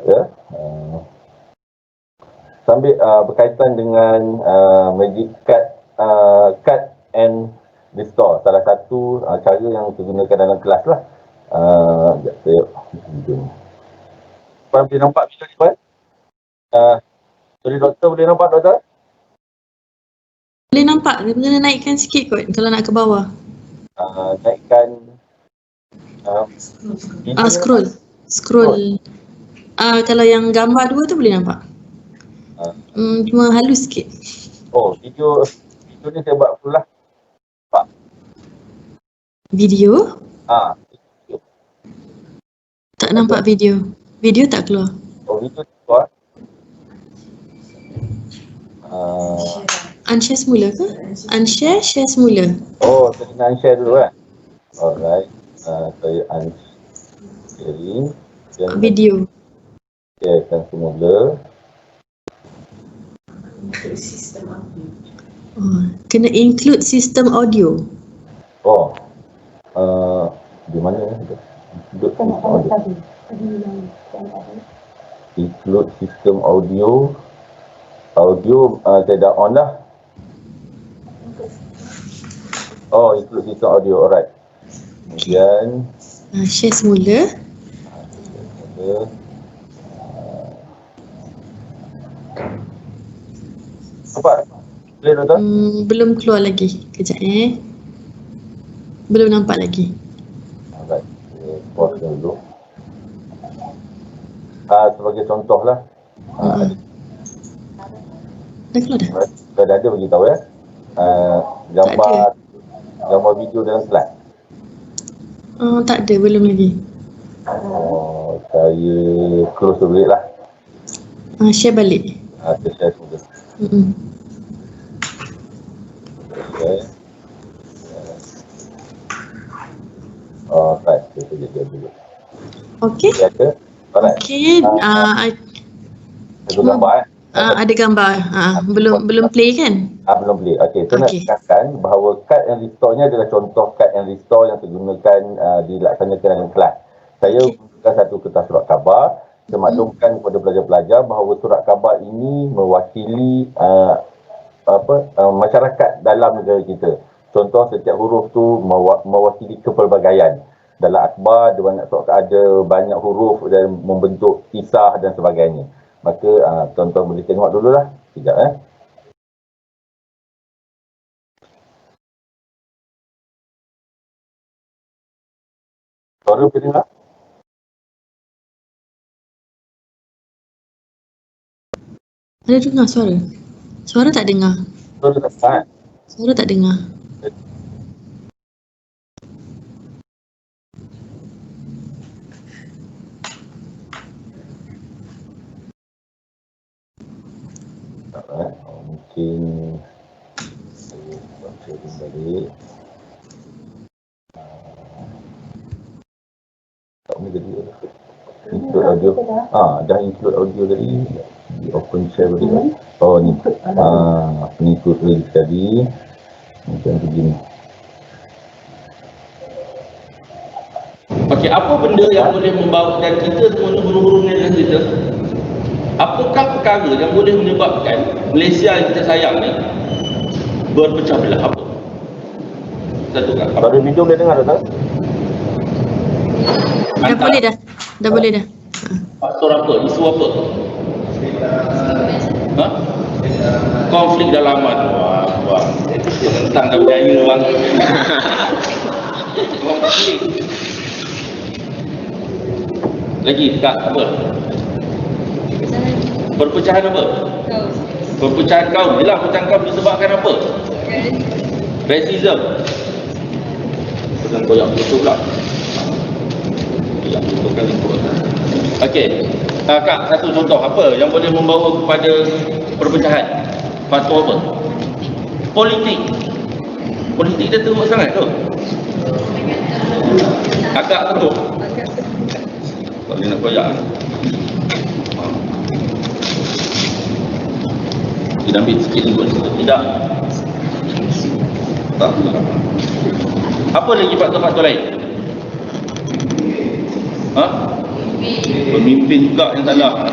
Ya. Sambil berkaitan dengan magic cut and restore. Salah satu cara yang digunakan dalam kelas lah. Saya video ni. Puan boleh nampak video ni, Puan? Sorry doktor, boleh nampak doktor? Boleh nampak, dia kena naikkan sikit kot kalau nak ke bawah. Naikkan scroll. Kalau yang gambar dua tu boleh nampak. Cuma halus sikit. Oh, video ni saya buat full lah. Nampak? Video? Video. Tak nampak video. Video tak keluar. Oh, video keluar. Unshare semula ke? Share semula. Oh, saya kena unshare dulu kan? Alright. Saya unsharing. Video. Sharekan semula. Kena include sistem audio. Di mana ni? Include sistem audio. Saya dah on dah. Include sistem audio. Alright. Kemudian Share semula. Nampak? Boleh doktor? Belum keluar lagi. Kejap belum nampak lagi. Alright. Pause dulu. Sebagai contoh lah. Dah keluar dah? Dah ada beritahu ya. Gambar video dalam slide. Tak ada, belum lagi. Saya close the break lah. Share balik. Saya share dulu. Okay. Right. Kita jadi dulu. Okay. Alright. Okay. Ada gambar ada gambar. Belum play kan? Belum play. Okey, saya nak cakapkan bahawa kad and restore ni adalah contoh kad and restore yang digunakan dilaksanakan dalam kelas. Saya gunakan satu kertas surat khabar, saya maklumkan kepada pelajar-pelajar bahawa surat khabar ini mewakili masyarakat dalam negara kita. Contoh, setiap huruf tu mewakili kepelbagaian. Dalam akhbar ada banyak huruf dan membentuk kisah dan sebagainya. Maka tuan-tuan boleh tengok dululah. Sekejap Suara boleh dengar? Ada dengar suara? Suara tak dengar. Suara tak dengar. Suara tak dengar. Mungkin saya baca balik. Tak boleh jadi include audio. Dah include audio tadi. Di open share balik. Ni. Pengikut lagi tadi. Macam begini. Okey, apa benda yang boleh membawakan kita semua guru-guru ni dengan kita? Apakah perkara yang boleh menyebabkan Malaysia yang kita sayang ni berpecah belah? Apa? Satu kan? Suara video boleh dengar tak? Dah boleh dah. Faktor apa? Isu apa? Konflik dalaman. Wah. Tentang dah berjaya bang. Konflik. Lagi tak apa? Perpecahan apa? Perpecahan kaum. Jelas perpecahan kaum disebabkan apa? Racism. Jangan koyak betul pula. Koyak betul kali kot. Okey. Kak, satu contoh apa yang boleh membawa kepada perpecahan? Faktor apa? Politik. Politik dia teruk sangat tu. Agak teruk. Tak boleh nak koyak. Kita ambil sikit dulu. Tidak. Tak. Apa lagi faktor-faktor lain? Pemimpin juga yang salah.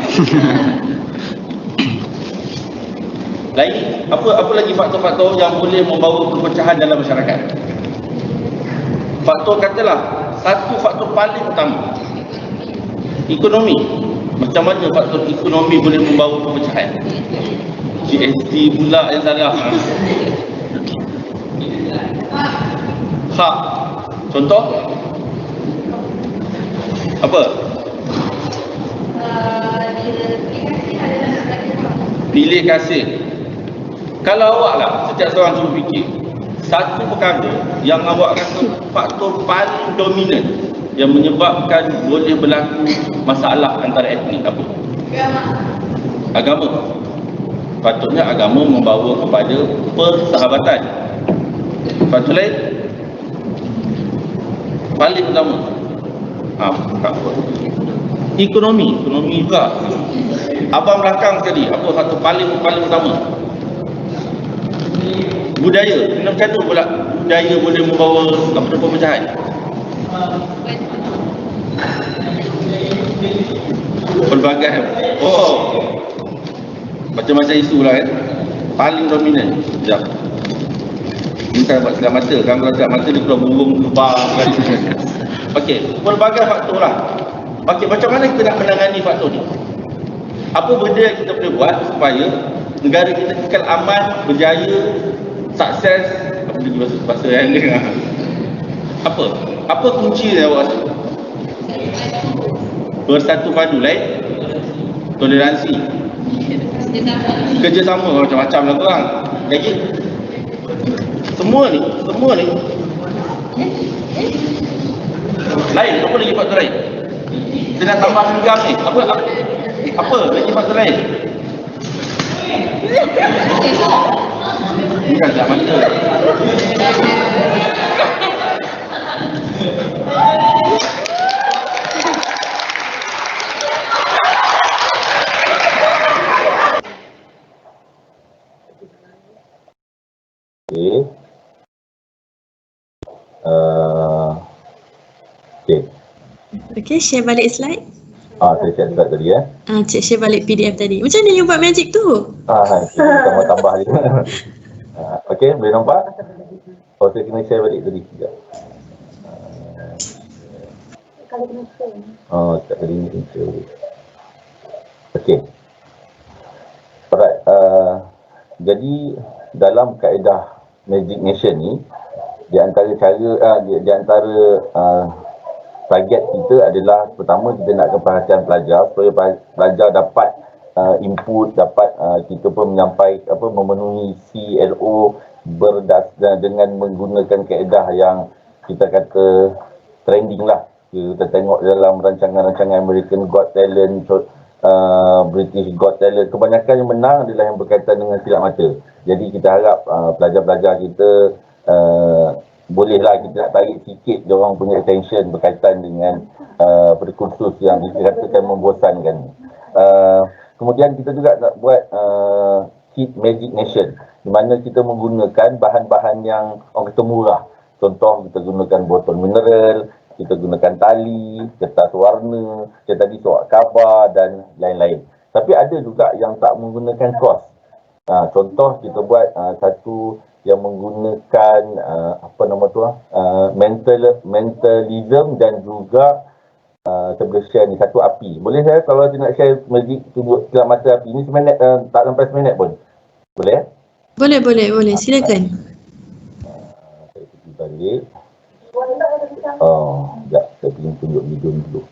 Lain, apa lagi faktor-faktor yang boleh membawa perpecahan dalam masyarakat? Faktor katalah, satu faktor paling utama. Ekonomi. Macam mana faktor ekonomi boleh membawa perpecahan? GST pula yang salah. Hak. Contoh? Apa? Pilih kasih. Kalau awak lah, setiap seorang cuba fikir, satu perkara yang awak rasa faktor paling dominan yang menyebabkan boleh berlaku masalah antara etnik apa? Agama. Patutnya agama membawa kepada persahabatan. Faktor lain paling utama ekonomi juga. Abang belakang tadi, apa faktor paling utama? Budaya. Macam mana pula budaya boleh membawa kepada perpecahan? Pelbagai. Macam-macam isu lah kan. Paling dominan. Sekejap. Bukan buat silap mata. Kalau silap mata dia keluar burung kebang kan. Okey, pelbagai faktor lah. Okey, macam mana kita nak menangani faktor ni? Apa benda yang kita boleh buat supaya negara kita kekal aman, berjaya, sukses? Apa lagi bahasa yang dengar? Apa kunci dia awak rasa? Bersatu padu, lain? Toleransi. Kerjasama macam-macam lah korang. Lagi? Semua ni Lain, apa lagi faktor lain? Kita nak tambah genggam ni. Apa lagi faktor lain? Bukan tak mata. Okay, share balik slide. Saya share slide tadi Cik share balik PDF tadi. Macam mana you buat magic tu? Kita tambah je. Okay, boleh nampak? Saya kena share balik tadi sekejap. Tak kali ni share. Okay. Alright. Jadi dalam kaedah MagicNation ni, di antara target kita adalah pertama kita nakkan perhatian pelajar supaya pelajar dapat input, dapat kita pun memenuhi CLO dengan menggunakan kaedah yang kita kata trending lah. Kita tengok dalam rancangan-rancangan American Got Talent, British Got Talent, kebanyakan yang menang adalah yang berkaitan dengan silap mata. Jadi kita harap pelajar-pelajar kita bolehlah kita nak tarik sikit dia orang punya attention berkaitan dengan kursus yang dikatakan membosankan. Kemudian kita juga nak buat kit MagicNation di mana kita menggunakan bahan-bahan yang orang kata murah. Contoh kita gunakan botol mineral, kita gunakan tali, kertas warna, kita tadi surat khabar dan lain-lain. Tapi ada juga yang tak menggunakan kos. Contoh kita buat satu yang menggunakan mentalism dan juga sebelah share ni satu api. Boleh saya kalau saya nak share magic tu silap mata api ni seminit, tak sampai seminit pun. Boleh? Boleh. Silakan. Saya pergi balik. Sekejap, saya pergi tunjuk video ni dulu.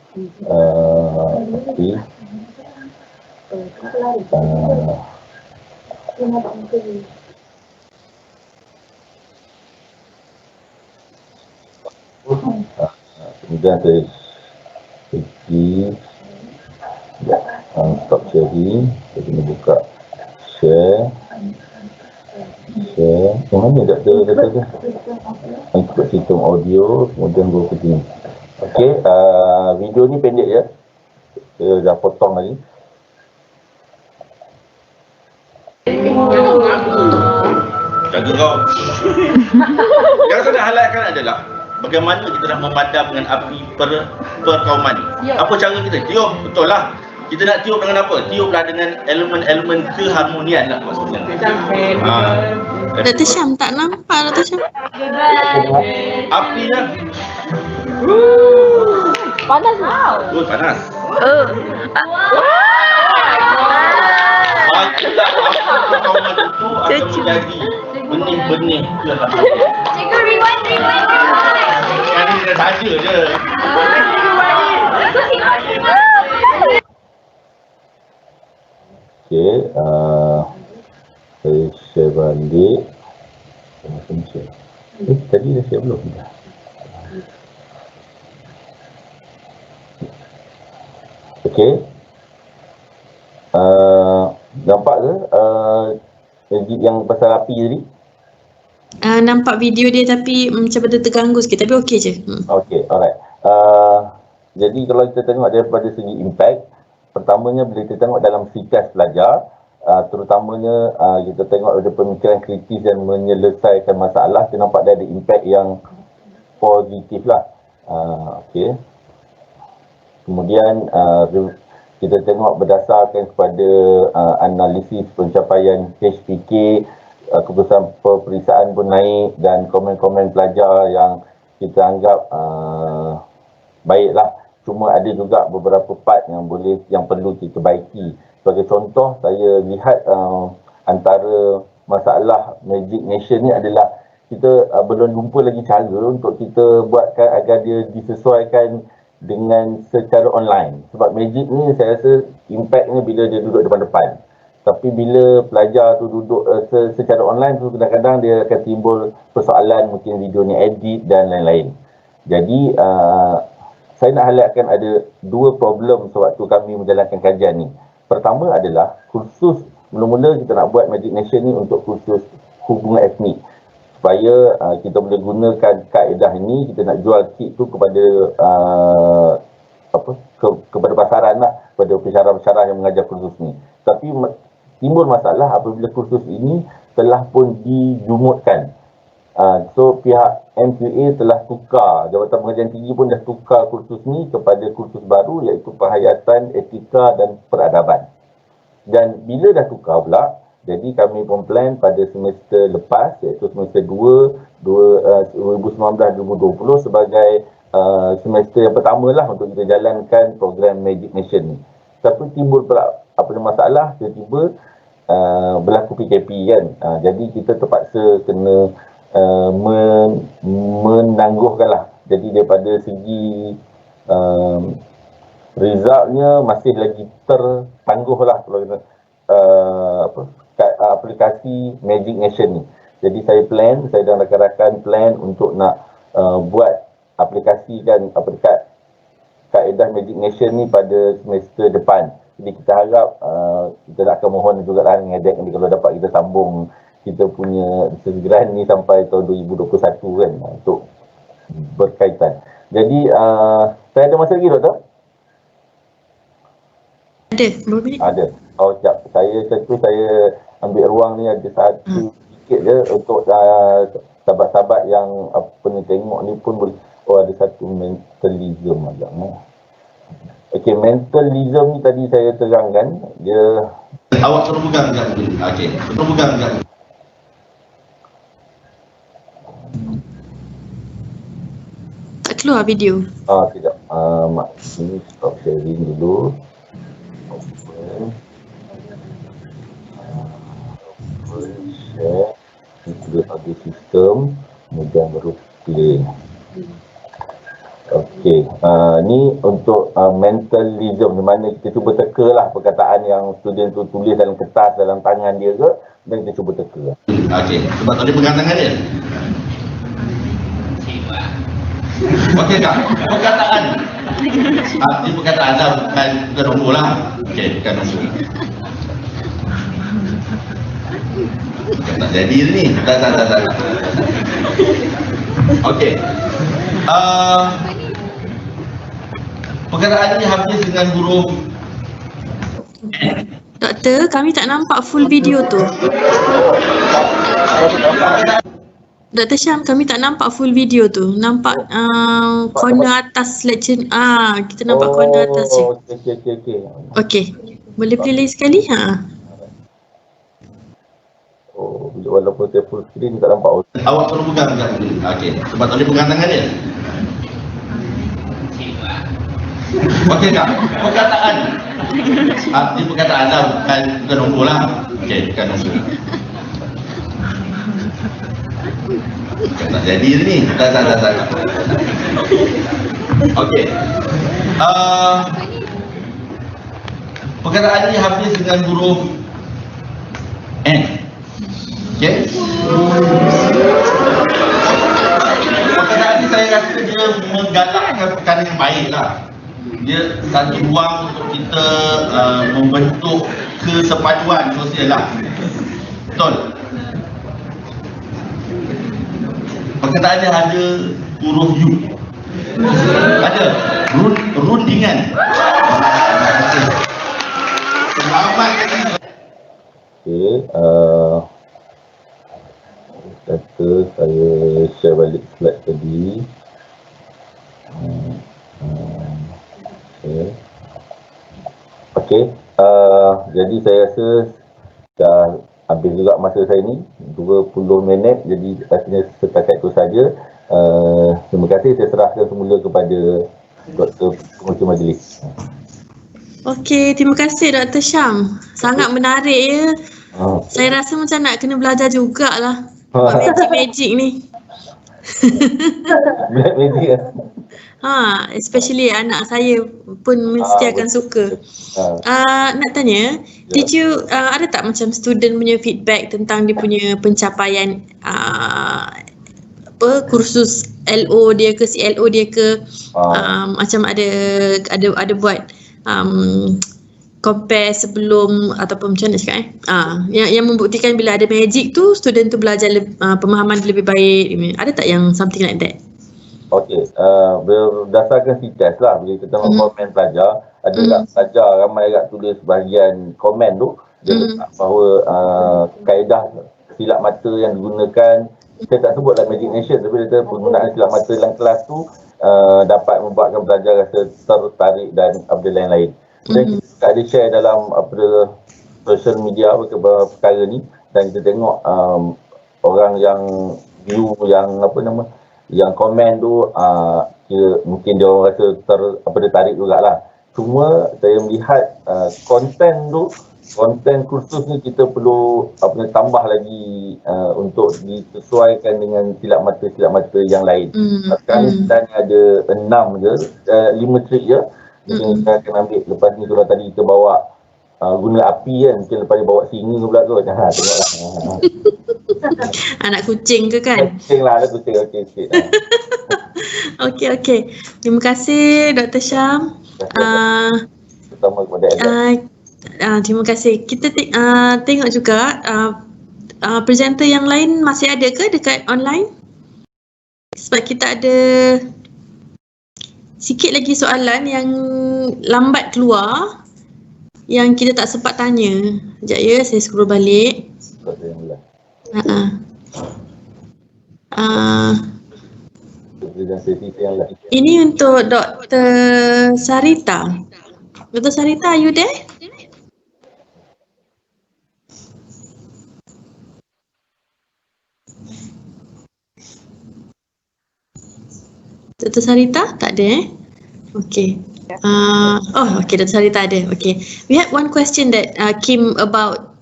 Kemudian saya pergi stop sharing. Saya kena buka share. Yang mana data dia? Ikut sistem audio, kemudian go ke sini. Okey, video ni pendek je. Saya dah potong lagi. Jaga kau. Yang saya nak highlightkan adalah bagaimana kita nak memadamkan api perkauman ni. Apa cara kita? Tiup, betul lah. Kita nak tiup dengan apa? Tiuplah dengan elemen-elemen keharmonian lah maksudnya. Dr. Syam tak nampak Dr. Syam. Api lah. Panas tau. Panas. Bagilah api perkauman itu akan menjadi benih-benih keharmonian. Cikgu rewind. Kan dia saja je. Okey, saya share balik. Saya share. Tadi dah share belum? Okey. Nampak ke edit yang pasal api tadi? Nampak video dia tapi macam benda terganggu sikit tapi okey je. Okey, alright. Jadi kalau kita tengok daripada segi impact, pertamanya bila kita tengok dalam sikas pelajar, terutamanya kita tengok ada pemikiran kritis dan menyelesaikan masalah, kita nampak dia ada impact yang positif lah. Okey. Kemudian kita tengok berdasarkan kepada analisis pencapaian HPK, keputusan peperiksaan pun naik dan komen-komen pelajar yang kita anggap baiklah. Cuma ada juga beberapa part yang perlu kita baiki. Sebagai contoh, saya lihat antara masalah MagicNation ni adalah kita belum jumpa lagi cara untuk kita buatkan agar dia disesuaikan dengan secara online. Sebab Magic ni saya rasa impactnya bila dia duduk depan-depan. Tapi bila pelajar tu duduk secara online tu kadang-kadang dia akan timbul persoalan, mungkin video ni edit dan lain-lain. Jadi saya nak highlightkan ada dua problem sewaktu kami menjalankan kajian ni. Pertama adalah kursus, mula-mula kita nak buat MagicNation ni untuk kursus hubungan etnik, supaya kita boleh gunakan kaedah ini, kita nak jual kit tu kepada kepada pasaran lah, kepada pensyarah-pensyarah yang mengajar kursus ni. Tapi timbul masalah apabila kursus ini telah pun dijumutkan. So pihak MQA telah tukar, Jabatan Pengajian Tinggi pun dah tukar kursus ni kepada kursus baru, iaitu Penghayatan Etika dan Peradaban. Dan bila dah tukar pula, jadi kami pun plan pada semester lepas, iaitu semester 2019-2020 sebagai semester yang pertama lah untuk kita jalankan program MagicNation ni. Tapi timbul pula masalah, tiba-tiba berlaku PKP kan. Jadi kita terpaksa kena menangguhkan lah. Jadi daripada segi resultnya masih lagi tertangguh lah aplikasi MagicNation ni. Jadi saya dan rakan-rakan plan untuk nak buat aplikasikan kaedah MagicNation ni pada semester depan. Jadi kita harap kita akan mohon juga lah dengan EDEC ni kalau dapat kita sambung kita punya research ni sampai tahun 2021 kan, untuk berkaitan. Jadi saya ada masa lagi, Doktor? Ada, berapa minit? Ada. Oh, sekejap. Saya ambil ruang ni ada satu sikit je untuk sahabat-sahabat yang ni tengok ni pun boleh. Oh, ada satu mentalism agak. Okey, mentalism ni tadi saya terangkan, dia awak suruh pegang sekejap dulu. Okey, suruh pegang sekejap. Tak keluar video. Tidak. Mak, ini stop sharing dulu. Share. Ini audio sistem. Kemudian baru play. Okey, ni untuk mentalism, di mana kita cuba teka lah perkataan yang student tu tulis dalam kertas, dalam tangan dia ke, dan kita cuba teka. Okey, sebab tadi pegang tangan dia. Okey tak? Perkataan. Arti perkataan dah bukan nombor lah. Okey, bukan nombor. Tak jadi ni. Tak. Okey. Perkataan ini habis dengan huruf Doktor, kami tak nampak full video tu. Dr. Syam, kami tak nampak full video tu. Nampak corner atas lecture. Kita nampak corner atas je. Okey. Boleh play lagi sekali? Walaupun saya full screen tak nampak. Awak perlu pegang sekejap dulu. Okey, sebab tadi pegang tangan dia. Okey tak? Perkataan. Arti perkataan dah bukan nombor lah. Okey, bukan nombor. Tak jadi ni. Tak. Okey. Perkataan ni habis dengan huruf N. Okey. Perkataan ni saya rasa dia menggalakkan perkara yang baik lah. Dia satu ruang untuk kita membentuk kesepaduan sosial lah. Betul? Perkataan dia ada huruf U. Ada rundingan. Selamat. Okey, kata saya share balik slide tadi. Okey, jadi saya rasa dah habis juga masa saya ni 20 minit, jadi rasanya setakat itu saja. Terima kasih, saya serahkan semula kepada Dr. Pengurusi Majlis. Okey, terima kasih Dr. Syam. Sangat menarik ya. Saya rasa macam nak kena belajar jugalah buat magic ni. Black magic ya. Especially anak saya pun mesti akan suka. Nak tanya, did you ada tak macam student punya feedback tentang dia punya pencapaian kursus LO dia ke, CLO dia ke, macam ada buat compare sebelum ataupun macam mana cakap yang membuktikan bila ada magic tu student tu belajar pemahaman lebih baik. Ada tak yang something like that? Okey, berdasarkan test lah, bila kita tengok komen pelajar, ada tak pelajar ramai agak tulis bahagian komen tu, dia letak bahawa kaedah silap mata yang digunakan, saya tak sebutlah MagicNation, tapi dia penggunaan silap mata dalam kelas tu dapat membuatkan pelajar rasa tertarik dan lain-lain. Dan kita ada share dalam social media perkara ni, dan kita tengok orang yang view yang komen tu mungkin dia orang rasa tertarik jugalah. Cuma saya melihat konten kursus ni kita perlu tambah lagi untuk disesuaikan dengan silap mata yang lain. Sekarang ni sebenarnya ada 5 trik je. Mungkin kita akan ambil lepas ni. Kalau tadi kita bawa guna api kan, mungkin lepas ni bawa singa pula kot. Tengoklah. Anak kucing ke kan? Kucing lah, ada kucing. Okey sikit. Okey. Terima kasih Dr. Syam. Terutama kepada terima kasih. Kita tengok juga presenter yang lain masih ada ke dekat online? Sebab kita ada sikit lagi soalan yang lambat keluar yang kita tak sempat tanya. Sekejap ya, saya scroll balik. Ini untuk Dr. Saritha. Dr. Saritha, are you there? Dr. Saritha? Tak ada Okay. Okay, Dr. Saritha ada. Okay. We had one question that came about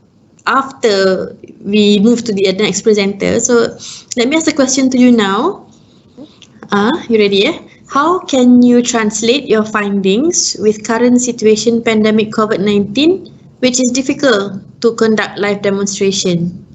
after we move to the next presenter. So let me ask the question to you now. You ready? How can you translate your findings with current situation pandemic COVID-19, which is difficult to conduct live demonstration?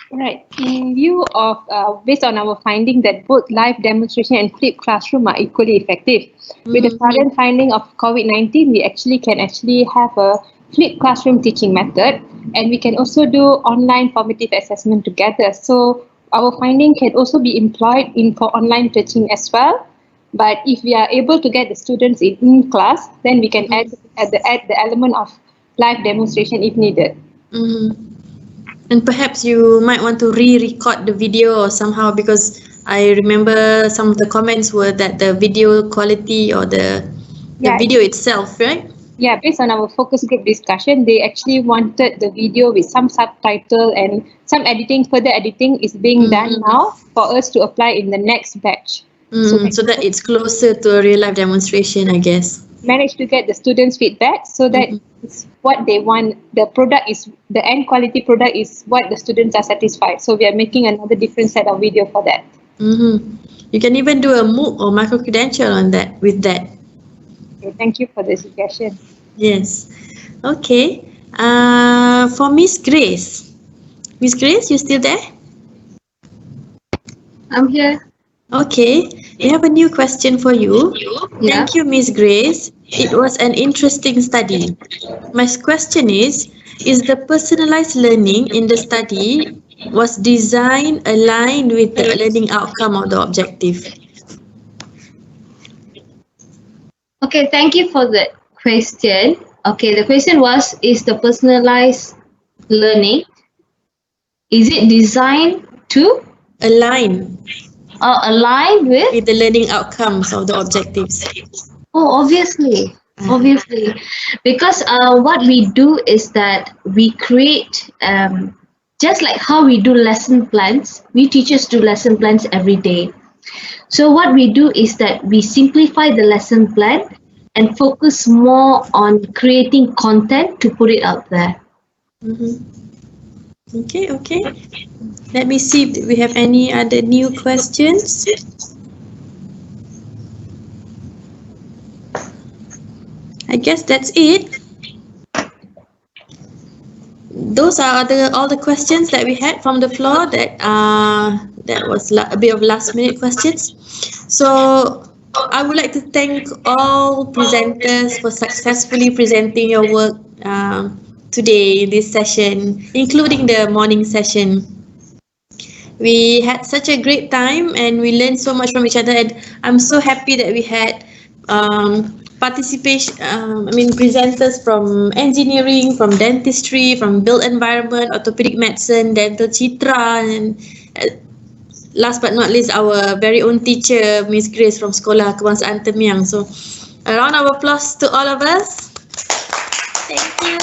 Right. In view of, based on our finding that both live demonstration and flipped classroom are equally effective. With the current finding of COVID-19, we can have a flipped classroom teaching method, and we can also do online formative assessment together. So our finding can also be employed for online teaching as well. But if we are able to get the students in class, then we can add the element of live demonstration if needed. And perhaps you might want to re-record the video or somehow, because I remember some of the comments were that the video quality or the video itself, right? Yeah, based on our focus group discussion, they actually wanted the video with some subtitle and some editing. Further editing is being done now for us to apply in the next batch. So that it's closer to a real life demonstration, I guess. Manage to get the students' feedback so that it's what they want. The end quality product is what the students are satisfied. So we are making another different set of video for that. You can even do a MOOC or micro credential on that with that. Okay, thank you for the suggestion. Yes. Okay. For Miss Grace. Miss Grace, you still there? I'm here. Okay, we have a new question for you. Yeah. Thank you, Miss Grace. It was an interesting study. My question is the personalized learning in the study was designed aligned with the learning outcome or the objective? Okay, thank you for the question. Okay, the question was, is the personalized learning, is it designed to align with the learning outcomes of the objectives? Oh, obviously, because what we do is that we create, just like how we do lesson plans, we teachers do lesson plans every day. So what we do is that we simplify the lesson plan and focus more on creating content to put it out there. Okay. Let me see if we have any other new questions. I guess that's it. Those are all the questions that we had from the floor that that was a bit of last minute questions. So I would like to thank all presenters for successfully presenting your work today in this session, including the morning session. We had such a great time and we learned so much from each other, and I'm so happy that we had participation, presenters from engineering, from dentistry, from built environment, orthopedic medicine, dental chitra, and last but not least, our very own teacher, Miss Grace from Sekolah Kebangsaan Temiang. So a round of applause to all of us. Thank you.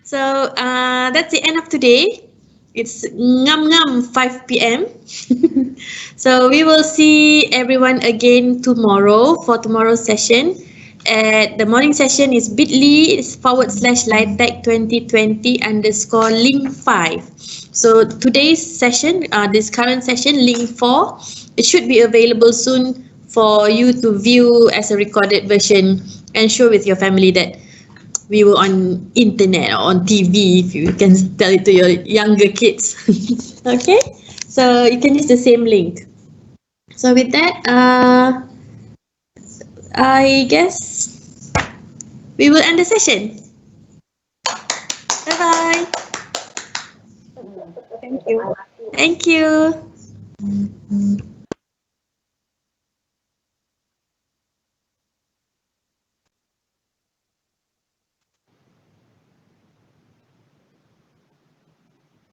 So that's the end of today. It's ngam 5 p.m. So we will see everyone again tomorrow for tomorrow's session. The morning session is bit.ly/LITEC 2020_link 5. So today's session, this current session, link 4, it should be available soon for you to view as a recorded version and share with your family that we were on internet or on TV, if you can tell it to your younger kids. Okay, so you can use the same link. So with that, I guess we will end the session. Bye bye. Thank you. Thank you.